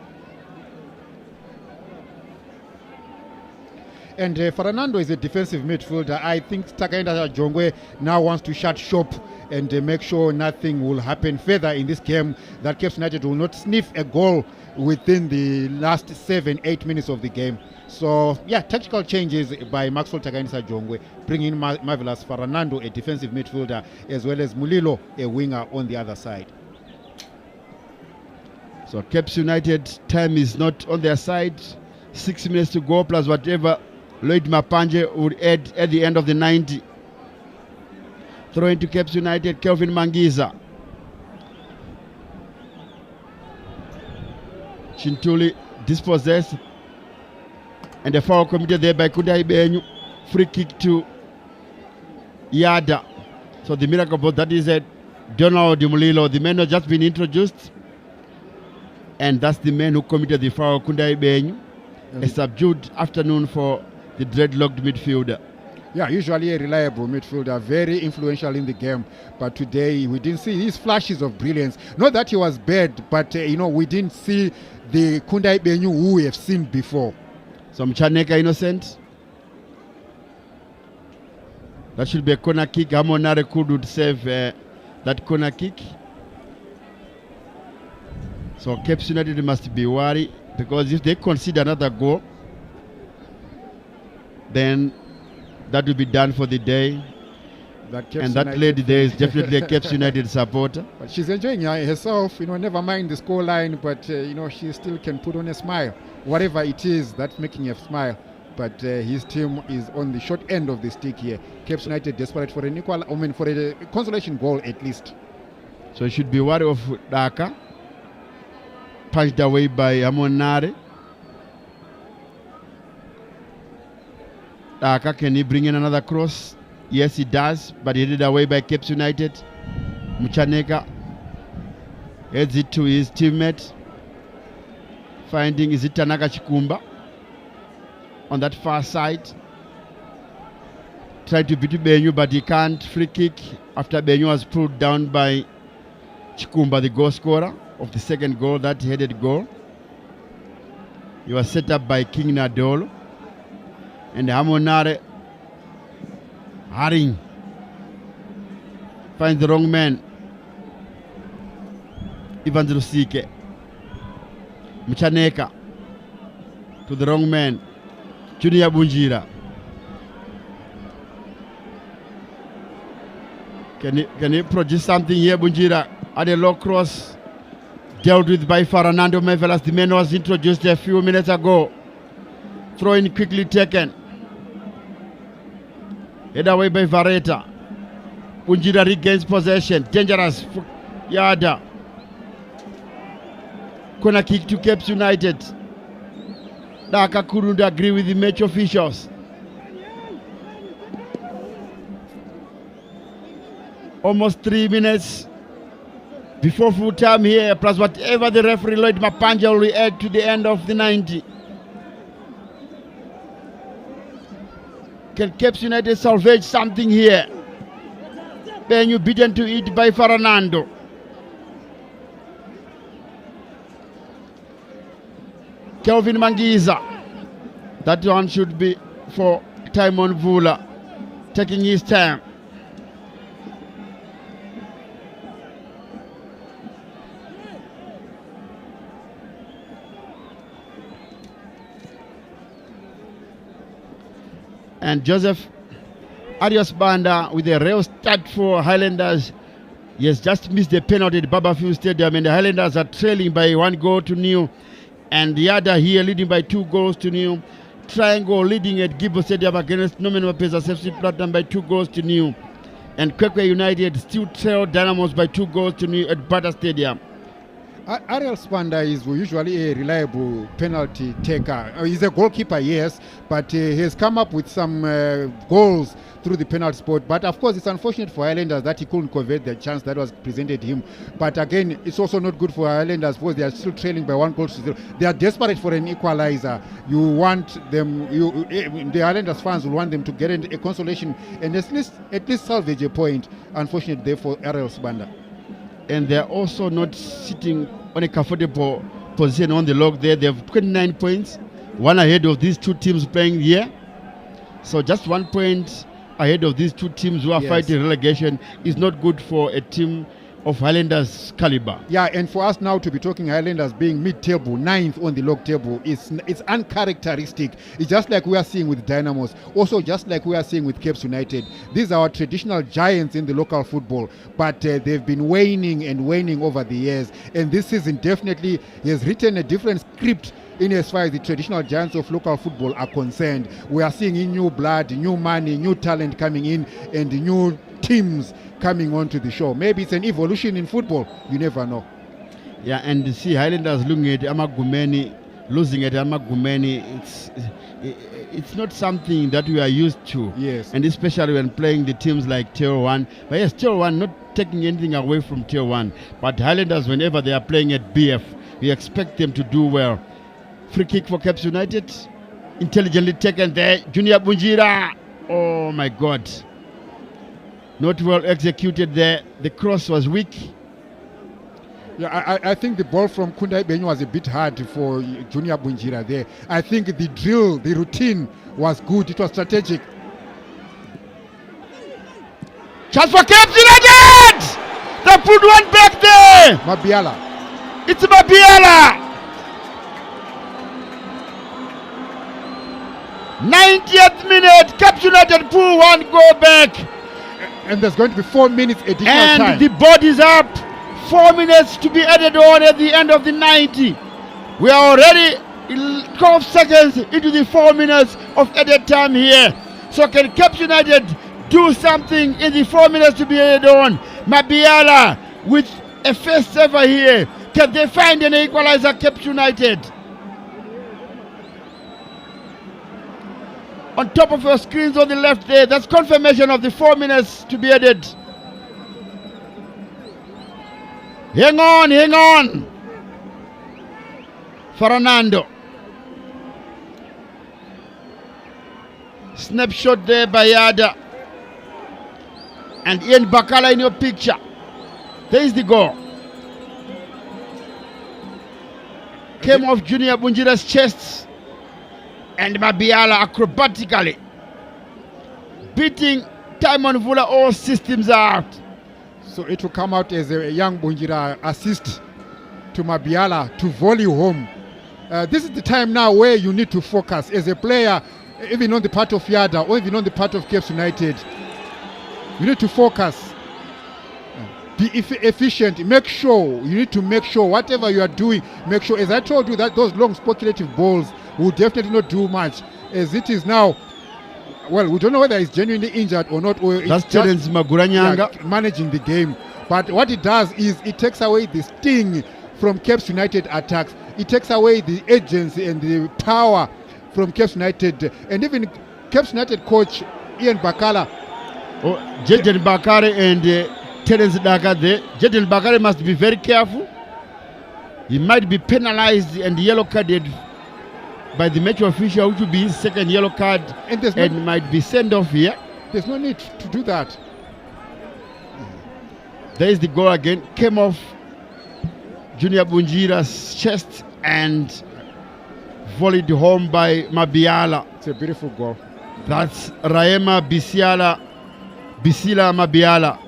And Fernando is a defensive midfielder. I think Takaenda Jongwe now wants to shut shop and make sure nothing will happen further in this game, that Cape United will not sniff a goal within the last 7-8 minutes of the game. So, yeah, tactical changes by Maxwell Takaenda Jongwe, bringing Marvelous Fernando, a defensive midfielder, as well as Mulilo, a winger on the other side. So Cape United time is not on their side. 6 minutes to go plus whatever Lloyd Mapanje would add at the end of the 90. Throw into Cape United, Kelvin Mangiza. Chintuli dispossessed. And the foul committed there by Kundai Benyu. Free kick to Yadah. So the miracle ball, that is a Donald Mulilo. The man who has just been introduced. And that's the man who committed the foul, Kundai Benyu. A subdued afternoon for the dreadlocked midfielder. Yeah, usually a reliable midfielder, very influential in the game. But today we didn't see his flashes of brilliance. Not that he was bad, but we didn't see the Kundai Benyu who we have seen before. Some Chaneka innocent. That should be a corner kick. Amonare would save that corner kick. So Cape United must be worried, because if they concede another goal, then that will be done for the day. And that lady there is definitely a Cape United supporter. But she's enjoying herself, never mind the scoreline, but she still can put on a smile. Whatever it is that's making her smile. But his team is on the short end of the stick here. Cape United desperate for for a consolation goal at least. So he should be worried of Dhaka. Punched away by Amonare. Dhaka, can he bring in another cross? Yes, he does, but headed away by Cape United. Muchaneka heads it to his teammate. Finding, is it Tanaka Chikumba on that far side. Tried to beat Benyu, but he can't. Free kick after Benyu was pulled down by Chikumba, the goal scorer of the second goal, that headed goal. He was set up by King Nadolo. And Hamonare hurrying. Finds the wrong man. Ivan Rusike. Mchaneka to the wrong man. Junior Bunjira. Can he produce something here, Bunjira? At a low cross. Dealt with by Fernando Mevelas. The man was introduced a few minutes ago. Throw in quickly taken. Head away by Vareta. Bunjira regains possession. Dangerous for Yadah. Corner kick to Caps United. Daka couldn't agree with the match officials. Almost 3 minutes before full time here, plus whatever the referee Lloyd Mapanja will add to the end of the 90. Can Caps United salvage something here? Then you beaten to it by Fernando. Kelvin Mangiza. That one should be for Timon Vula. Taking his time. And Joseph Arias Banda with a real start for Highlanders. He has just missed the penalty at Babafield Stadium, and the Highlanders are trailing by 1-0. And Yadah here leading by 2-0. Triangle leading at Gibbo Stadium against Norman Mapesa FC Platinum by 2-0. And Kwekwe United still trail Dynamos by 2-0 at Bata Stadium. Ariel Spanda is usually a reliable penalty taker. He's a goalkeeper, yes, but he has come up with some goals through the penalty spot. But of course, it's unfortunate for Highlanders that he couldn't convert the chance that was presented him. But again, it's also not good for Highlanders because they are still trailing by 1-0. They are desperate for an equalizer. You want them, the Highlanders fans will want them to get a consolation and at least salvage a point. Unfortunately, therefore, Ariel Spanda. And they're also not sitting on a comfortable position on the log there. They have 29 points, one ahead of these two teams playing here. So just 1 point ahead of these two teams who are fighting relegation is not good for a team of Highlanders caliber. Yeah, and for us now to be talking Highlanders being mid-table, 9th on the log table, it's uncharacteristic. It's just like we are seeing with Dynamos, also just like we are seeing with Caps United. These are our traditional giants in the local football, but they've been waning and waning over the years. And this season definitely has written a different script in as far as the traditional giants of local football are concerned. We are seeing new blood, new money, new talent coming in, and new teams coming onto the show. Maybe it's an evolution in football. You never know. Yeah, and see Highlanders looking at Amagumeni, losing at Amagumeni, it's not something that we are used to. Yes. And especially when playing the teams like Tier 1. But yes, Tier 1, not taking anything away from Tier 1. But Highlanders, whenever they are playing at BF, we expect them to do well. Free kick for Caps United. Intelligently taken there. Junior Bunjira. Oh my God. Not well executed there. The cross was weak. Yeah, I think the ball from Kundai Benyo was a bit hard for Junior Bunjira there. I think the drill, the routine was good. It was strategic. Chance for Caps United! They put one back there! Mabiala. It's Mabiala! 90th minute, Caps United pull one goal back. And there's going to be 4 minutes additional time. And the board is up. 4 minutes to be added on at the end of the 90. We are already 12 seconds into the 4 minutes of added time here. So can Caps United do something in the 4 minutes to be added on? Mabiala with a first saver here. Can they find an equalizer, Caps United? On top of your screens on the left there, that's confirmation of the 4 minutes to be added. Hang on, hang on. Fernando. Snapshot there by Yadah. And Ian Bakala in your picture. There is the goal. Came off Junior Bunjira's chest. And Mabiala acrobatically beating Timon Vula, all systems out. So it will come out as a young Bunjira assist to Mabiala to volley home. This is the time now where you need to focus as a player, even on the part of Yadah or even on the part of Caps United. You need to focus. Be efficient. Make sure, you need to make sure whatever you are doing, make sure, as I told you, that those long speculative balls, will definitely not do much. As it is now, well, we don't know whether he's genuinely injured or not, or it's That's just Terence Maguranyanga. managing the game. But what it does is it takes away the sting from Cape United attacks. It takes away the agency and the power from Cape United, and even Cape United coach Ian Bakala. Oh, Jaden Bakare and Terence Daga there. Jaden Bakare must be very careful. He might be penalized and yellow carded by the match official, which will be his second yellow card, and might be sent off here. There's no need to do that. There is the goal again. Came off Junior Bunjira's chest and volleyed home by Mabiala. It's a beautiful goal. That's Raema Bisila Mabiala.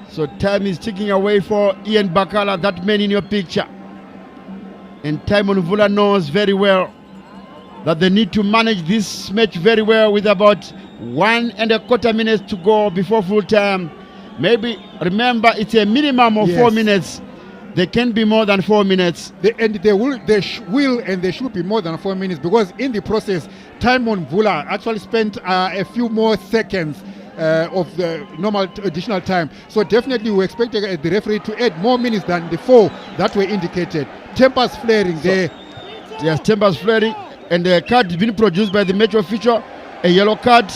So time is ticking away for Ian Bakala, that man in your picture. And Timon Vula knows very well that they need to manage this match very well with about 1.25 minutes to go before full time. Maybe, remember, it's a minimum of 4 minutes. They can be more than 4 minutes. They should be more than 4 minutes, because in the process, Timon Vula actually spent a few more seconds of the normal additional time. So definitely we expect the referee to add more minutes than the 4 that were indicated. Tempers flaring there. Yes, tempers flaring. And the card has been produced by the match official, a yellow card.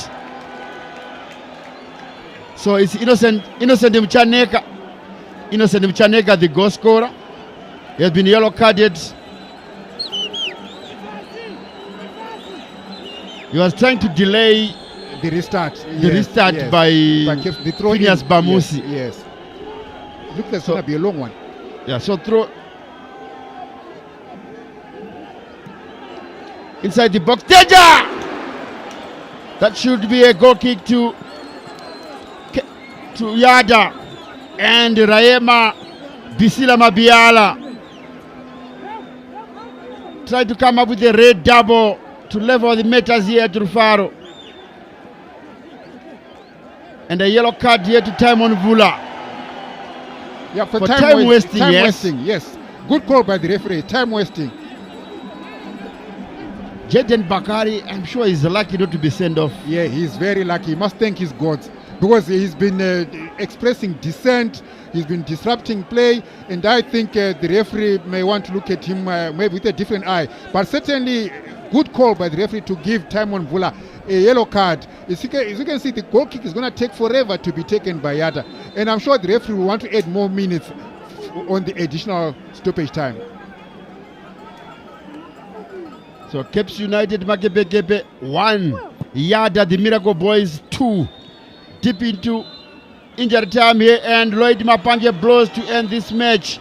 So it's Innocent Mchaneka. Innocent Mchaneka, the goal scorer. He has been yellow carded. He was trying to delay the restart. By the throw Phineas Bamusi. Yes. Looks like it's going to be a long one. Yeah, so throw inside the box. Danger! That should be a goal kick to Yadah and Raema Bisila Mabiala. Try to come up with a red double to level the matters here at Rufaro. And a yellow card here to Timon Vula. Yeah, for time wasting, yes. Good call by the referee. Time wasting. Jaden Bakari, I'm sure he's lucky not to be sent off. Yeah, he's very lucky. He must thank his gods, because he's been expressing dissent. He's been disrupting play, and I think the referee may want to look at him maybe with a different eye. But certainly, good call by the referee to give Timon Vula a yellow card. As you can see, the goal kick is going to take forever to be taken by Yadah, and I'm sure the referee will want to add more minutes on the additional stoppage time. So Cape United Magebegebe 1, Yadah the Miracle Boys 2. Deep into injury time here, and Lloyd Mapanje blows to end this match.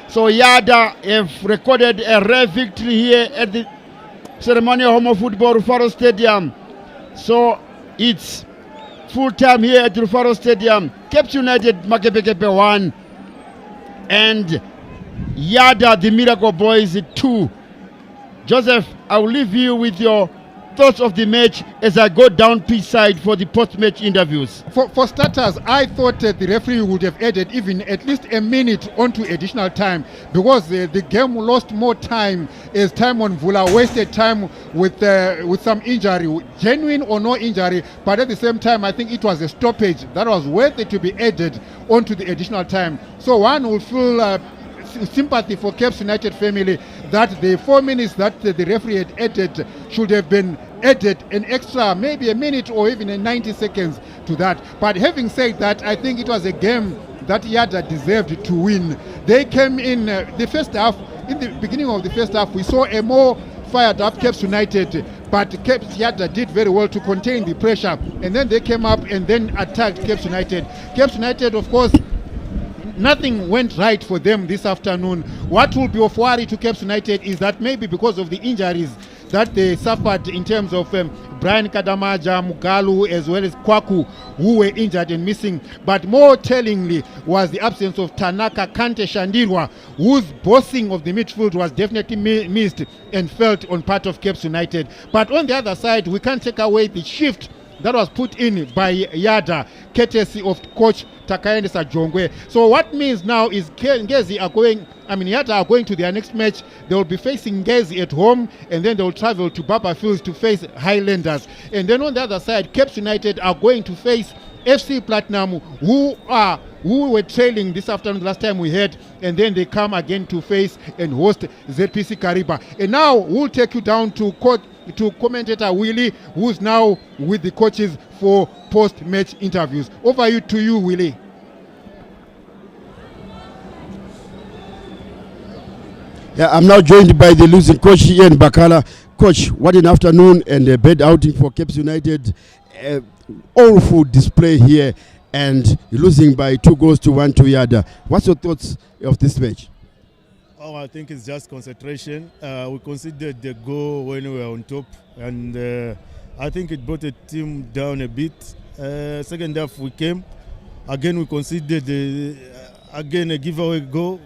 So Yadah have recorded a rare victory here at the ceremonial home of football Rufaro Stadium. So it's full time here at Rufaro Stadium. Cape United Magebegebe 1 and Yadah the Miracle Boys 2. Joseph, I will leave you with your thoughts of the match as I go down pitch side for the post-match interviews. For starters, I thought the referee would have added even at least a minute onto additional time, because the game lost more time as Timon Vula wasted time with some injury, genuine or no injury, but at the same time I think it was a stoppage that was worthy to be added onto the additional time. So one will feel sympathy for Cape United family that the 4 minutes that the referee had added should have been added an extra, maybe a minute or even a 90 seconds to that. But having said that, I think it was a game that Yadah deserved to win. They came in the first half. In the beginning of the first half, we saw a more fired up Cape United, but Cape Yadah did very well to contain the pressure, and then they came up and then attacked Cape United. Cape United, of course, nothing went right for them this afternoon. What will be of worry to Cape United is that maybe because of the injuries that they suffered in terms of Brian Kadamaja, Mugalu, as well as Kwaku, who were injured and missing. But more tellingly was the absence of Tanaka Kante Shandirwa, whose bossing of the midfield was definitely missed and felt on part of Cape United. But on the other side, we can't take away the shift that was put in by Yadah, courtesy of coach Takaende Sajongwe. So what means now is Yadah are going to their next match. They will be facing Ngezi at home, and then they will travel to Baba Fields to face Highlanders. And then on the other side, Cape United are going to face FC Platinum, who were trailing this afternoon last time we had, and then they come again to face and host ZPC Kariba. And now we'll take you down to commentator Willie, who's now with the coaches for post-match interviews. Over to you, Willie. Yeah, I'm now joined by the losing coach Ian Bakala. Coach, what an afternoon and a bad outing for Cape United. Awful display here, and losing by 2-1 to Yadah. What's your thoughts of this match? Oh, I think it's just concentration. We considered the goal when we were on top, and I think it brought the team down a bit. Second half we came. Again, we considered a giveaway goal,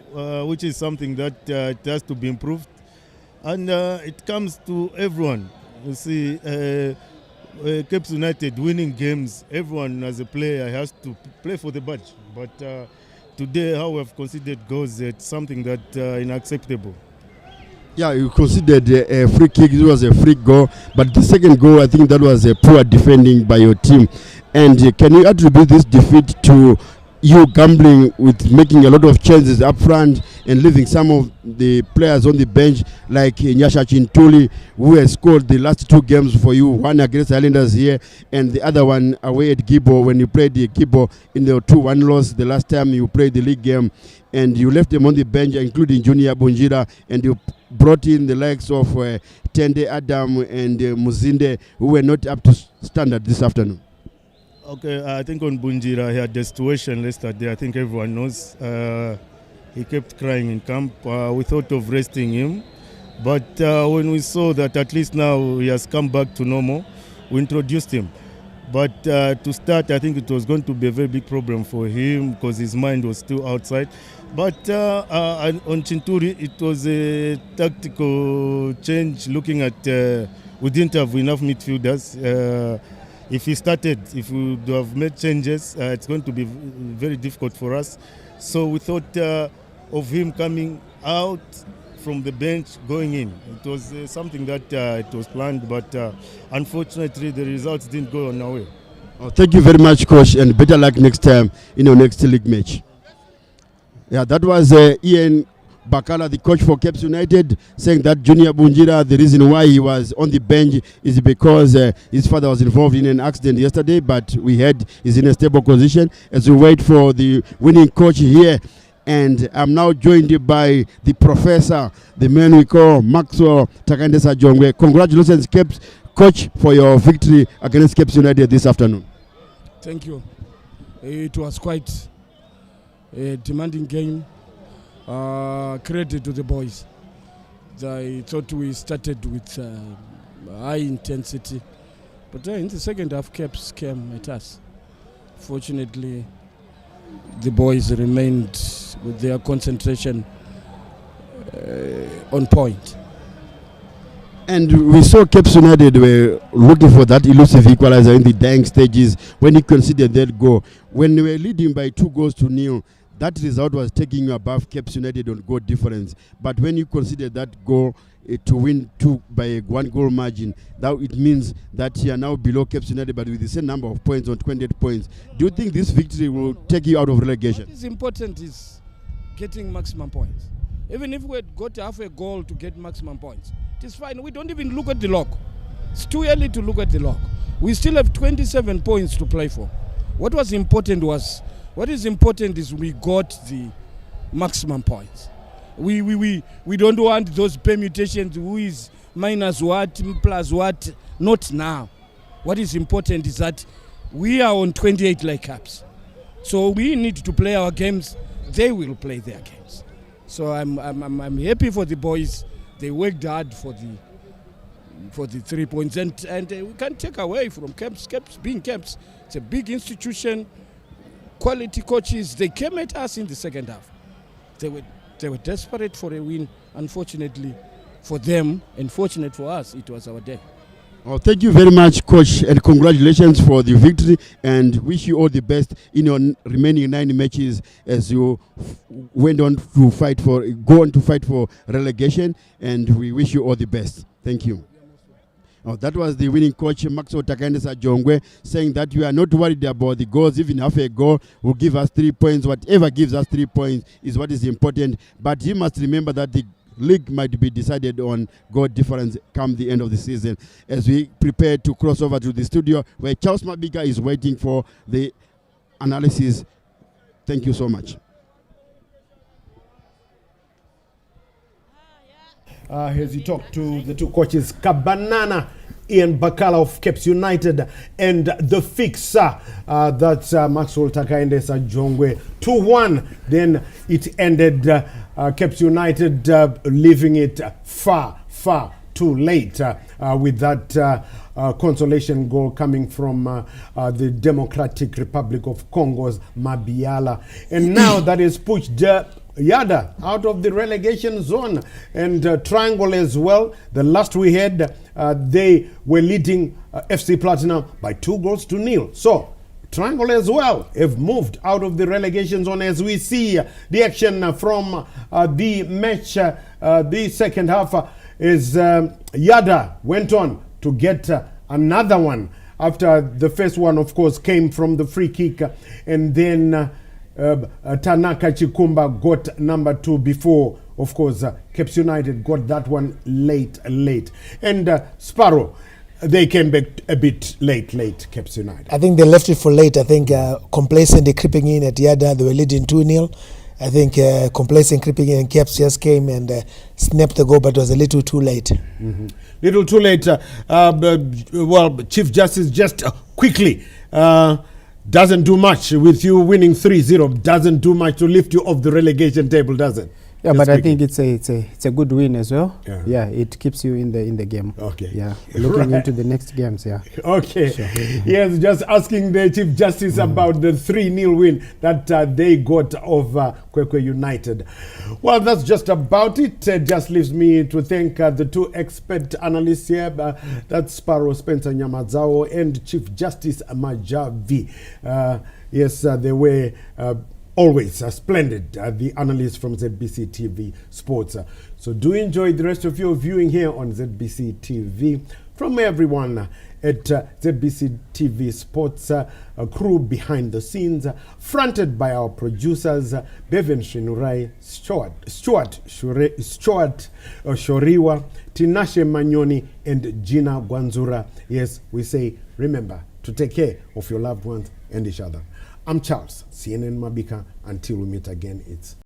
which is something that it has to be improved. And it comes to everyone. You see, Cape United winning games, everyone as a player has to play for the badge. But today, how we have considered goals, it's something that unacceptable. Yeah, you considered a free kick. It was a free goal, but the second goal, I think that was a poor defending by your team. And can you attribute this defeat to you gambling with making a lot of changes up front and leaving some of the players on the bench, like Nyasha Chintuli, who has scored the last two games for you, one against Islanders here and the other one away at Gibo, when you played the Gibo in the 2-1 loss the last time you played the league game, and you left them on the bench, including Junior Bunjira, and you brought in the likes of Tende Adam and Muzinde, who were not up to standard this afternoon. Okay, I think on Bunjira, he had the situation yesterday. I think everyone knows. He kept crying in camp. We thought of resting him. But when we saw that at least now he has come back to normal, we introduced him. But to start, I think it was going to be a very big problem for him because his mind was still outside. But on Chinturi, it was a tactical change looking at we didn't have enough midfielders. If we would have made changes, it's going to be very difficult for us. So we thought of him coming out from the bench, going in. It was something that it was planned, but unfortunately the results didn't go on our way. Oh, thank you very much, Coach, and better luck next time in your next league match. Yeah, that was Ian Bakala, the coach for Cape United, saying that Junior Bunjira, the reason why he was on the bench is because his father was involved in an accident yesterday, but we heard he's in a stable position as we wait for the winning coach here. And I'm now joined by the professor, the man we call Maxwell Takaende Sajongwe. Congratulations, Cape coach, for your victory against Cape United this afternoon. Thank you. It was quite a demanding game. Credit to the boys. I thought we started with high intensity, but in the second half, Caps came at us. Fortunately, the boys remained with their concentration on point. And we saw Cape United were looking for that elusive equalizer in the dying stages when he considered that goal. When they were leading by 2-0, that result was taking you above Cape United on goal difference. But when you consider that goal to win by a 1-goal margin, that it means that you are now below Cape United, but with the same number of points on 28 points. Do you think this victory will take you out of relegation? What is important is getting maximum points. Even if we had got half a goal to get maximum points, it is fine. We don't even look at the log. It's too early to look at the log. We still have 27 points to play for. What is important is we got the maximum points. We don't want those permutations, who is minus what, plus what, not now. What is important is that we are on 28 like Caps. So we need to play our games, they will play their games. So I'm happy for the boys. They worked hard for the for the 3 points. And we can't take away from Caps being Caps. It's a big institution, quality coaches. They came at us in the second half. They were desperate for a win. Unfortunately for them, and fortunate for us, it was our day. Oh, thank you very much, Coach, and congratulations for the victory, and wish you all the best in your remaining 9 matches as you go on to fight for relegation, and we wish you all the best. Thank you. Oh, that was the winning coach, Maxwell Takandesa Jongwe, saying that we are not worried about the goals. Even half a goal will give us 3 points. Whatever gives us 3 points is what is important. But he must remember that the league might be decided on goal difference come the end of the season. As we prepare to cross over to the studio where Charles Mabiga is waiting for the analysis. Thank you so much. As he talked to the two coaches, Kabanana Ian Bakala of Caps United and the fixer, that's Maxwell Takaendesa Jongwe, 2-1. Then it ended Caps United leaving it far too late with that consolation goal coming from the Democratic Republic of Congo's Mabiala. And now that is pushed Yadah out of the relegation zone, and Triangle as well. The last we had, they were leading FC Platinum by 2-0. So Triangle as well have moved out of the relegation zone. As we see the action from the match, the second half is Yadah went on to get another one after the first one, of course, came from the free kick, and then Tanaka Chikumba got number 2 before, of course, Caps United got that one late. And Sparrow, they came back a bit late, Caps United. I think they left it for late. I think complacent, they creeping in at Yadah. They were leading 2-0. I think complacent creeping in, and Caps just came and snapped the goal, but it was a little too late. Mm-hmm. Little too late. Well, Chief Justice, just quickly, doesn't do much with you winning 3-0. Doesn't do much to lift you off the relegation table, does it? Yeah, Just but I quickly. think it's a good win as well. Yeah. Yeah, it keeps you in the game. Okay. Yeah, looking Right. into the next games. Yeah. Okay. Sure. Yes, just asking the Chief Justice about the 3-0 win that they got over Kwekwe United. Well, that's just about it. Just leaves me to thank the two expert analysts here. That's Sparrow Spencer Nyamazao and Chief Justice Majavi. Yes, they were always splendid, the analysts from ZBC TV Sports. So do enjoy the rest of your viewing here on ZBC TV. From everyone at ZBC TV Sports, a crew behind the scenes, fronted by our producers, Bevan Shinurai, Stuart Shoriwa, Tinashe Manyoni, and Gina Gwanzura. Yes, we say, remember to take care of your loved ones and each other. I'm Charles, CNN Mabika. Until we meet again, it's